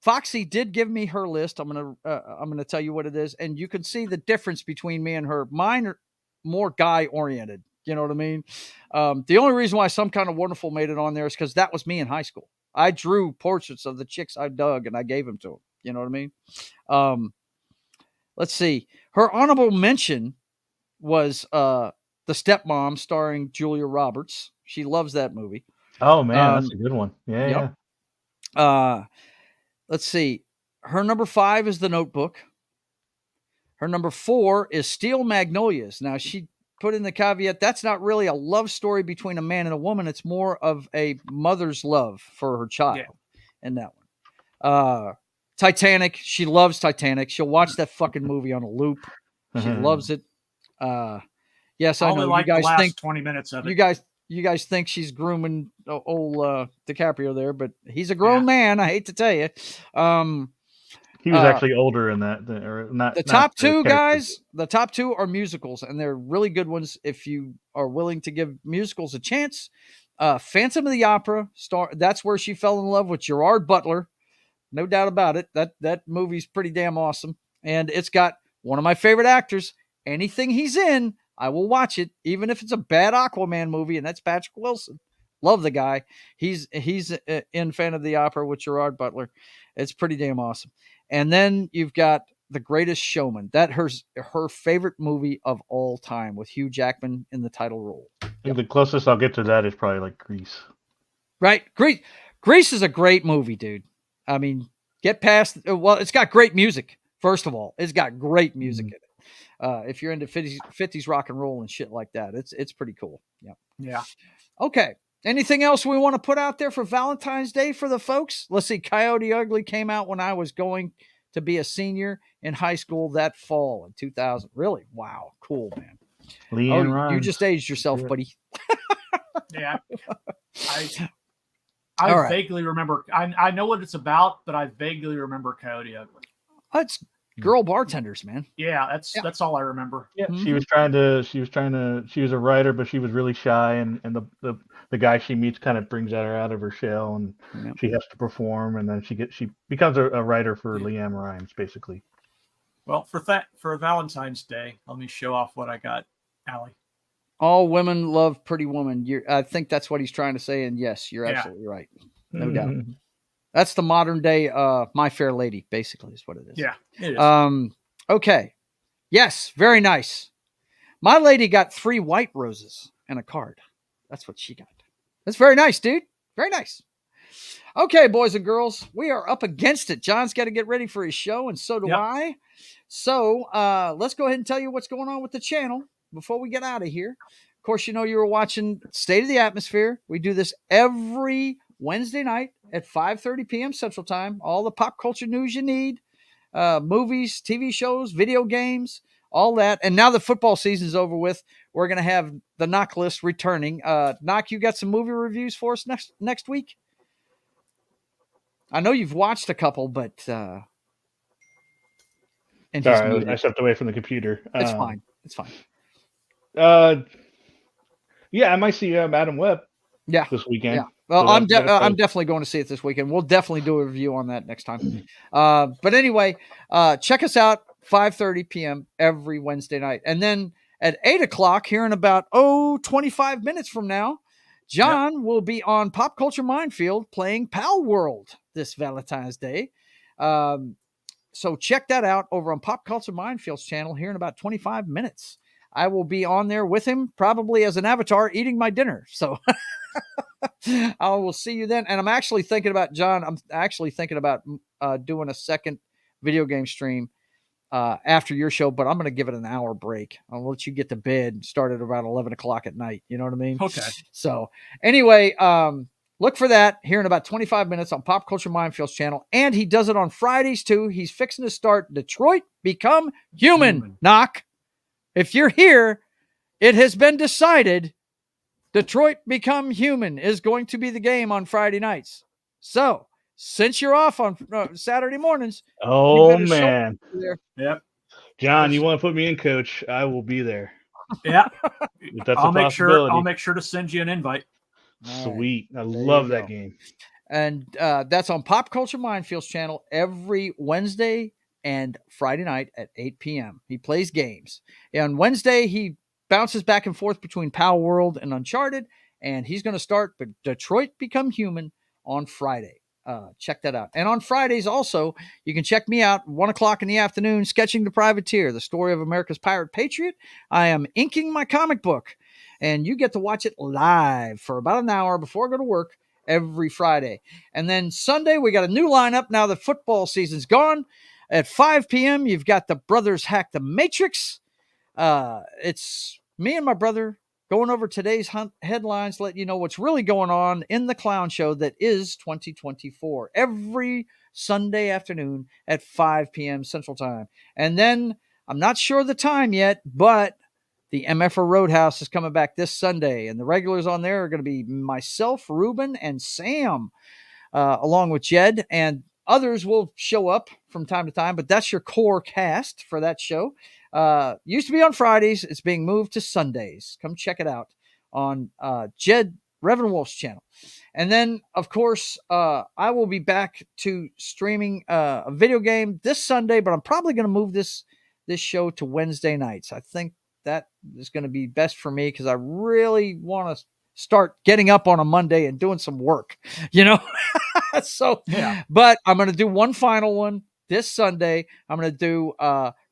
Foxy did give me her list. I'm gonna tell you what it is, and you can see the difference between me and her. Mine are more guy oriented. You know what I mean? The only reason why Some Kind of Wonderful made it on there is because that was me in high school. I drew portraits of the chicks I dug, and I gave them to them. You know what I mean? Let's see. Her honorable mention was The Stepmom, starring Julia Roberts. She loves that movie. oh man, that's a good one. Yeah, yep. yeah. Let's see. Her number 5 is The Notebook. Her number 4 is Steel Magnolias. Now, she put in the caveat, that's not really a love story between a man and a woman. It's more of a mother's love for her child in that one. Titanic. She loves Titanic. She'll watch that fucking movie on a loop. She loves it. Yes, I know. Like you guys the last think 20 minutes of it. You guys think she's grooming old DiCaprio there, but he's a grown man. I hate to tell you. He was actually older in that, or not. The top two guys, the top two are musicals, and they're really good ones if you are willing to give musicals a chance. Phantom of the Opera, that's where she fell in love with Gerard Butler. No doubt about it. That movie's pretty damn awesome. And it's got one of my favorite actors. Anything he's in, I will watch it, even if it's a bad Aquaman movie, and that's Patrick Wilson. Love the guy. He's in Phantom of the Opera with Gerard Butler. It's pretty damn awesome. And then you've got The Greatest Showman. That her favorite movie of all time, with Hugh Jackman in the title role. I think the closest I'll get to that is probably like Grease. Right. Grease is a great movie, dude. I mean, get past, well, it's got great music. First of all, it's got great music in it. If you're into 50s rock and roll and shit like that, it's pretty cool. Yeah. Yeah. Okay. Anything else we want to put out there for Valentine's Day for the folks? Let's see. Coyote Ugly came out when I was going to be a senior in high school that fall in 2000. Really? Wow. Cool, man. You just aged yourself, buddy. Yeah. I vaguely remember. I know what it's about, but I vaguely remember Coyote Ugly. It's girl bartenders, man. Yeah, that's all I remember. Yeah, she was a writer, but she was really shy, and the guy she meets kind of brings her out of her shell, and she has to perform, and then she becomes a writer for Leanne Rimes, basically. Well, for Valentine's Day, let me show off what I got, Allie. All women love Pretty Woman. I think that's what he's trying to say, and yes, you're absolutely right. No doubt. That's the modern day My Fair Lady, basically, is what it is. Yeah, it is. Okay. Yes, very nice. My lady got 3 white roses and a card. That's what she got. That's very nice, dude. Very nice. Okay, boys and girls, we are up against it. John's got to get ready for his show, and so do I. So let's go ahead and tell you what's going on with the channel before we get out of here. Of course, you know you were watching State of the Atmosphere. We do this every Wednesday night at 5:30 p.m. Central Time. All the pop culture news you need, movies, TV shows, video games, all that. And now the football season's over with, we're going to have the Knock list returning. Knock, you got some movie reviews for us next week? I know you've watched a couple, but Sorry, I stepped away from the computer. It's fine. It's fine. Yeah, I might see Madam Web. Yeah, this weekend. Yeah. Well, I'm definitely going to see it this weekend. We'll definitely do a review on that next time. But anyway, check us out 5:30 p.m. every Wednesday night, and then at 8 o'clock, here in about 25 minutes from now, John will be on Pop Culture Minefield playing Pal World this Valentine's Day. So check that out over on Pop Culture Minefield's channel here in about 25 minutes. I will be on there with him, probably as an avatar, eating my dinner. So I will see you then. And I'm actually thinking about, John, doing a second video game stream after your show, but I'm going to give it an hour break. I'll let you get to bed and start at around 11 o'clock at night. You know what I mean? Okay. So anyway, look for that here in about 25 minutes on Pop Culture Minefield's channel. And he does it on Fridays too. He's fixing to start Detroit Become Human. Knock. If you're here, it has been decided Detroit Become Human is going to be the game on Friday nights. So since you're off on Saturday mornings, Oh better show man, there. Yep. John, you want to put me in, Coach? I will be there. Yeah. If that's I'll a make possibility. sure to send you an invite. Sweet. I There love you that go. game. And that's on Pop Culture Minefields channel every Wednesday and Friday night at 8 p.m. He plays games. On Wednesday, he bounces back and forth between Power World and Uncharted, and he's going to start Detroit Become Human on Friday. Check that out. And on Fridays also, you can check me out 1 o'clock in the afternoon, Sketching the Privateer, the story of America's pirate patriot. I am inking my comic book, and you get to watch it live for about an hour before I go to work every Friday. And then Sunday, we got a new lineup now that football season's gone. At 5 p.m., you've got the Brothers Hack the Matrix. It's me and my brother going over today's headlines, letting you know what's really going on in the clown show that is 2024. Every Sunday afternoon at 5 p.m. Central Time. And then, I'm not sure the time yet, but the MFR Roadhouse is coming back this Sunday, and the regulars on there are going to be myself, Ruben, and Sam, along with Jed, and others will show up from time to time, but that's your core cast for that show. Used to be on Fridays. It's being moved to Sundays. Come check it out on Jed Reverend Wolf's channel. And then, of course, I will be back to streaming a video game this Sunday, but I'm probably going to move this show to Wednesday nights. I think that is going to be best for me because I really want to start getting up on a Monday and doing some work, So, yeah. But I'm going to do one final one this Sunday. I'm going to do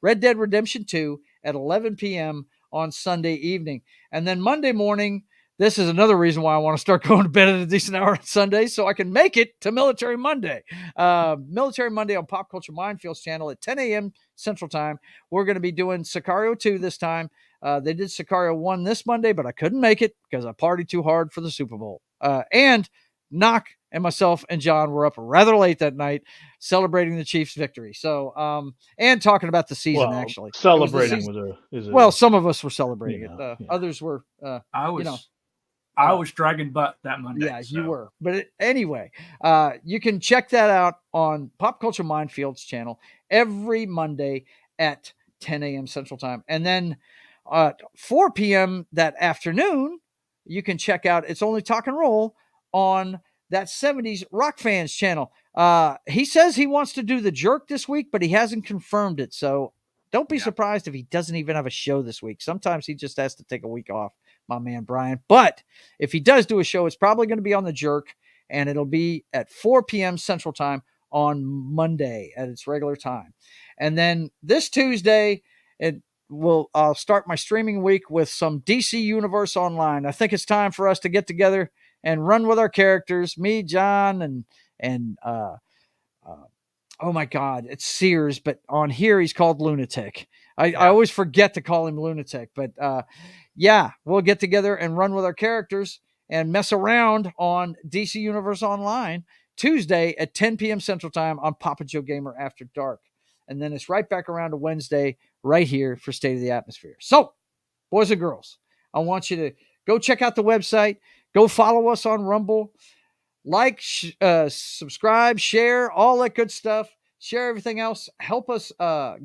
Red Dead Redemption 2 at 11 p.m. on Sunday evening. And then Monday morning, this is another reason why I want to start going to bed at a decent hour on Sunday so I can make it to Military Monday. Military Monday on Pop Culture Minefields channel at 10 a.m. Central Time. We're going to be doing Sicario 2 this time. They did Sicario 1 this Monday, but I couldn't make it because I partied too hard for the Super Bowl. And Knock and myself and John were up rather late that night celebrating the Chiefs' victory. So, and talking about the season, actually. Celebrating well, some of us were celebrating it. Others were, I was dragging butt that Monday. Yeah, so. You were. But anyway, you can check that out on Pop Culture Minefields channel every Monday at 10 a.m. Central Time. And then at 4 p.m. that afternoon, you can check out It's Only Talk and Roll on that 70s Rock Fans channel. He says he wants to do The Jerk this week, but he hasn't confirmed it. So don't be surprised if he doesn't even have a show this week. Sometimes he just has to take a week off, my man Brian. But if he does do a show, it's probably going to be on The Jerk, and it'll be at 4 p.m. Central Time on Monday at its regular time. And then this Tuesday, I'll start my streaming week with some DC Universe Online. I think it's time for us to get together and run with our characters, me, John, and oh my God, it's Sears, but on here he's called Lunatic. I always forget to call him Lunatic, but we'll get together and run with our characters and mess around on DC Universe Online Tuesday at 10 p.m. Central Time on Papa Joe Gamer After Dark. And then it's right back around to Wednesday right here for State of the Atmosphere. So, boys and girls, I want you to go check out the website. Go follow us on Rumble. Like, subscribe, share, all that good stuff. Share everything else. Help us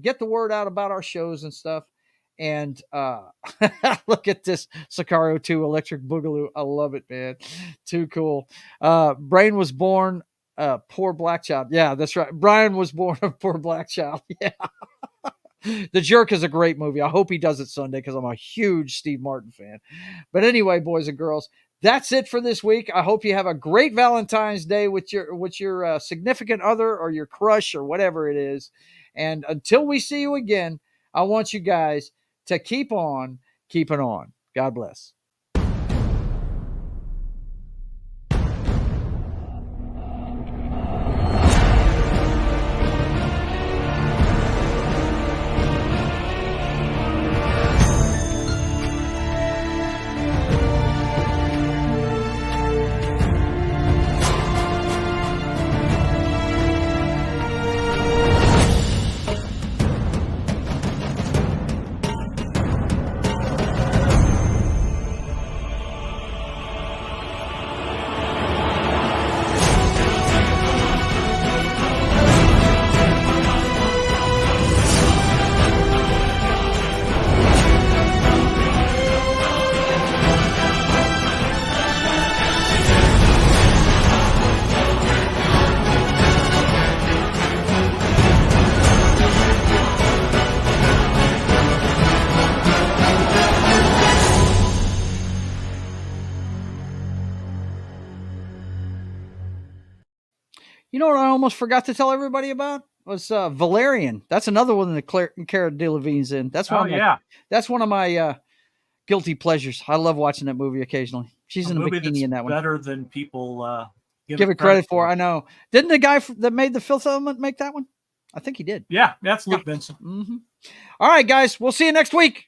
get the word out about our shows and stuff. And look at this Sicario 2 Electric Boogaloo. I love it, man. Too cool. Brain was born poor black child. Yeah, that's right. Brian was born a poor black child. Yeah. The Jerk is a great movie. I hope he does it Sunday because I'm a huge Steve Martin fan. But anyway, boys and girls, that's it for this week. I hope you have a great Valentine's Day with your significant other or your crush or whatever it is. And until we see you again, I want you guys to keep on keeping on. God bless. You know what I almost forgot to tell everybody about was Valerian. That's another one that Cara Delevingne's in. That's one of my guilty pleasures. I love watching that movie occasionally. She's in a bikini in that one. Better than people give it credit for. I know. Didn't the guy that made The Fifth Element make that one? I think he did. Yeah, that's Luke Benson. Mm-hmm. All right, guys. We'll see you next week.